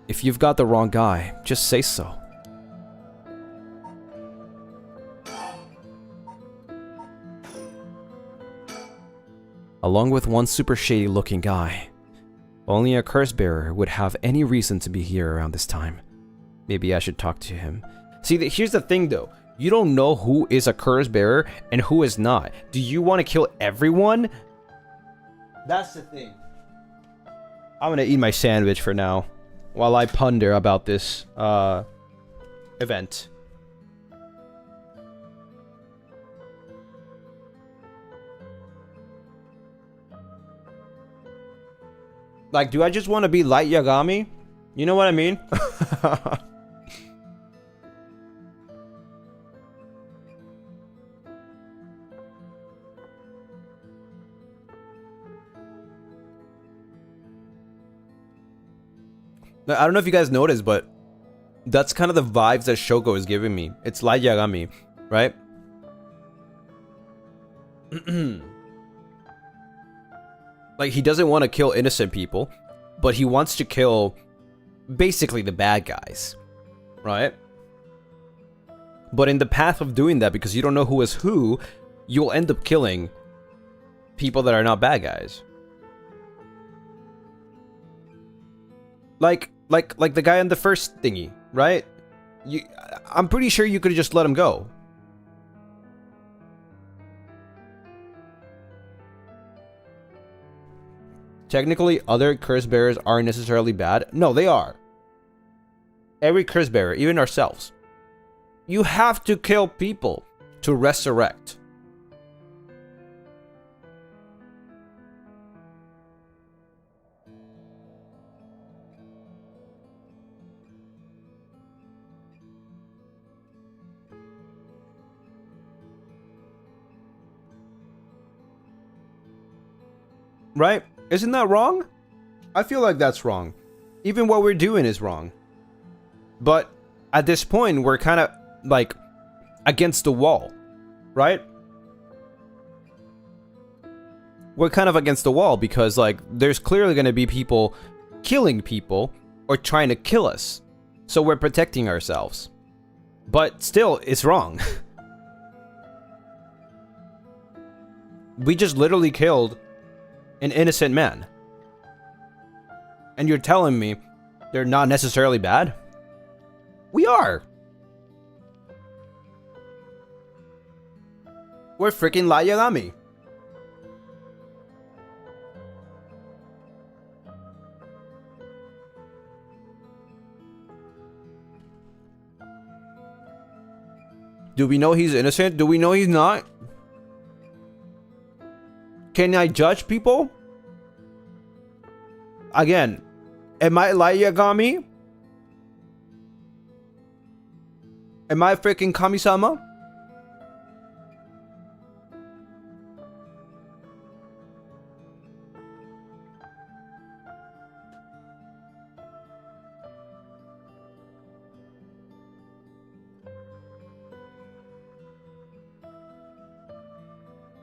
If you've got the wrong guy, just say so. Along with one super shady looking guy. Only a curse bearer would have any reason to be here around this time. Maybe I should talk to him. See, here's the thing though. You don't know who is a curse bearer and who is not. Do you want to kill everyone? That's the thing. I'm gonna eat my sandwich for now while I ponder about this event. Like, do I just want to be Light Yagami? You know what I mean? I don't know if you guys noticed, but that's kind of the vibes that Shoko is giving me. It's Light Yagami, right? Like, he doesn't want to kill innocent people, but he wants to kill basically the bad guys, right? But in the path of doing that, because you don't know who is who, you'll end up killing people that are not bad guys. Like the guy in the first thingy, right? I'm pretty sure you could have just let him go. Technically, other curse bearers aren't necessarily bad. No, they are. Every curse bearer, even ourselves. You have to kill people to resurrect. Right? Isn't that wrong? I feel like that's wrong. Even what we're doing is wrong. But at this point, we're kind of like against the wall, right? We're kind of against the wall because like there's clearly going to be people killing people or trying to kill us. So we're protecting ourselves. But still, it's wrong. We just literally killed an innocent man. And you're telling me they're not necessarily bad? We are. We're freaking Light Yagami. Do we know he's innocent? Do we know he's not? Can I judge people? Again, am I Light Yagami? Am I freaking Kami-sama?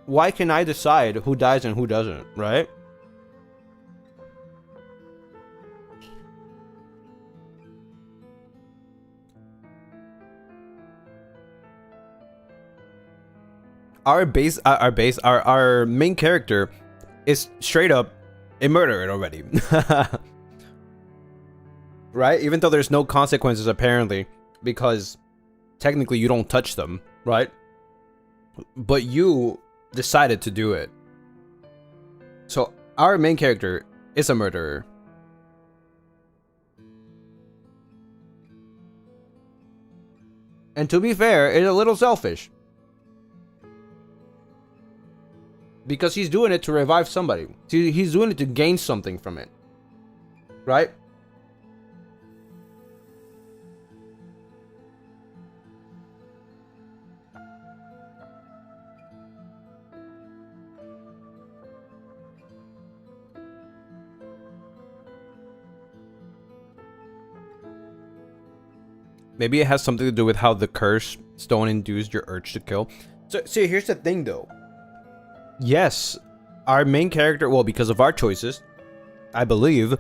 Why can I decide who dies and who doesn't, right? Our main character is straight up a murderer already. Right? Even though there's no consequences apparently, because technically you don't touch them, right? But you decided to do it. So our main character is a murderer. And to be fair, it's a little selfish. Because he's doing it to revive somebody. He's doing it to gain something from it. Right? Maybe it has something to do with how the curse stone induced your urge to kill. So, see, here's the thing, though. Yes, our main character, well, because of our choices, I believe,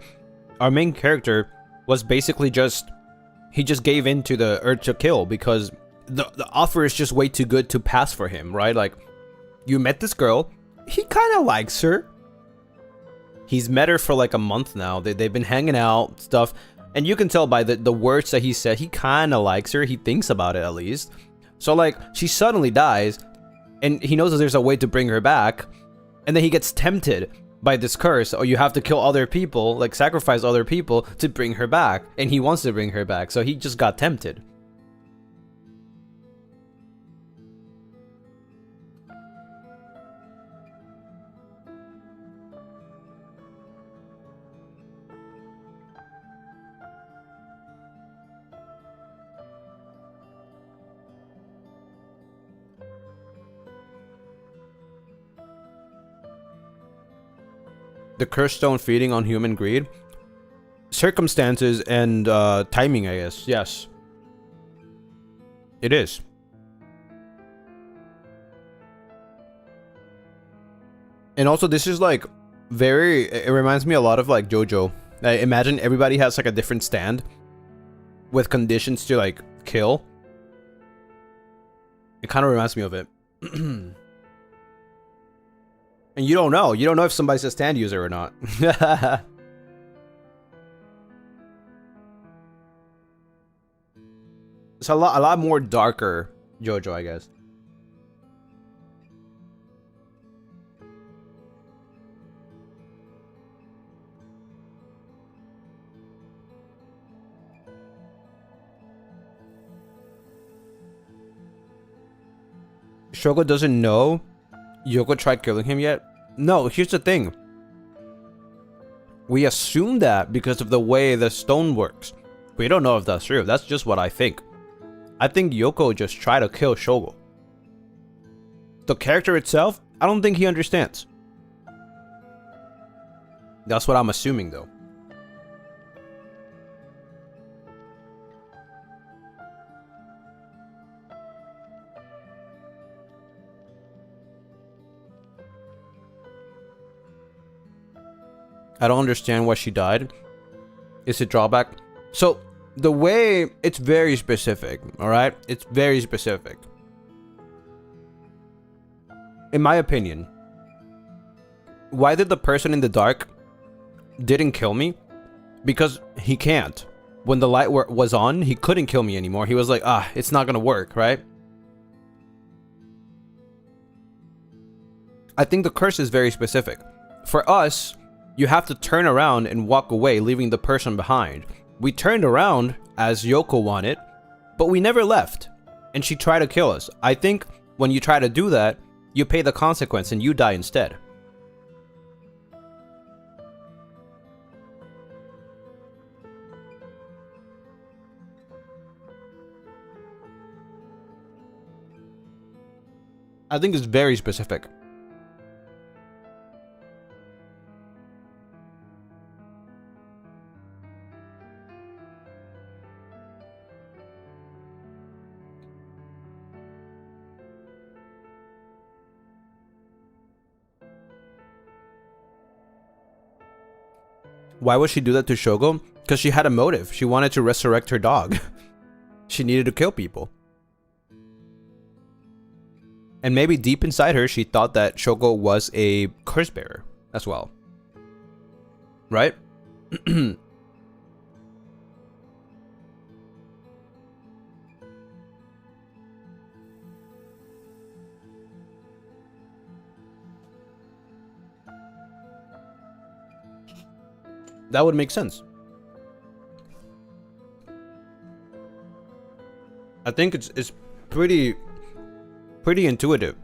our main character was basically just, he just gave in to the urge to kill because the offer is just way too good to pass for him, right? Like, you met this girl, he kind of likes her. He's met her for like a month now. They've been hanging out, stuff. And you can tell by the words that he said, he kind of likes her. He thinks about it at least. So like, she suddenly dies, and he knows that there's a way to bring her back. And then he gets tempted by this curse. Or you have to kill other people, like sacrifice other people to bring her back. And he wants to bring her back. So he just got tempted. The cursed stone feeding on human greed? Circumstances and timing, I guess. Yes. It is. And also, this is like it reminds me a lot of like JoJo. I imagine everybody has like a different stand with conditions to like kill. It kind of reminds me of it. And you don't know. You don't know if somebody's a stand user or not. It's a lot more darker JoJo, I guess. Shogo doesn't know Yoko tried killing him yet? No, here's the thing. We assume that because of the way the stone works. We don't know if that's true. That's just what I think. I think Yoko just tried to kill Shogo. The character itself, I don't think he understands. That's what I'm assuming, though. I don't understand why she died. Is it drawback? So, the way, it's very specific, alright? It's very specific. In my opinion, why did the person in the dark didn't kill me? Because he can't. When the light was on, he couldn't kill me anymore. He was like, it's not gonna work, right? I think the curse is very specific. For us, you have to turn around and walk away, leaving the person behind. We turned around as Yoko wanted, but we never left. And she tried to kill us. I think when you try to do that, you pay the consequence and you die instead. I think it's very specific. Why would she do that to Shogo? Because she had a motive. She wanted to resurrect her dog. She needed to kill people. And maybe deep inside her, she thought that Shogo was a curse bearer as well. Right? That would make sense. I think it's pretty intuitive.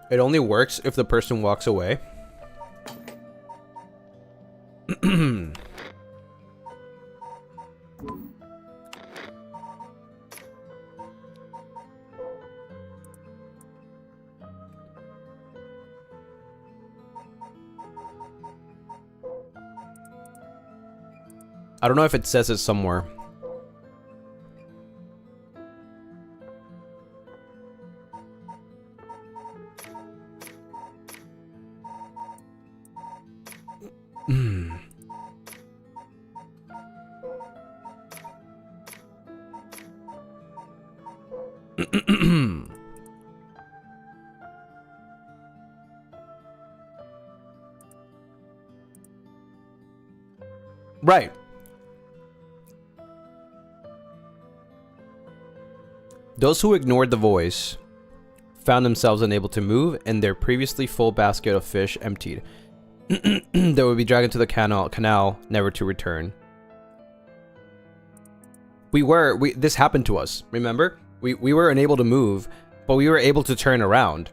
It only works if the person walks away. I don't know if it says it somewhere. Right. Those who ignored the voice found themselves unable to move and their previously full basket of fish emptied. They would be dragged into the canal, never to return. This happened to us, remember? We were unable to move, but we were able to turn around.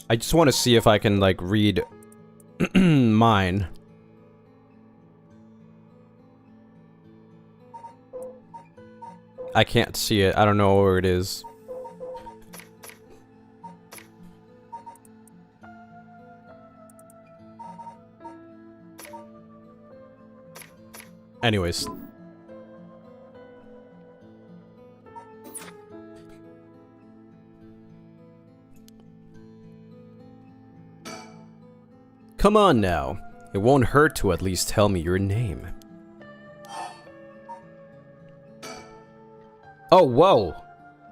I just want to see if I can, like, read mine. I can't see it. I don't know where it is. Anyways. Come on now. It won't hurt to at least tell me your name. Oh, whoa!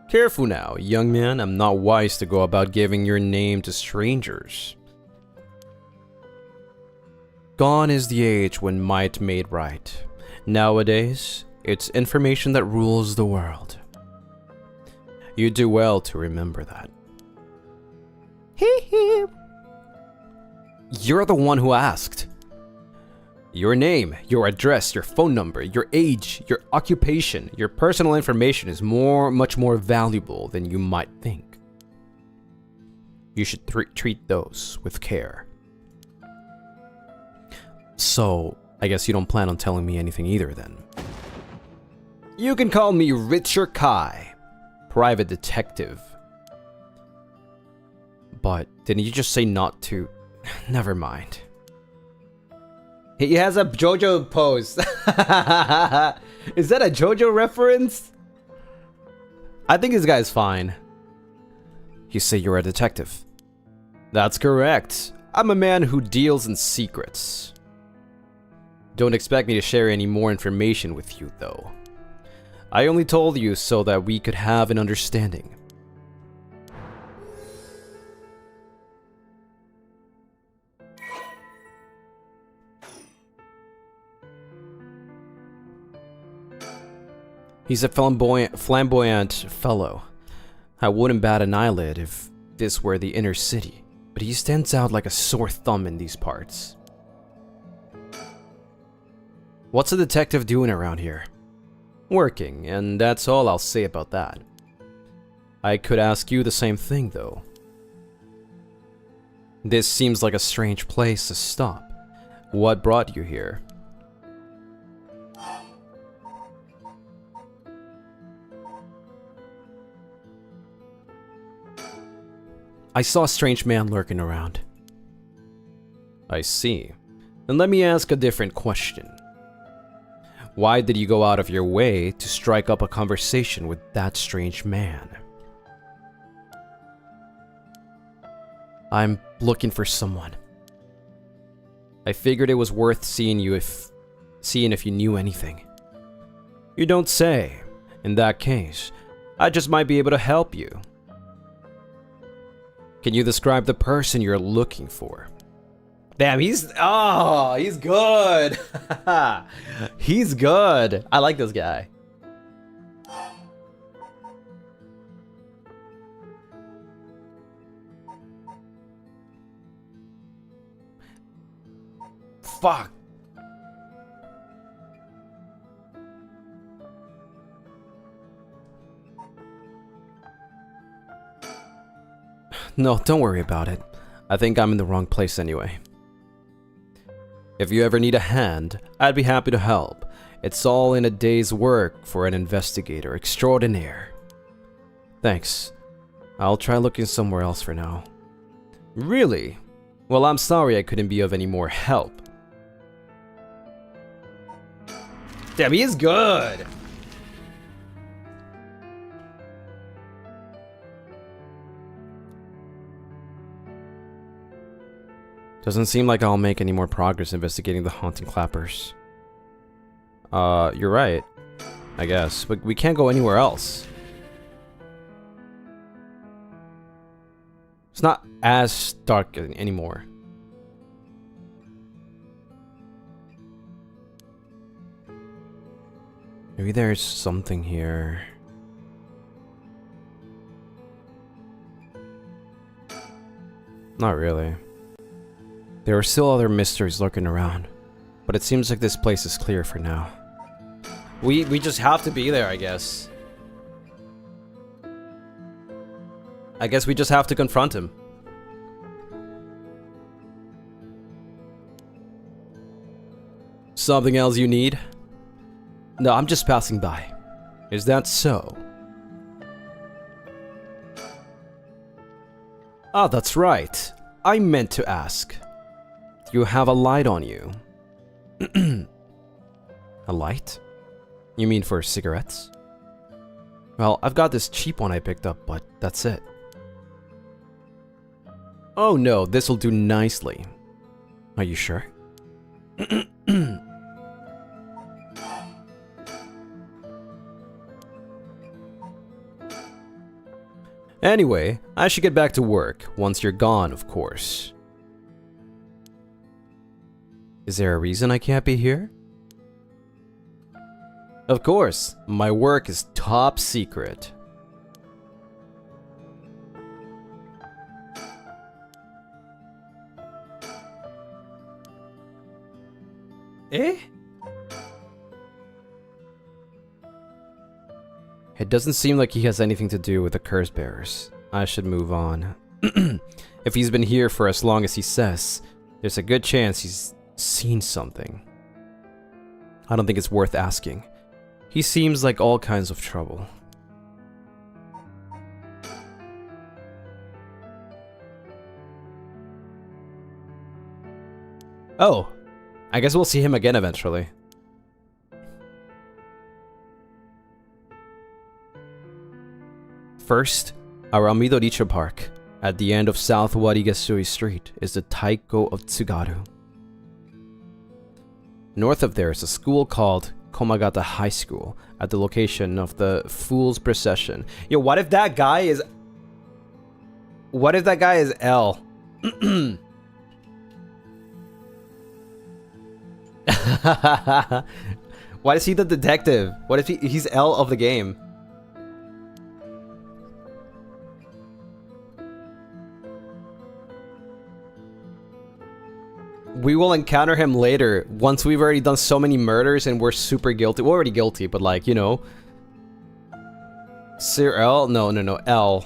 Careful now, young man. I'm not wise to go about giving your name to strangers. Gone is the age when might made right. Nowadays, it's information that rules the world. You do well to remember that. Hee hee. You're the one who asked. Your name, your address, your phone number, your age, your occupation, your personal information is much more valuable than you might think. You should treat those with care. So, I guess you don't plan on telling me anything either then. You can call me Richard Kai, private detective. But didn't you just say not to? Never mind. He has a JoJo pose. Is that a JoJo reference? I think this guy's fine. You say you're a detective. That's correct. I'm a man who deals in secrets. Don't expect me to share any more information with you, though. I only told you so that we could have an understanding. He's a flamboyant fellow. I wouldn't bat an eyelid if this were the inner city, but he stands out like a sore thumb in these parts. What's a detective doing around here? Working, and that's all I'll say about that. I could ask you the same thing, though. This seems like a strange place to stop. What brought you here? I saw a strange man lurking around. I see. Then let me ask a different question. Why did you go out of your way to strike up a conversation with that strange man? I'm looking for someone. I figured it was worth seeing if you knew anything. You don't say. In that case, I just might be able to help you. Can you describe the person you're looking for? Damn, he's good. He's good. I like this guy. Fuck. No, don't worry about it. I think I'm in the wrong place anyway. If you ever need a hand, I'd be happy to help. It's all in a day's work for an investigator extraordinaire. Thanks. I'll try looking somewhere else for now. Really? Well, I'm sorry I couldn't be of any more help. Damn, he is good! Doesn't seem like I'll make any more progress investigating the haunting clappers. You're right. I guess. But we can't go anywhere else. It's not as dark anymore. Maybe there's something here. Not really. There are still other mysteries lurking around, but it seems like this place is clear for now. We just have to be there, I guess. I guess we just have to confront him. Something else you need? No, I'm just passing by. Is that so? Ah, that's right. I meant to ask. You have a light on you. A light? You mean for cigarettes? Well, I've got this cheap one I picked up, but that's it. Oh no, this'll do nicely. Are you sure? Anyway, I should get back to work, once you're gone, of course. Is there a reason I can't be here? Of course, my work is top secret. Eh? It doesn't seem like he has anything to do with the curse bearers. I should move on. If he's been here for as long as he says, there's a good chance he's seen something. I don't think it's worth asking. He seems like all kinds of trouble. Oh, I guess we'll see him again eventually. First, around Midoricho Park, at the end of South Warigasui Street, is the Taiko of Tsugaru. North of there is a school called Komagata High School, at the location of the Fool's Procession. Yo, what if that guy is... What if that guy is L? Why is he the detective? What if he's L of the game? We will encounter him later, once we've already done so many murders and we're super guilty. We're already guilty, but like, you know. Sir L? No, L.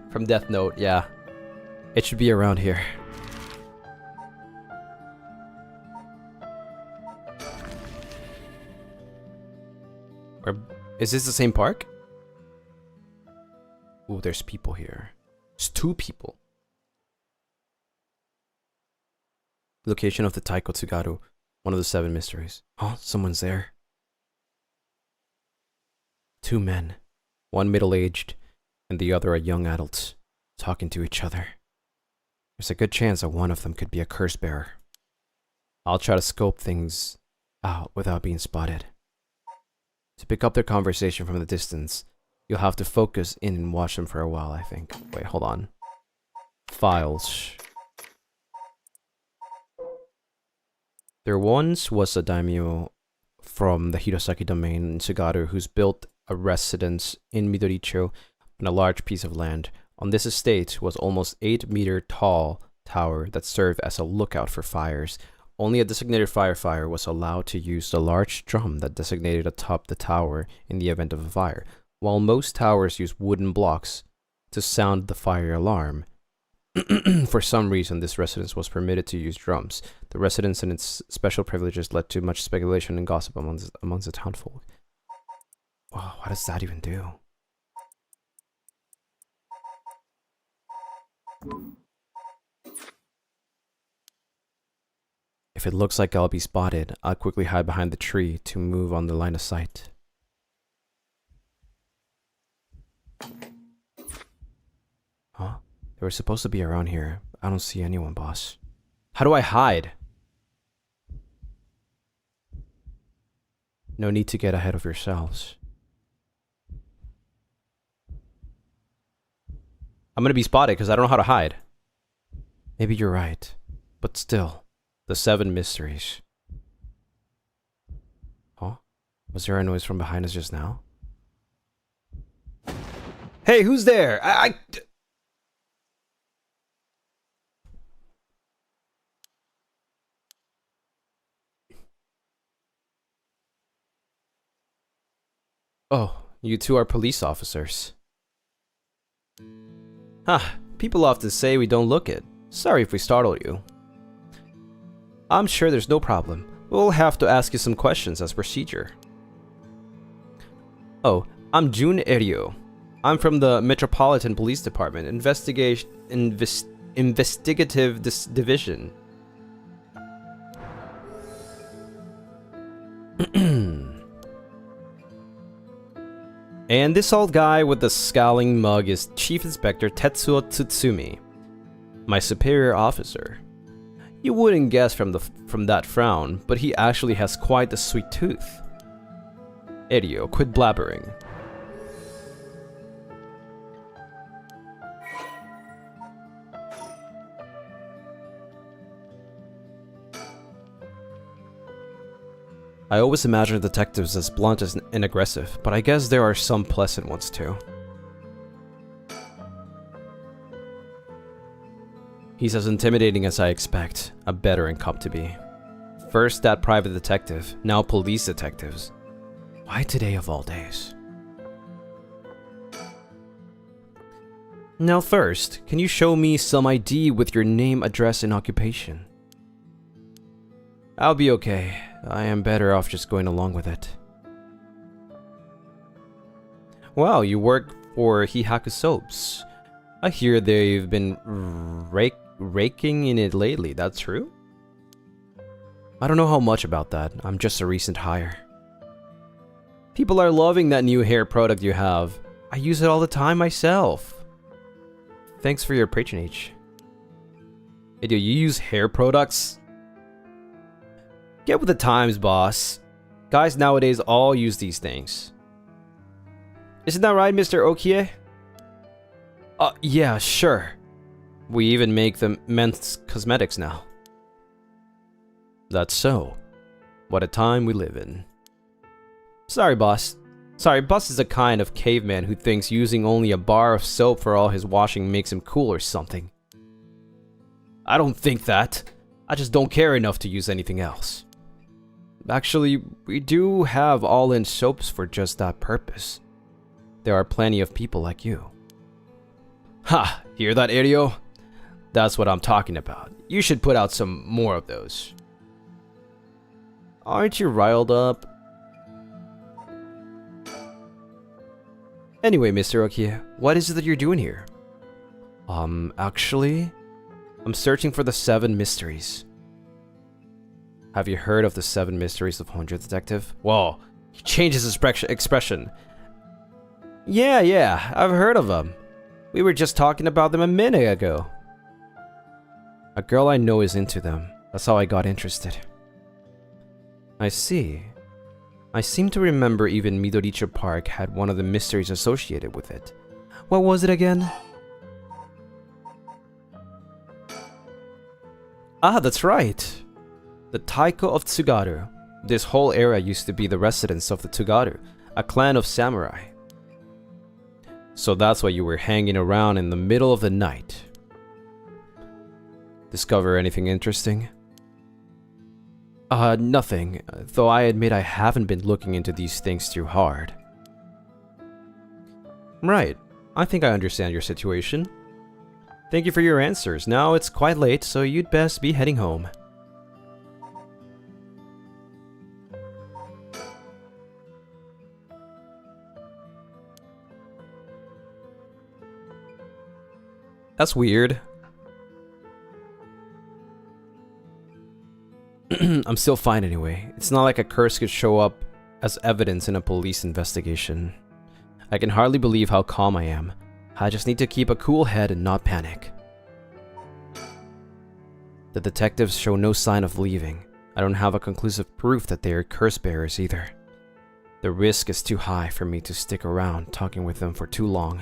From Death Note, yeah. It should be around here. Or, is this the same park? Ooh, there's people here. There's 2 people. Location of the Taiko Tsugaru, one of the 7 mysteries. Oh, someone's there. 2 men, one middle-aged, and the other a young adult, talking to each other. There's a good chance that one of them could be a curse bearer. I'll try to scope things out without being spotted. To pick up their conversation from the distance, you'll have to focus in and watch them for a while, I think. Wait, hold on. Files. There once was a daimyo from the Hirosaki domain in Tsugaru who's built a residence in Midoricho on a large piece of land. On this estate was almost 8-meter tall tower that served as a lookout for fires. Only a designated firefighter was allowed to use the large drum that designated atop the tower in the event of a fire. While most towers use wooden blocks to sound the fire alarm, For some reason, this residence was permitted to use drums. The residence and its special privileges led to much speculation and gossip amongst the townfolk. Wow, what does that even do? If it looks like I'll be spotted, I'll quickly hide behind the tree to move on the line of sight. Huh? They were supposed to be around here. I don't see anyone, boss. How do I hide? No need to get ahead of yourselves. I'm gonna be spotted because I don't know how to hide. Maybe you're right. But still, the 7 mysteries. Huh? Was there a noise from behind us just now? Hey, who's there? Oh, you two are police officers. People often say we don't look it. Sorry if we startled you. I'm sure there's no problem. We'll have to ask you some questions as procedure. Oh, I'm Jun Erio. I'm from the Metropolitan Police Department, Investigative Division. And this old guy with the scowling mug is Chief Inspector Tetsuo Tsutsumi, my superior officer. You wouldn't guess from that frown, but he actually has quite the sweet tooth. Erio, quit blabbering. I always imagined detectives as blunt and aggressive, but I guess there are some pleasant ones too. He's as intimidating as I expect a veteran cop to be. First that private detective, now police detectives. Why today of all days? Now first, can you show me some ID with your name, address, and occupation? I'll be okay. I am better off just going along with it. Wow, you work for Hihaku Soaps. I hear they've been raking in it lately, that's true? I don't know how much about that, I'm just a recent hire. People are loving that new hair product you have. I use it all the time myself. Thanks for your patronage. Hey, do you use hair products? Get with the times, boss. Guys nowadays all use these things. Isn't that right, Mr. Okie? Yeah, sure. We even make the men's cosmetics now. That's so. What a time we live in. Sorry, boss. Sorry, boss is a kind of caveman who thinks using only a bar of soap for all his washing makes him cool or something. I don't think that. I just don't care enough to use anything else. Actually, we do have all-in soaps for just that purpose. There are plenty of people like you. Ha! Hear that, Erio? That's what I'm talking about. You should put out some more of those. Aren't you riled up? Anyway, Mr. Okie, what is it that you're doing here? Actually, I'm searching for the 7 mysteries. Have you heard of the 7 mysteries of Honjo Detective? Whoa, he changes his expression. Yeah, I've heard of them. We were just talking about them a minute ago. A girl I know is into them. That's how I got interested. I see. I seem to remember even Midoricho Park had one of the mysteries associated with it. What was it again? Ah, that's right. The Taiko of Tsugaru. This whole area used to be the residence of the Tsugaru, a clan of samurai. So that's why you were hanging around in the middle of the night. Discover anything interesting? Nothing, though I admit I haven't been looking into these things too hard. Right, I think I understand your situation. Thank you for your answers. Now it's quite late, so you'd best be heading home. That's weird. I'm still fine anyway. It's not like a curse could show up as evidence in a police investigation. I can hardly believe how calm I am. I just need to keep a cool head and not panic. The detectives show no sign of leaving. I don't have a conclusive proof that they are curse bearers either. The risk is too high for me to stick around talking with them for too long.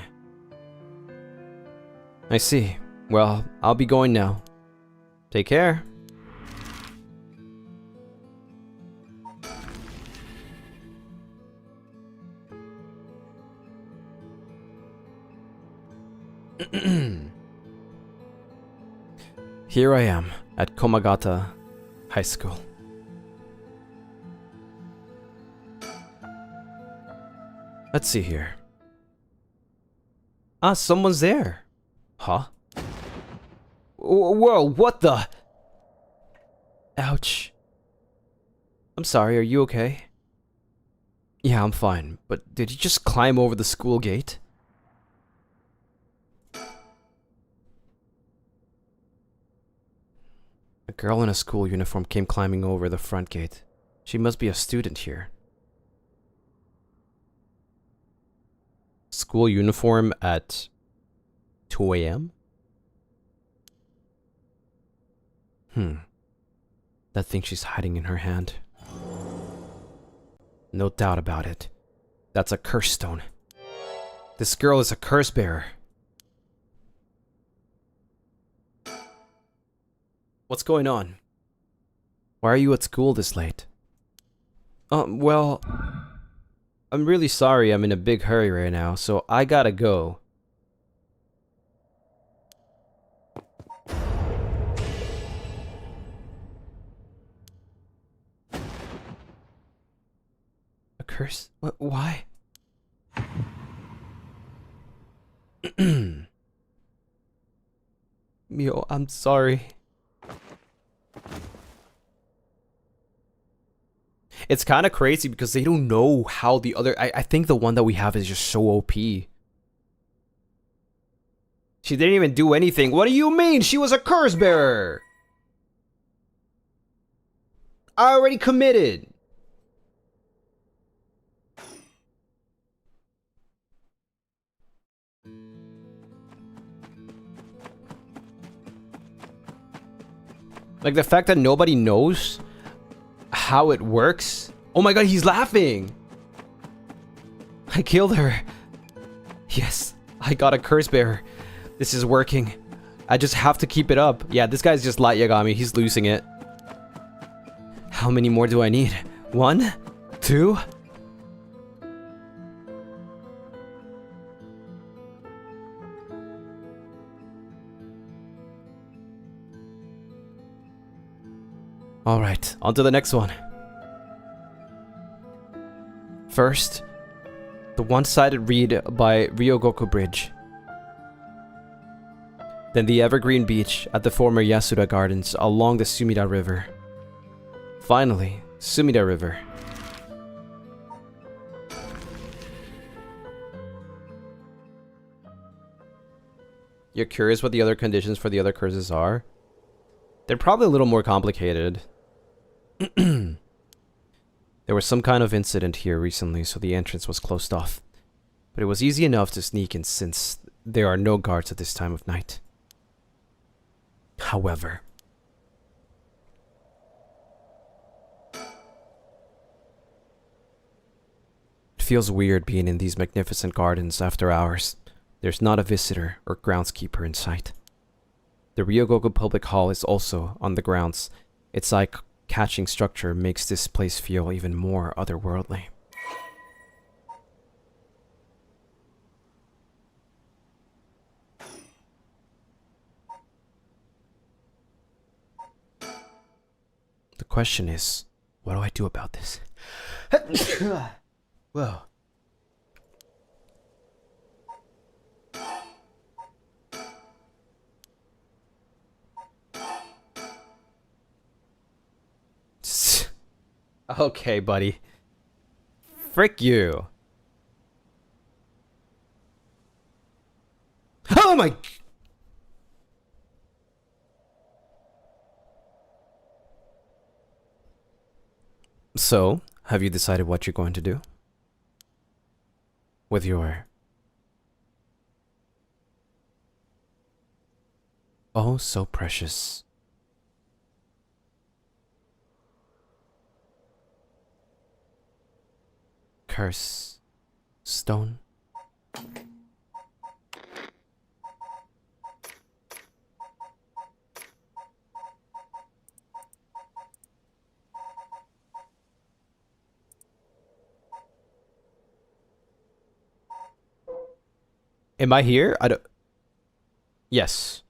I see. Well, I'll be going now. Take care. Here I am at Komagata High School. Let's see here. Ah, someone's there. Huh? Whoa, what the? Ouch. I'm sorry, are you okay? Yeah, I'm fine, but did you just climb over the school gate? A girl in a school uniform came climbing over the front gate. She must be a student here. School uniform at 2 a.m.? That thing she's hiding in her hand. No doubt about it. That's a curse stone. This girl is a curse bearer. What's going on? Why are you at school this late? Well, I'm really sorry I'm in a big hurry right now, so I gotta go. A curse? What? Why? Mio, I'm sorry. It's kind of crazy because they don't know how the other... I think the one that we have is just so OP. She didn't even do anything. What do you mean? She was a curse bearer! I already committed. Like the fact that nobody knows how it works. Oh my god, he's laughing. I killed her. Yes, I got a curse bearer. This is working. I just have to keep it up. Yeah, this guy's just Light Yagami. He's losing it. How many more do I need? 1? 2? Alright, on to the next one. First, the one-sided read by Ryogoku Bridge. Then the evergreen beach at the former Yasuda Gardens along the Sumida River. Finally, Sumida River. You're curious what the other conditions for the other curses are? They're probably a little more complicated. There was some kind of incident here recently, so the entrance was closed off. But it was easy enough to sneak in since there are no guards at this time of night. However, it feels weird being in these magnificent gardens after hours. There's not a visitor or groundskeeper in sight. The Ryogoku Public Hall is also on the grounds. Its eye-catching structure makes this place feel even more otherworldly. The question is, what do I do about this? Whoa. Okay, buddy. Frick you. Oh my... So, have you decided what you're going to do? With your... oh, so precious. Curse... stone? Am I here? I don't... Yes.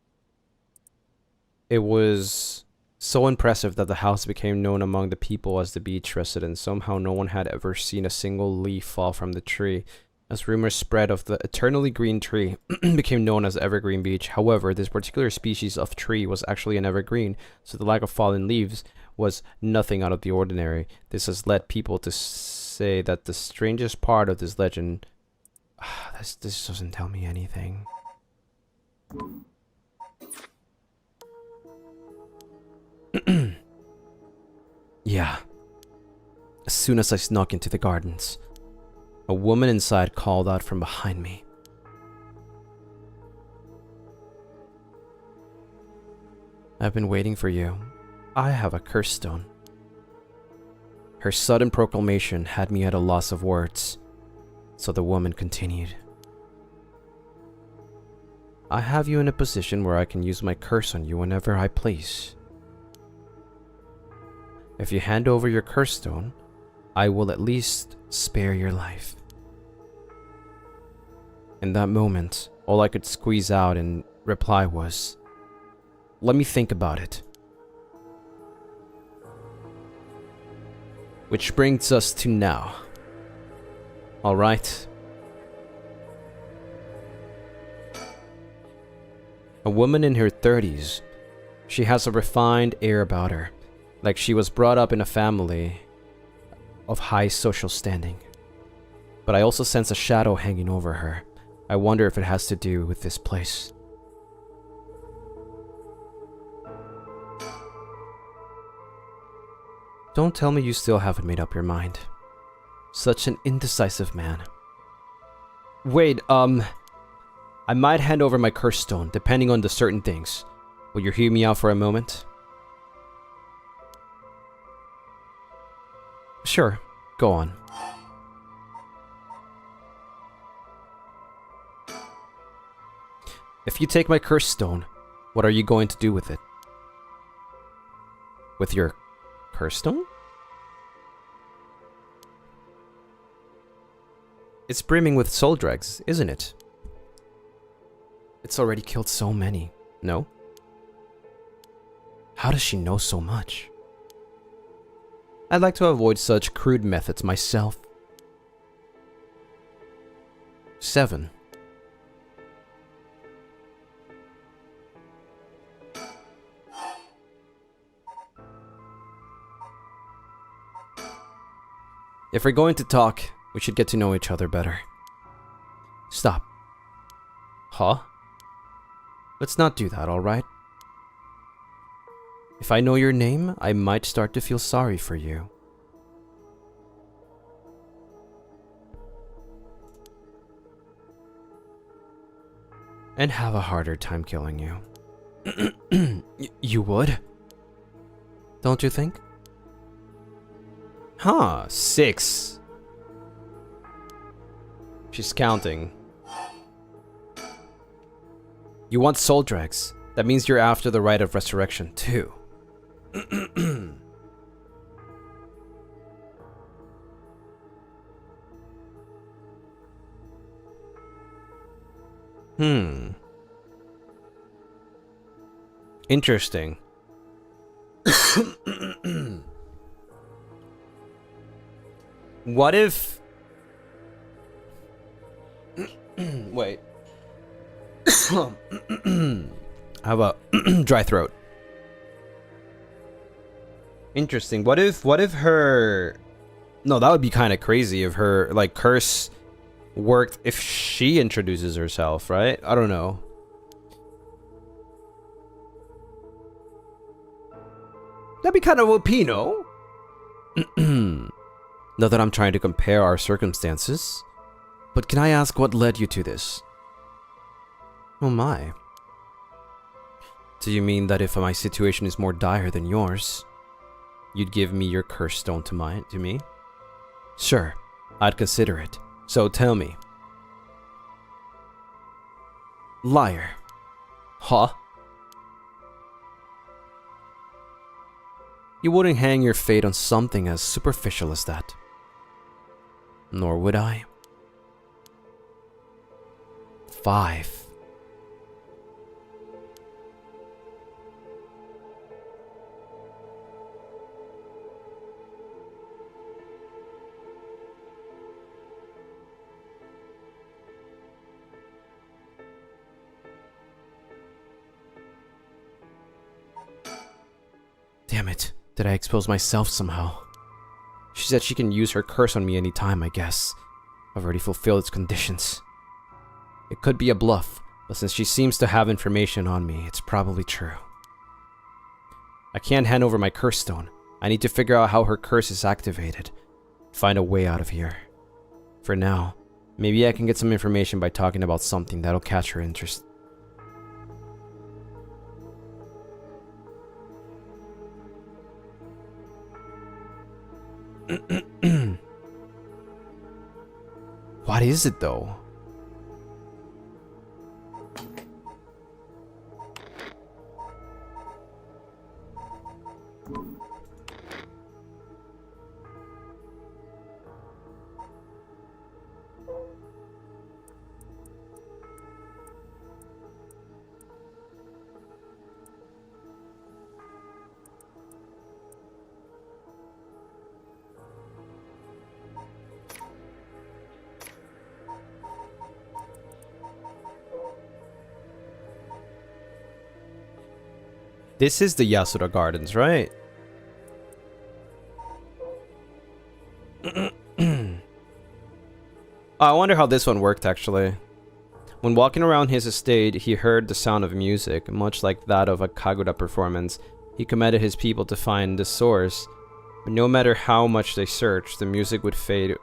It was so impressive that the house became known among the people as the beach residence. Somehow no one had ever seen a single leaf fall from the tree. As rumors spread of the eternally green tree became known as Evergreen Beach. However, this particular species of tree was actually an evergreen, so the lack of fallen leaves was nothing out of the ordinary. This has led people to say that the strangest part of this legend... this doesn't tell me anything. Yeah. As soon as I snuck into the gardens, a woman inside called out from behind me. I've been waiting for you. I have a curse stone. Her sudden proclamation had me at a loss of words, so the woman continued. I have you in a position where I can use my curse on you whenever I please. If you hand over your curse stone, I will at least spare your life. In that moment, all I could squeeze out in reply was, let me think about it. Which brings us to now. Alright. A woman in her 30s. She has a refined air about her, like she was brought up in a family of high social standing. But I also sense a shadow hanging over her. I wonder if it has to do with this place. Don't tell me you still haven't made up your mind. Such an indecisive man. Wait, I might hand over my curse stone, depending on the certain things. Will you hear me out for a moment? Sure, go on. If you take my curse stone, what are you going to do with it? With your curse stone? It's brimming with soul dregs, isn't it? It's already killed so many, no? How does she know so much? I'd like to avoid such crude methods myself. 7. If we're going to talk, we should get to know each other better. Stop. Huh? Let's not do that, alright? If I know your name, I might start to feel sorry for you. And have a harder time killing you. You would? Don't you think? Huh, 6. She's counting. You want soul dregs. That means you're after the right of resurrection, too. Interesting. What if... Wait. I have a dry throat. Interesting. What if her... No, that would be kind of crazy if her, like, curse worked if she introduces herself, right? I don't know. That'd be kind of OP, no? Not that I'm trying to compare our circumstances, but can I ask what led you to this? Oh my. Do you mean that if my situation is more dire than yours, you'd give me your curse stone to me? Sure, I'd consider it. So tell me. Liar. Huh? You wouldn't hang your fate on something as superficial as that. Nor would I. 5. Damn it. Did I expose myself somehow? She said she can use her curse on me anytime, I guess. I've already fulfilled its conditions. It could be a bluff, but since she seems to have information on me, it's probably true. I can't hand over my curse stone. I need to figure out how her curse is activated. Find a way out of here. For now, maybe I can get some information by talking about something that'll catch her interest. What is it though? This is the Yasura Gardens, right? I wonder how this one worked, actually. When walking around his estate, he heard the sound of music, much like that of a Kaguya performance. He commanded his people to find the source, but no matter how much they searched, the music would fade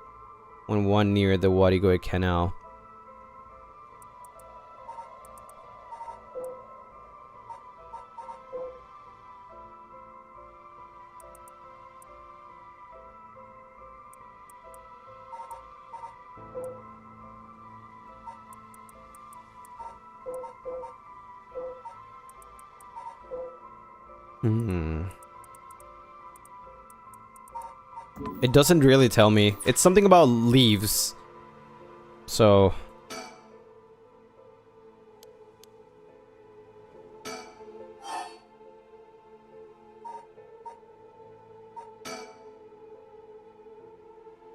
when one near the Warigoi canal. It doesn't really tell me. It's something about leaves. So...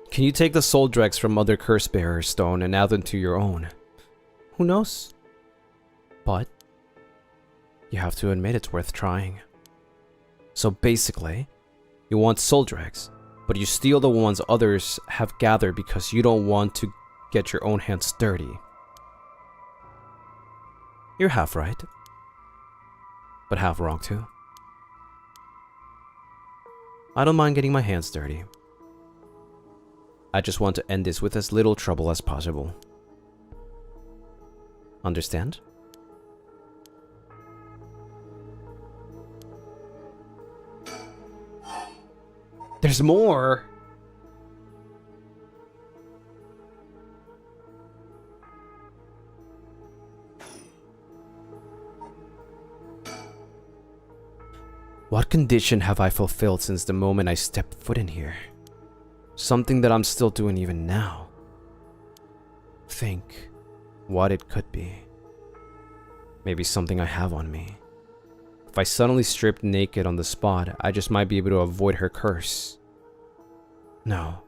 Can you take the soul dregs from other curse bearers' stone and add them to your own? Who knows? But you have to admit it's worth trying. So basically, you want soul dregs, but you steal the ones others have gathered because you don't want to get your own hands dirty. You're half right, but half wrong too. I don't mind getting my hands dirty. I just want to end this with as little trouble as possible. Understand? There's more! What condition have I fulfilled since the moment I stepped foot in here? Something that I'm still doing even now. Think what it could be. Maybe something I have on me. If I suddenly stripped naked on the spot, I just might be able to avoid her curse. No,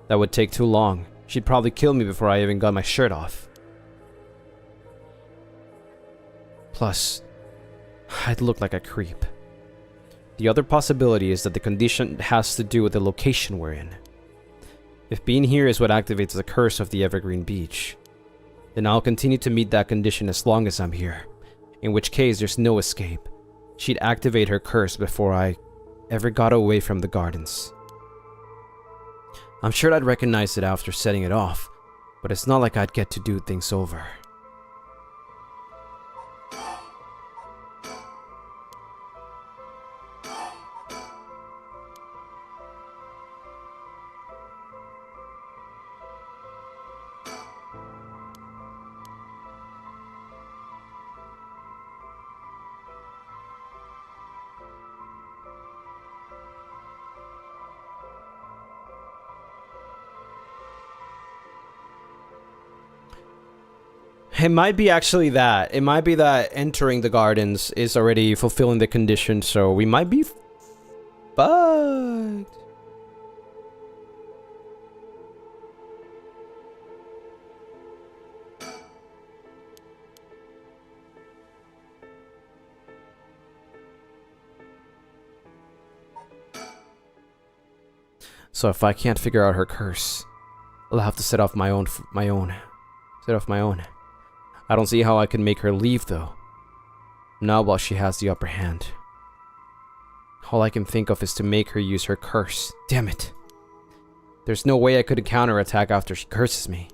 that would take too long. She'd probably kill me before I even got my shirt off. Plus, I'd look like a creep. The other possibility is that the condition has to do with the location we're in. If being here is what activates the curse of the Evergreen Beach, then I'll continue to meet that condition as long as I'm here, in which case there's no escape. She'd activate her curse before I ever got away from the gardens. I'm sure I'd recognize it after setting it off, but it's not like I'd get to do things over. It might be actually that. It might be that entering the gardens is already fulfilling the condition, so we might be fucked. So if I can't figure out her curse, I'll have to set off my own. Set off my own. I don't see how I can make her leave, though. Not while she has the upper hand. All I can think of is to make her use her curse. Damn it. There's no way I could counterattack after she curses me.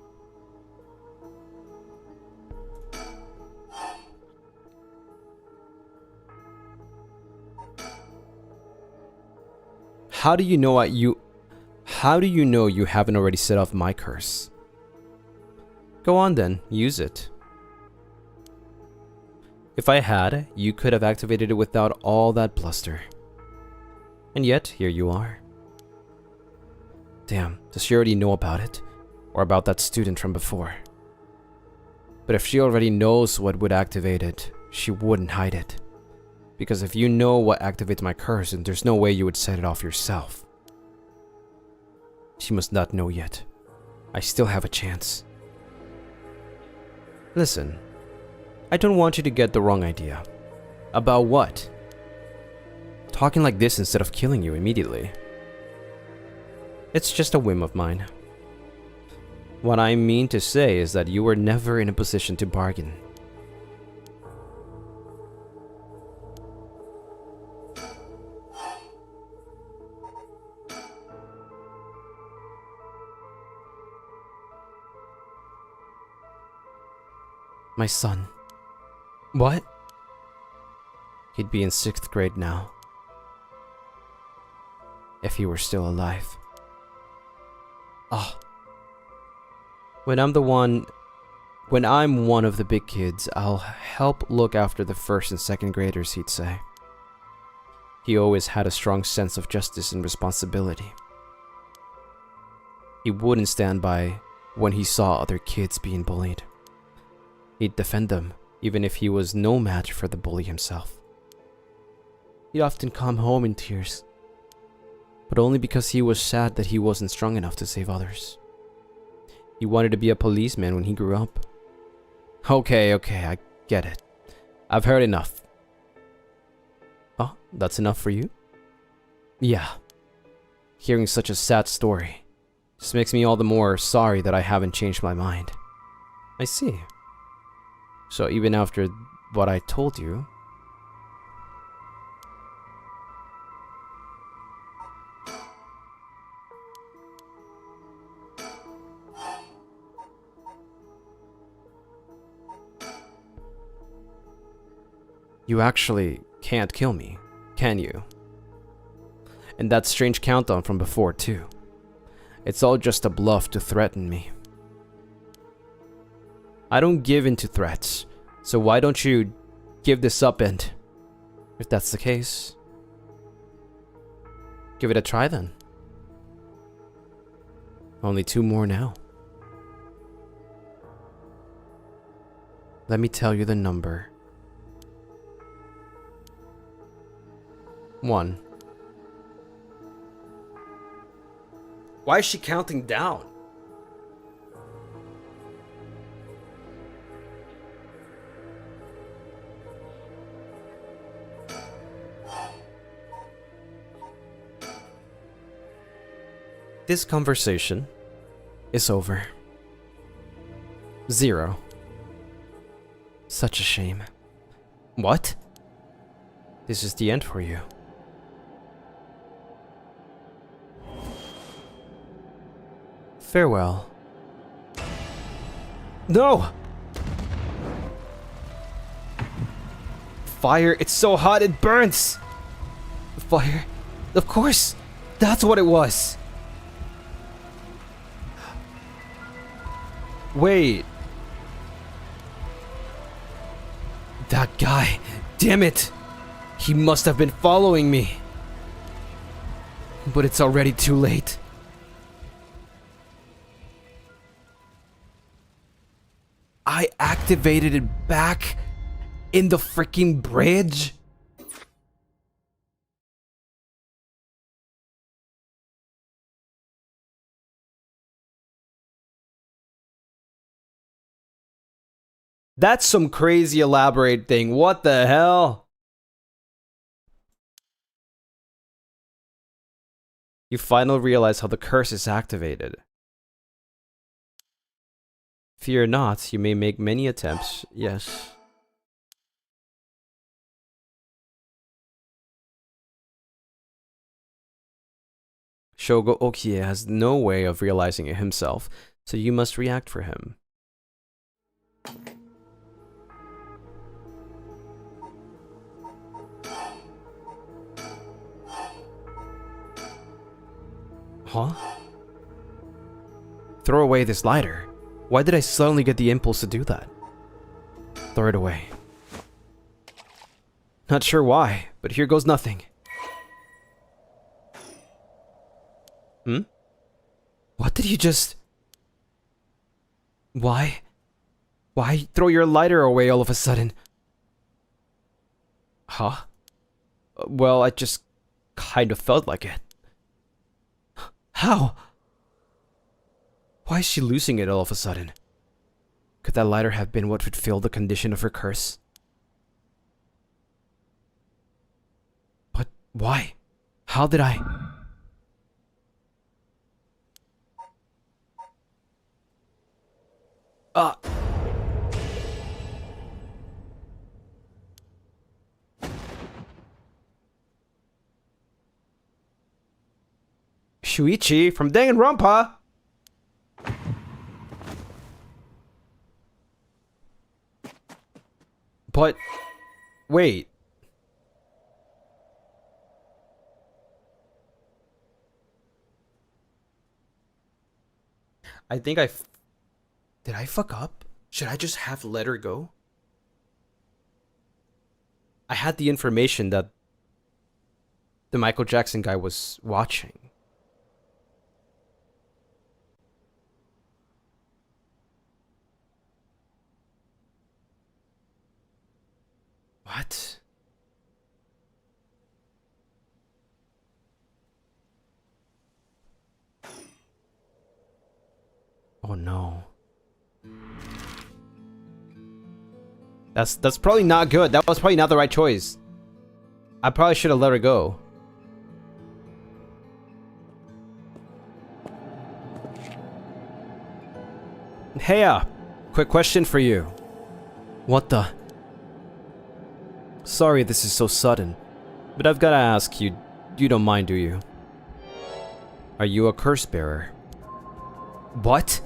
How do you know you haven't already set off my curse? Go on then, use it. If I had, you could have activated it without all that bluster. And yet, here you are. Damn, does she already know about it? Or about that student from before? But if she already knows what would activate it, she wouldn't hide it. Because if you know what activates my curse, then there's no way you would set it off yourself. She must not know yet. I still have a chance. Listen. I don't want you to get the wrong idea. About what? Talking like this instead of killing you immediately. It's just a whim of mine. What I mean to say is that you were never in a position to bargain. My son. What? He'd be in 6th grade now. If he were still alive. Ah. When I'm one of the big kids, I'll help look after the 1st and 2nd graders, he'd say. He always had a strong sense of justice and responsibility. He wouldn't stand by when he saw other kids being bullied. He'd defend them, even if he was no match for the bully himself. He'd often come home in tears, but only because he was sad that he wasn't strong enough to save others. He wanted to be a policeman when he grew up. Okay, I get it. I've heard enough. Oh, that's enough for you? Yeah. Hearing such a sad story just makes me all the more sorry that I haven't changed my mind. I see. So even after what I told you... You actually can't kill me, can you? And that strange countdown from before too. It's all just a bluff to threaten me. I don't give in to threats, so why don't you give this up and, if that's the case, give it a try then. Only 2 more now. Let me tell you the number. 1. Why is she counting down? This conversation is over. 0. Such a shame. What? This is the end for you. Farewell. No! Fire, it's so hot it burns! Fire, of course! That's what it was! Wait. That guy, damn it! He must have been following me. But it's already too late. I activated it back in the freaking bridge? That's some crazy elaborate thing. What the hell? You finally realize how the curse is activated. Fear not, you may make many attempts. Yes. Shogo Okie has no way of realizing it himself, so you must react for him. Huh? Throw away this lighter. Why did I suddenly get the impulse to do that? Throw it away. Not sure why, but here goes nothing. Hmm? What did you just... Why? Why throw your lighter away all of a sudden? Huh? Well, I just kind of felt like it. How? Why is she losing it all of a sudden? Could that lighter have been what fulfilled the condition of her curse? But why? How did I... Shuichi from Danganronpa! But... wait. I think did I fuck up? Should I just have let her go? I had the information that the Michael Jackson guy was watching. What? Oh no. That's probably not good. That was probably not the right choice. I probably should have let her go. Hey, quick question for you. What the? Sorry this is so sudden, but I've gotta ask you, you don't mind, do you? Are you a curse bearer? What?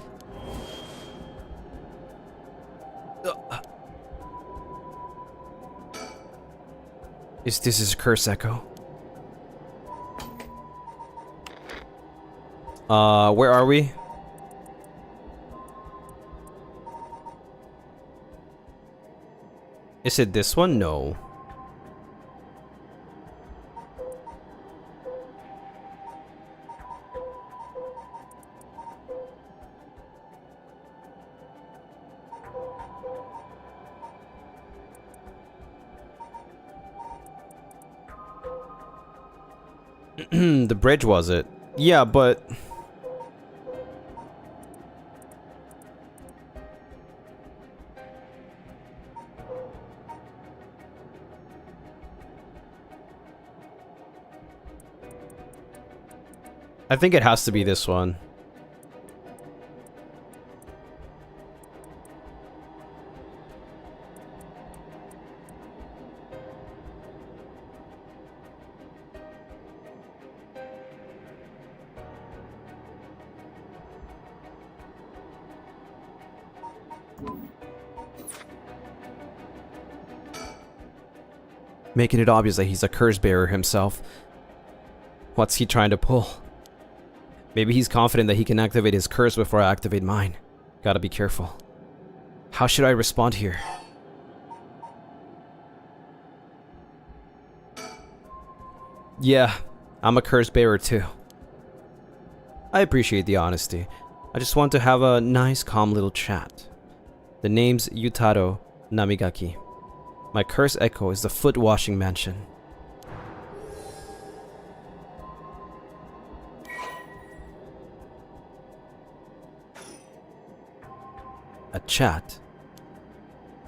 Is this his curse echo? Where are we? Is it this one? No. The bridge was it? Yeah, but... I think it has to be this one. Making it obvious that he's a curse bearer himself. What's he trying to pull? Maybe he's confident that he can activate his curse before I activate mine. Gotta be careful. How should I respond here? Yeah, I'm a curse bearer too. I appreciate the honesty. I just want to have a nice, calm little chat. The name's Yutaro Namigaki. My curse echo is the foot washing mansion. A chat?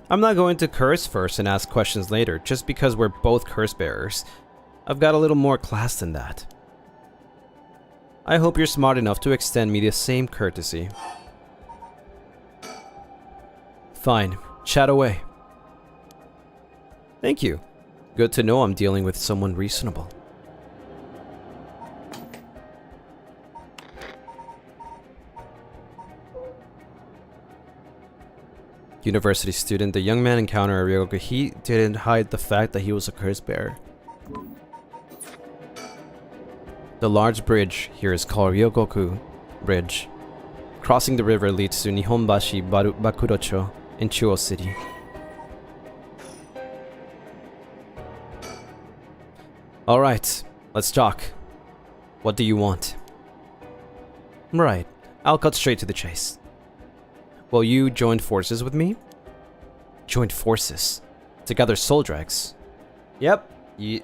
I'm not going to curse first and ask questions later just because we're both curse bearers. I've got a little more class than that. I hope you're smart enough to extend me the same courtesy. Fine, chat away. Thank you. Good to know I'm dealing with someone reasonable. University student, the young man encountered Ryogoku. He didn't hide the fact that he was a curse bearer. The large bridge here is called Ryogoku Bridge. Crossing the river leads to Nihonbashi Bakurocho in Chuo City. Alright, let's talk. What do you want? Right, I'll cut straight to the chase. Well, you joined forces with me? Joined forces? To gather soul dregs? Yep, you're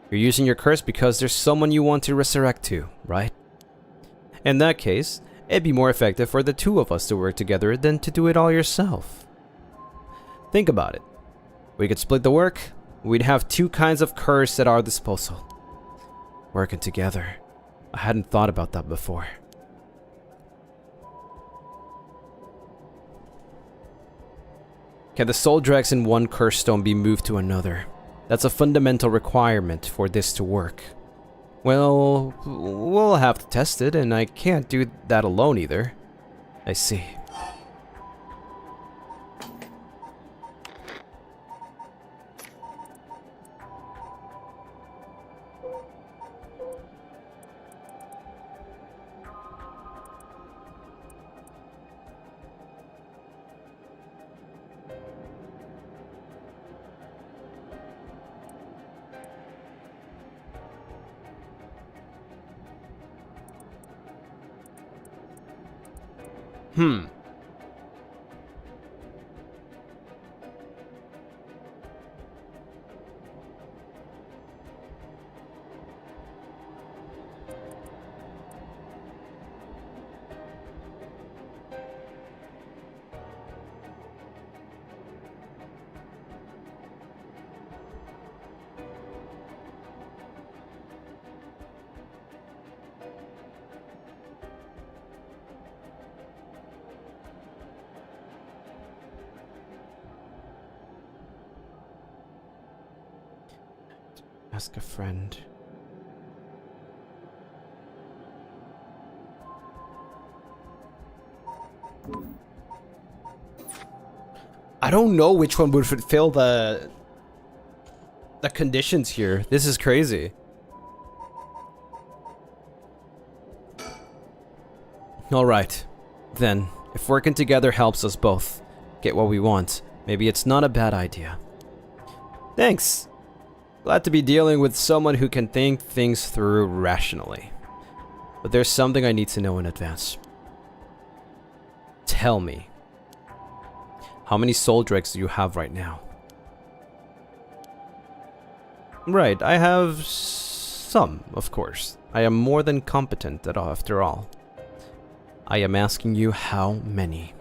using your curse because there's someone you want to resurrect to, right? In that case, it'd be more effective for the two of us to work together than to do it all yourself. Think about it. We could split the work. We'd have two kinds of curse at our disposal. Working together. I hadn't thought about that before. Can the soul dregs in one curse stone be moved to another? That's a fundamental requirement for this to work. Well, we'll have to test it, and I can't do that alone either. I see. Ask a friend. I don't know which one would fulfill the conditions here. This is crazy. All right. Then, if working together helps us both get what we want, maybe it's not a bad idea. Thanks. Glad to be dealing with someone who can think things through rationally. But there's something I need to know in advance. Tell me, how many soul dregs do you have right now? Right, I have some, of course. I am more than competent after all. I am asking you how many.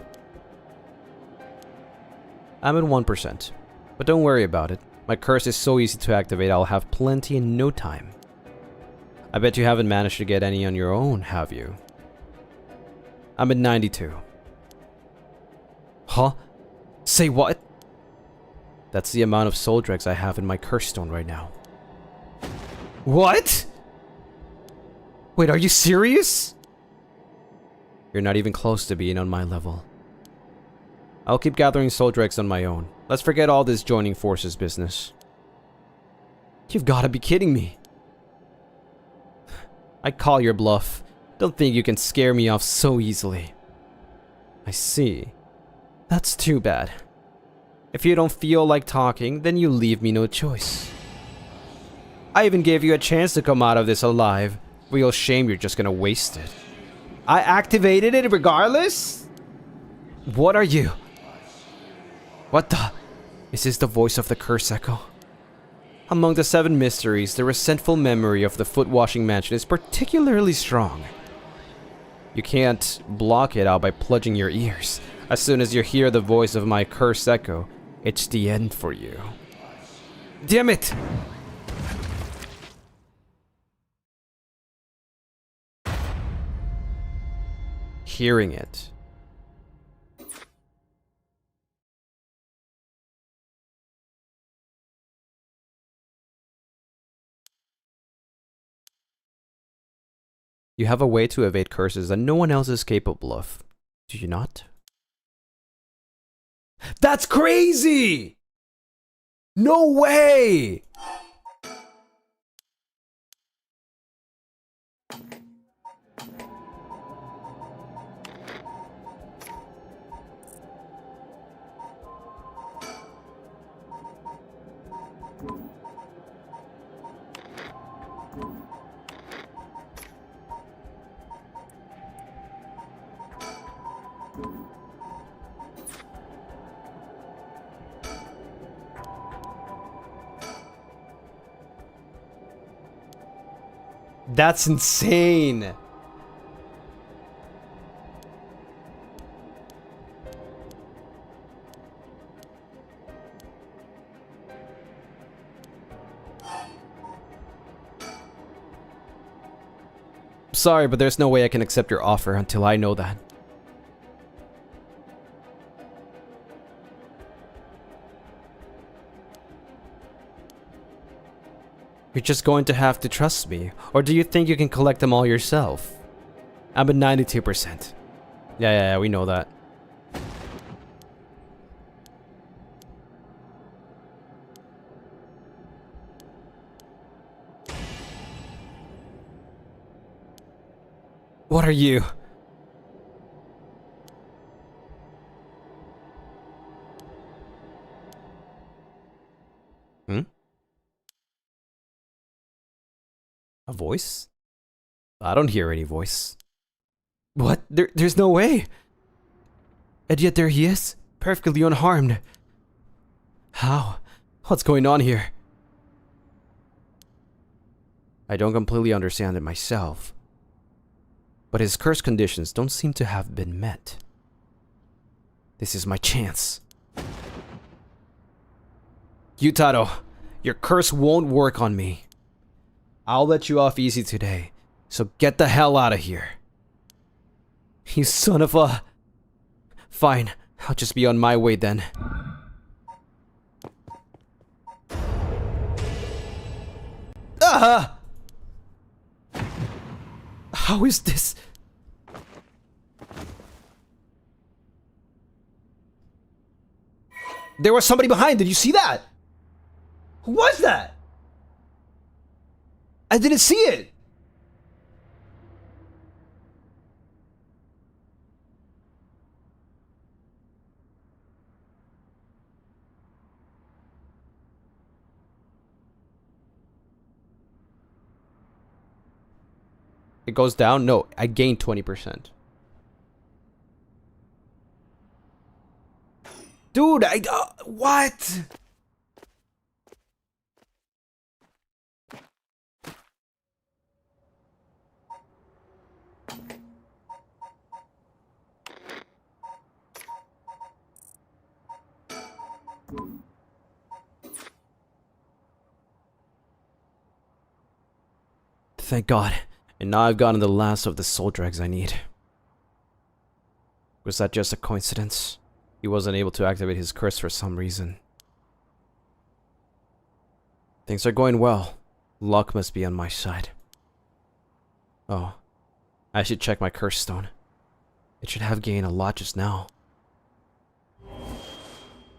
I'm at 1%, but don't worry about it. My curse is so easy to activate, I'll have plenty in no time. I bet you haven't managed to get any on your own, have you? I'm at 92. Huh? Say what? That's the amount of soul dregs I have in my curse stone right now. What? Wait, are you serious? You're not even close to being on my level. I'll keep gathering soul dregs on my own. Let's forget all this joining forces business. You've gotta be kidding me. I call your bluff. Don't think you can scare me off so easily. I see. That's too bad. If you don't feel like talking, then you leave me no choice. I even gave you a chance to come out of this alive. Real shame you're just gonna waste it. I activated it regardless? What are you? What the? Is this the voice of the curse echo? Among the 7 mysteries, the resentful memory of the foot-washing mansion is particularly strong. You can't block it out by plunging your ears. As soon as you hear the voice of my curse echo, it's the end for you. Damn it! Hearing it. You have a way to evade curses that no one else is capable of, do you not? That's crazy! No way! That's insane. Sorry, but there's no way I can accept your offer until I know that. You're just going to have to trust me, or do you think you can collect them all yourself? I'm at 92%. Yeah, we know that. What are you? A voice? I don't hear any voice. What? There's no way! And yet there he is, perfectly unharmed. How? What's going on here? I don't completely understand it myself. But his curse conditions don't seem to have been met. This is my chance. Yutaro, your curse won't work on me. I'll let you off easy today, so get the hell out of here. You son of a... Fine, I'll just be on my way then. Ah! How is this? There was somebody behind, did you see that? Who was that? I didn't see it. It goes down? No, I gained 20%. Dude, what? Thank God. And now I've gotten the last of the soul dregs I need. Was that just a coincidence? He wasn't able to activate his curse for some reason. Things are going well. Luck must be on my side. Oh, I should check my curse stone. It should have gained a lot just now.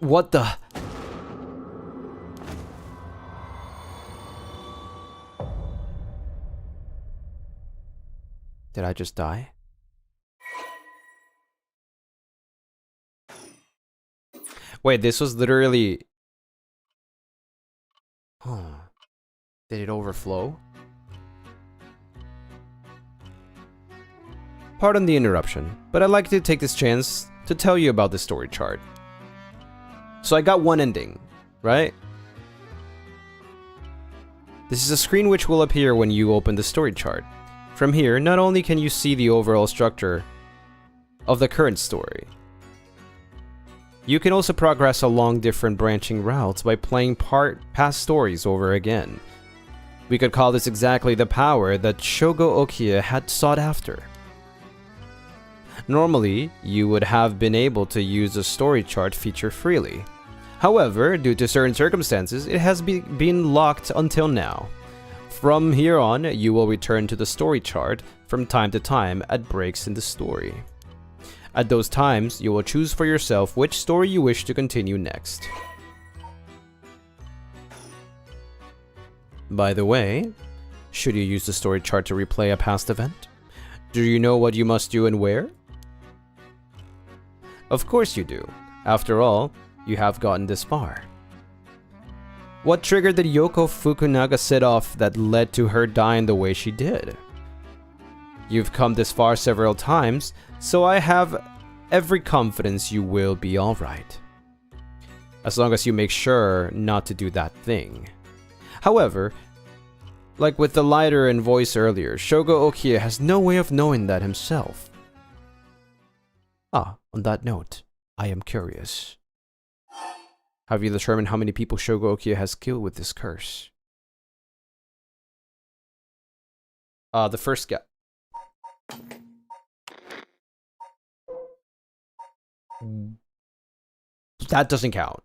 What the? Did I just die? Wait, this was literally... Huh. Did it overflow? Pardon the interruption, but I'd like to take this chance to tell you about the story chart. So I got one ending, right? This is a screen which will appear when you open the story chart. From here, not only can you see the overall structure of the current story, you can also progress along different branching routes by playing past stories over again. We could call this exactly the power that Shogo Okiya had sought after. Normally, you would have been able to use the story chart feature freely. However, due to certain circumstances, it has been locked until now. From here on, you will return to the story chart from time to time at breaks in the story. At those times, you will choose for yourself which story you wish to continue next. By the way, should you use the story chart to replay a past event? Do you know what you must do and where? Of course you do. After all, you have gotten this far. What triggered the Yoko Fukunaga set-off that led to her dying the way she did? You've come this far several times, so I have every confidence you will be alright. As long as you make sure not to do that thing. However, like with the lighter and voice earlier, Shogo Okiya has no way of knowing that himself. Ah, on that note, I am curious. Have you determined how many people Shogo Okiya has killed with this curse? The first guy. That doesn't count.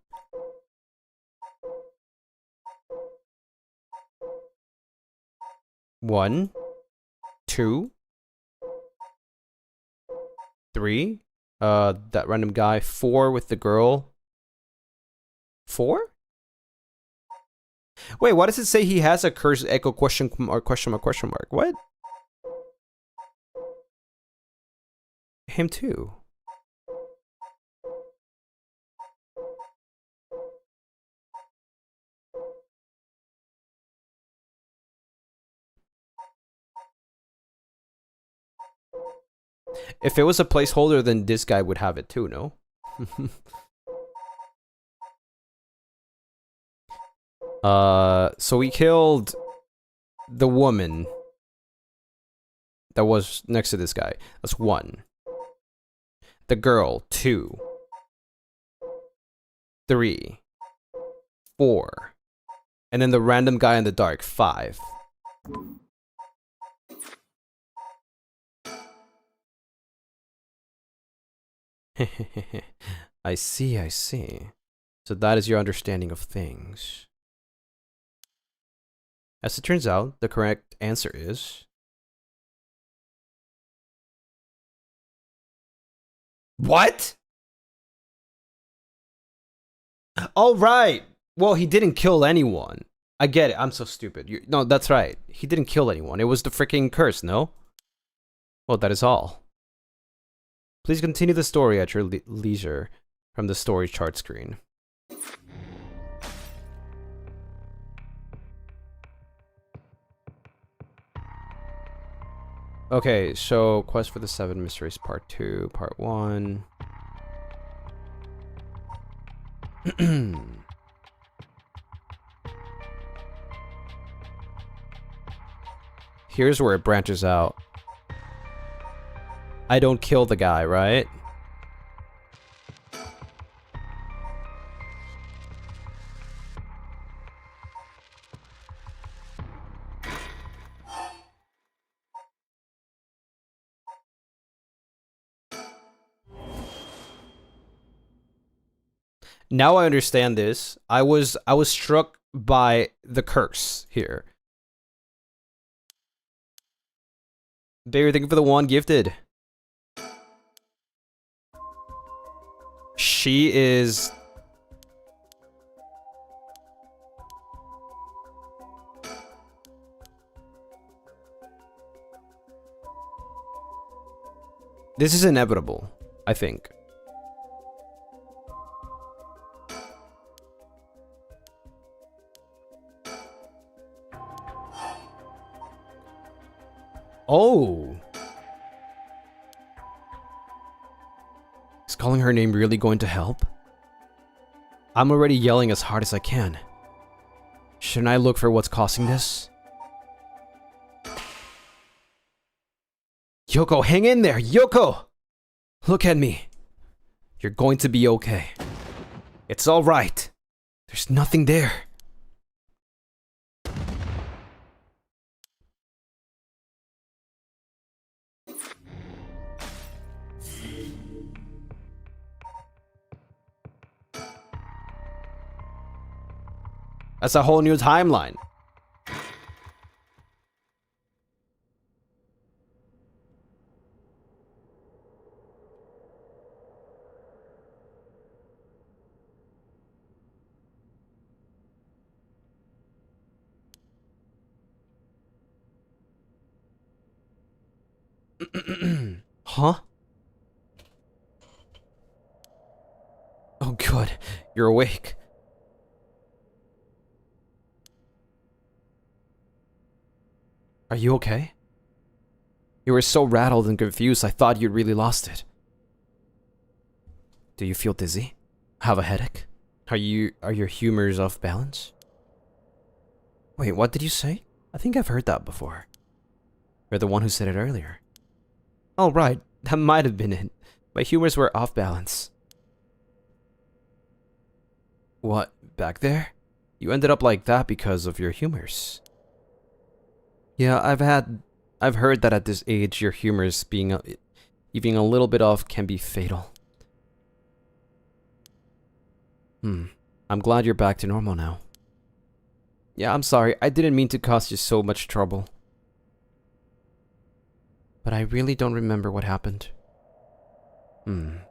One, two, three. That random guy. 4 with the girl. 4? Wait, why does it say he has a curse echo question mark? What? Him too. If it was a placeholder, then this guy would have it too, no? So we killed the woman that was next to this guy. That's 1. The girl, 2. 3. 4. And then the random guy in the dark, 5. I see, I see. So that is your understanding of things. As it turns out, the correct answer is... What? All right. Well, he didn't kill anyone. I get it. I'm so stupid. No, that's right. He didn't kill anyone. It was the freaking curse, no? Well, that is all. Please continue the story at your leisure from the story chart screen. Okay, so Quest for the 7 Mysteries Part 2, Part 1. Here's where it branches out. I don't kill the guy, right? Now I understand this. I was struck by the curse here. Barry, thank you for the one gifted. She is... This is inevitable, I think. Oh. Is calling her name really going to help? I'm already yelling as hard as I can. Shouldn't I look for what's causing this? Yoko, hang in there! Yoko! Look at me. You're going to be okay. It's alright. There's nothing there. That's a whole new timeline. Huh? Oh, good. You're awake. Are you okay? You were so rattled and confused, I thought you'd really lost it. Do you feel dizzy? Have a headache? Are your humors off balance? Wait, what did you say? I think I've heard that before. You're the one who said it earlier. Oh, right. That might have been it. My humors were off balance. What? Back there? You ended up like that because of your humors. Yeah, I've heard that at this age, your humors being even a little bit off can be fatal. I'm glad you're back to normal now. Yeah, I'm sorry. I didn't mean to cause you so much trouble. But I really don't remember what happened.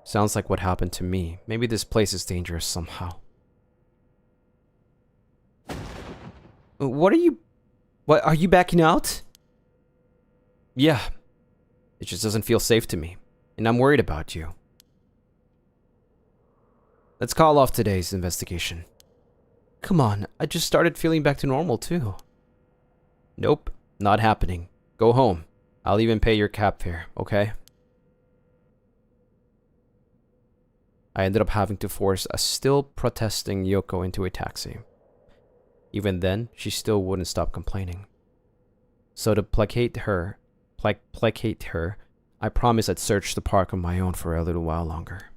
Sounds like what happened to me. Maybe this place is dangerous somehow. What are you backing out? Yeah. It just doesn't feel safe to me. And I'm worried about you. Let's call off today's investigation. Come on, I just started feeling back to normal too. Nope, not happening. Go home. I'll even pay your cab fare, okay? I ended up having to force a still protesting Yoko into a taxi. Even then, she still wouldn't stop complaining. So to placate her, I promised I'd search the park on my own for a little while longer.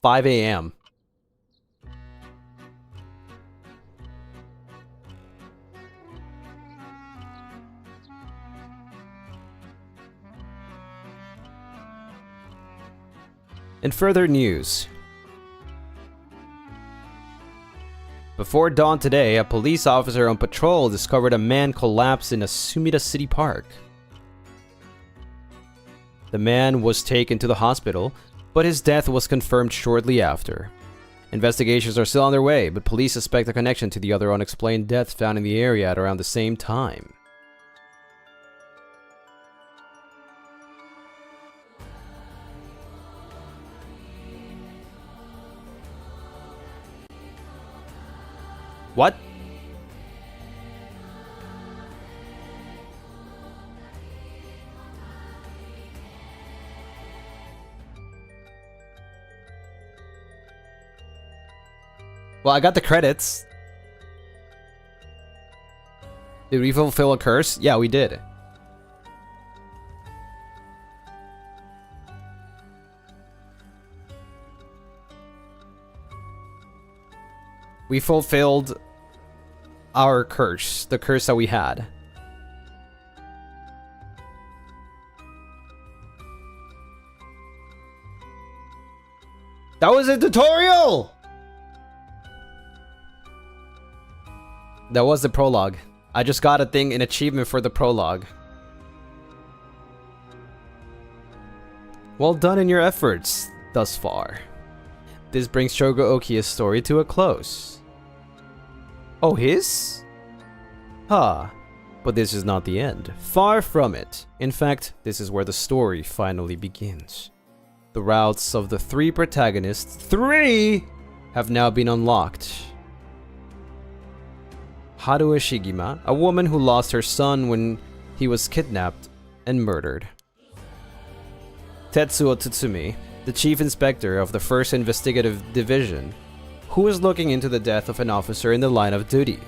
"5 a.m. In further news, before dawn today, a police officer on patrol discovered a man collapsed in a Sumida city park. The man was taken to the hospital, but his death was confirmed shortly after. Investigations are still underway, but police suspect a connection to the other unexplained deaths found in the area at around the same time. What? Well, I got the credits. Did we fulfill a curse? Yeah, we did. We fulfilled our curse, the curse that we had. That was a tutorial! That was the prologue. I just got a thing, an achievement for the prologue. Well done in your efforts thus far. This brings Shogo Okiya's story to a close. Oh, his? Huh. But this is not the end. Far from it. In fact, this is where the story finally begins. The routes of the three protagonists, have now been unlocked. Haru Ishigima, a woman who lost her son when he was kidnapped and murdered. Tetsuo Tsutsumi, the chief inspector of the 1st Investigative Division, who is looking into the death of an officer in the line of duty.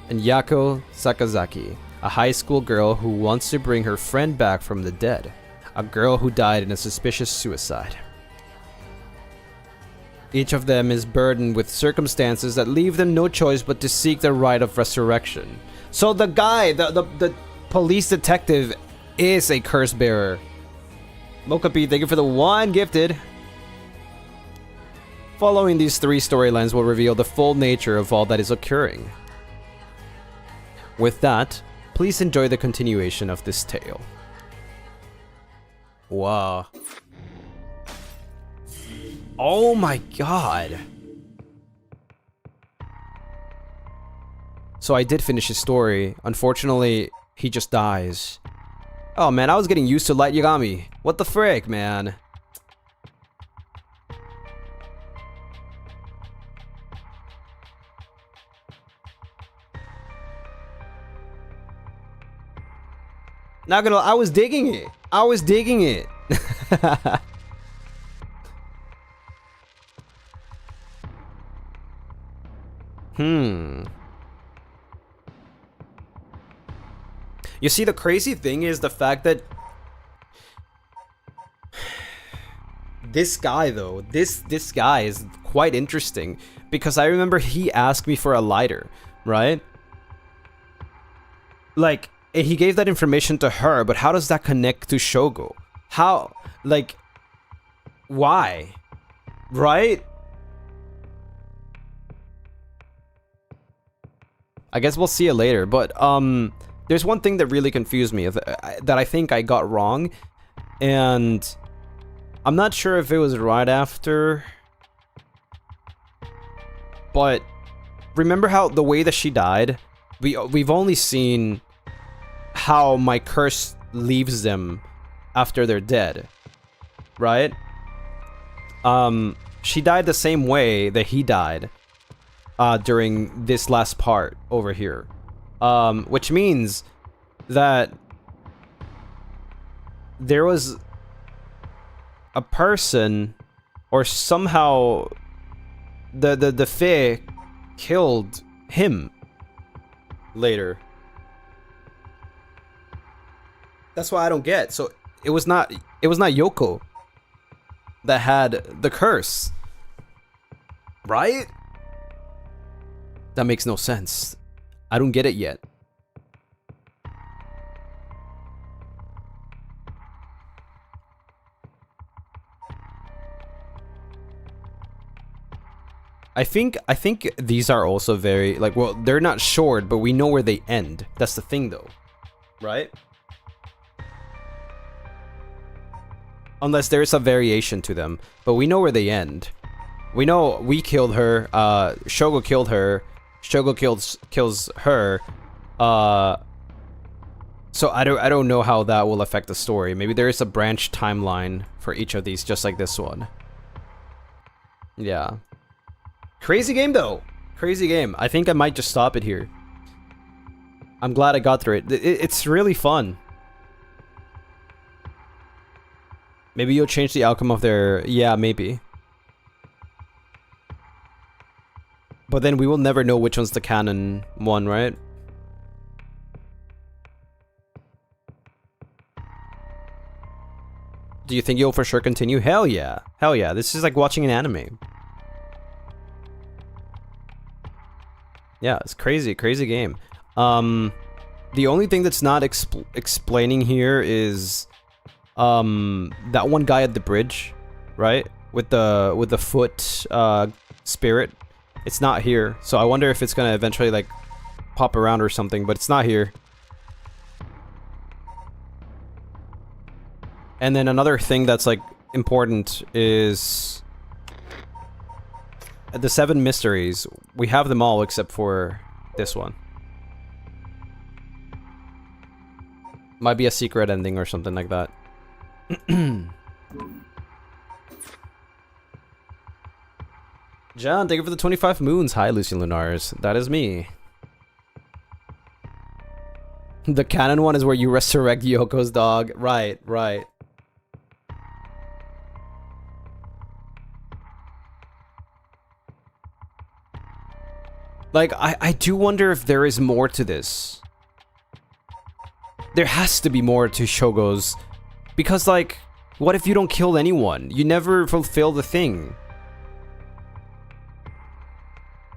And Yako Sakazaki, a high school girl who wants to bring her friend back from the dead. A girl who died in a suspicious suicide. Each of them is burdened with circumstances that leave them no choice but to seek the right of resurrection. So the guy, the police detective, is a curse bearer. Mokapi, thank you for the 1 gifted. Following these 3 storylines will reveal the full nature of all that is occurring. With that, please enjoy the continuation of this tale. Wow. Oh my god. So I did finish his story. Unfortunately, he just dies. Oh man, I was getting used to Light Yagami. What the frick, man? Not gonna, I was digging it. I was digging it. You see, the crazy thing is the fact that this guy, though, this guy is quite interesting because I remember he asked me for a lighter, right? Like, he gave that information to her, but how does that connect to Shogo? How, like, why? Right? I guess we'll see it later, but there's one thing that really confused me that I think I got wrong, and I'm not sure if it was right after, but remember how the way that she died, we've only seen how my curse leaves them after they're dead, right? She died the same way that he died during this last part over here, which means that there was a person, or somehow the Fae killed him later. That's why I don't get. So it was not Yoko that had the curse, right? That makes no sense. I don't get it yet. I think these are also very, like, well, they're not short, but we know where they end. That's the thing, though, right? Unless there's a variation to them, but we know where they end. We know we killed her. Shogo killed her. Shogo kills her. So I don't know how that will affect the story. Maybe there is a branch timeline for each of these, just like this one. Yeah. Crazy game, though. Crazy game. I think I might just stop it here. I'm glad I got through it. It's really fun. Maybe you'll change the outcome of their... Yeah, maybe. But then we will never know which one's the canon one, right? Do you think you'll for sure continue? Hell yeah. Hell yeah. This is like watching an anime. Yeah, it's crazy, crazy game. The only thing that's not explaining here is that one guy at the bridge, right? With the foot spirit. It's not here. So I wonder if it's gonna eventually like pop around or something, but it's not here. And then another thing that's like important is the 7 mysteries. We have them all except for this one. Might be a secret ending or something like that. John, thank you for the 25 moons. Hi, Lucien Lunaris. That is me. The canon one is where you resurrect Yoko's dog. Right, right. Like, I do wonder if there is more to this. There has to be more to Shogo's. Because, like, what if you don't kill anyone? You never fulfill the thing.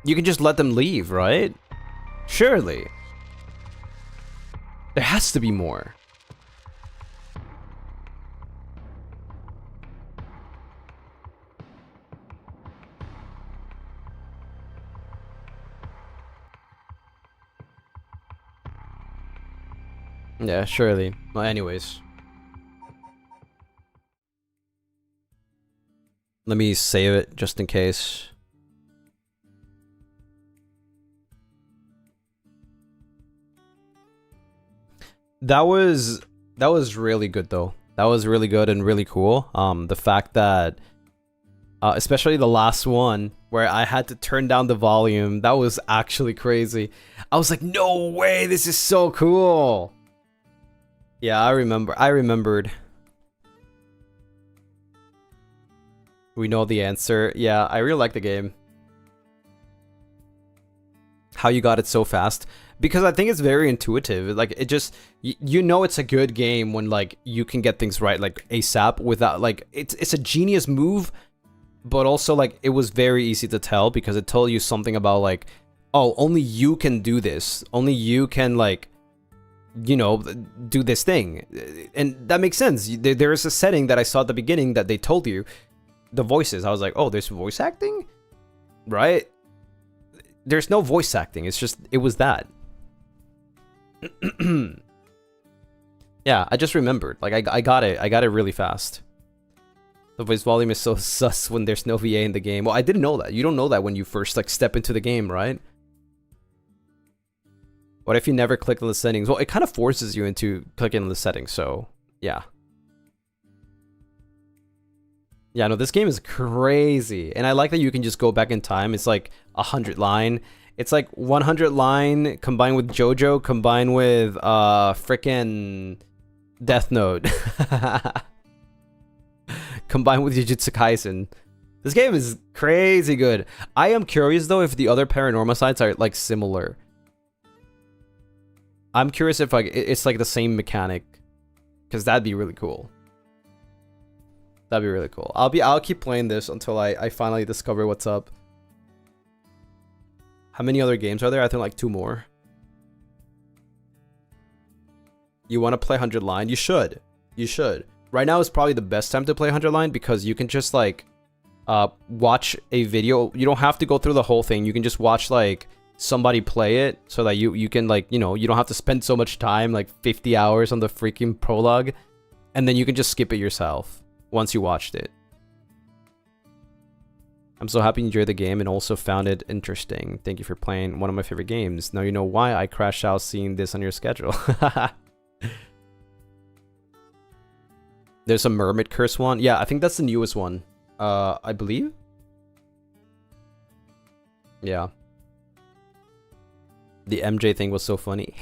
You can just let them leave, right? Surely. There has to be more. Yeah, surely. Well, anyways. Let me save it just in case. That was really good though. That was really good and really cool. The fact that especially the last one where I had to turn down the volume, that was actually crazy. I was like, no way, this is so cool. Yeah, I remembered. We know the answer. Yeah, I really like the game. How you got it so fast. Because I think it's very intuitive. Like, it just... You know it's a good game when, like, you can get things right, like, ASAP without, like... It's a genius move, but also, like, it was very easy to tell because it told you something about, like... Oh, only you can do this. Only you can, like... You know, do this thing. And that makes sense. There is a setting that I saw at the beginning that they told you. The voices. I was like, oh, there's voice acting? Right? There's no voice acting. It's just, it was that. Yeah, I just remembered. Like, I got it. I got it really fast. The voice volume is so sus when there's no VA in the game. Well, I didn't know that. You don't know that when you first, like, step into the game, right? What if you never click on the settings? Well, it kind of forces you into clicking on the settings, so yeah. Yeah, no, this game is crazy. And I like that you can just go back in time. It's like 100 line. It's like 100 line combined with JoJo, combined with frickin' Death Note. Combined with Jujutsu Kaisen. This game is crazy good. I am curious though if the other Paranormal sites are like similar. I'm curious if like it's like the same mechanic, because that'd be really cool. That'd be really cool. I'll keep playing this until I finally discover what's up. How many other games are there? I think like 2 more. You want to play 100 line? You should. You should. Right now is probably the best time to play 100 line because you can just like watch a video. You don't have to go through the whole thing. You can just watch like somebody play it so that you can like, you know, you don't have to spend so much time, like 50 hours on the freaking prologue, and then you can just skip it yourself once you watched it. I'm so happy you enjoyed the game and also found it interesting. Thank you for playing one of my favorite games. Now you know why I crashed out seeing this on your schedule. There's a Mermaid Curse one. Yeah, I think that's the newest one. I believe? Yeah. The MJ thing was so funny.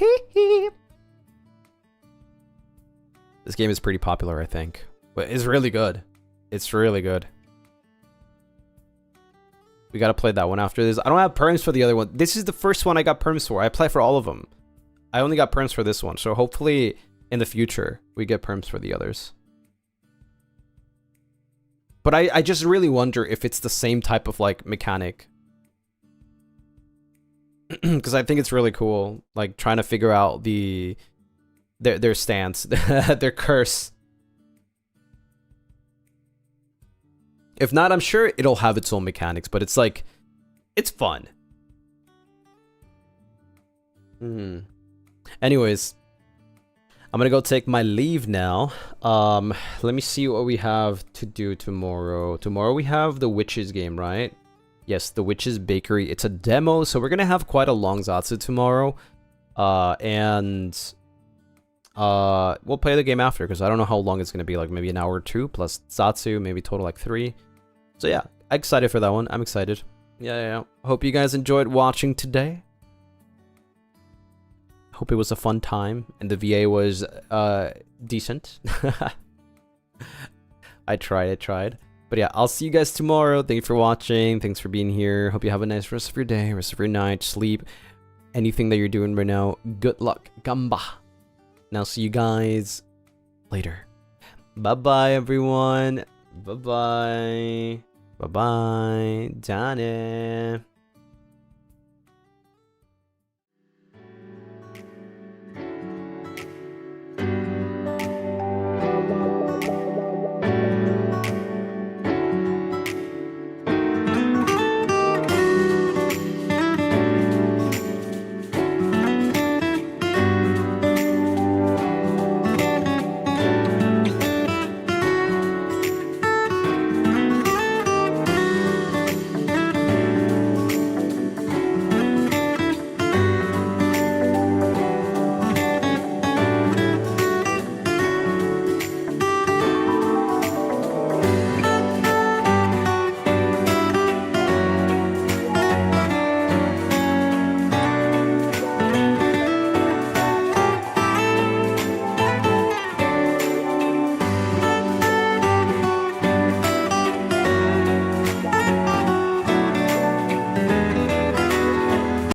This game is pretty popular, I think. But it's really good. It's really good. We gotta play that one after this. I don't have perms for the other one. This is the first one I got perms for. I applied for all of them. I only got perms for this one. So hopefully in the future we get perms for the others. But I just really wonder if it's the same type of like mechanic. because I think it's really cool, like trying to figure out their stance, their curse. If not, I'm sure it'll have its own mechanics, but it's like, it's fun. Anyways, I'm gonna go take my leave now. Let me see what we have to do tomorrow. Tomorrow we have the Witches game, right? Yes, the Witches Bakery. It's a demo, so we're gonna have quite a long Zatsu tomorrow. And we'll play the game after, because I don't know how long it's gonna be, like maybe an hour or two, plus Zatsu, maybe total like 3. So yeah, excited for that one. I'm excited. Yeah. Hope you guys enjoyed watching today. Hope it was a fun time, and the VA was decent. I tried. But yeah, I'll see you guys tomorrow. Thank you for watching. Thanks for being here. Hope you have a nice rest of your day, rest of your night, sleep, anything that you're doing right now. Good luck. Gamba. And I'll see you guys later. Bye-bye, everyone. Bye-bye. Bye-bye. Dane.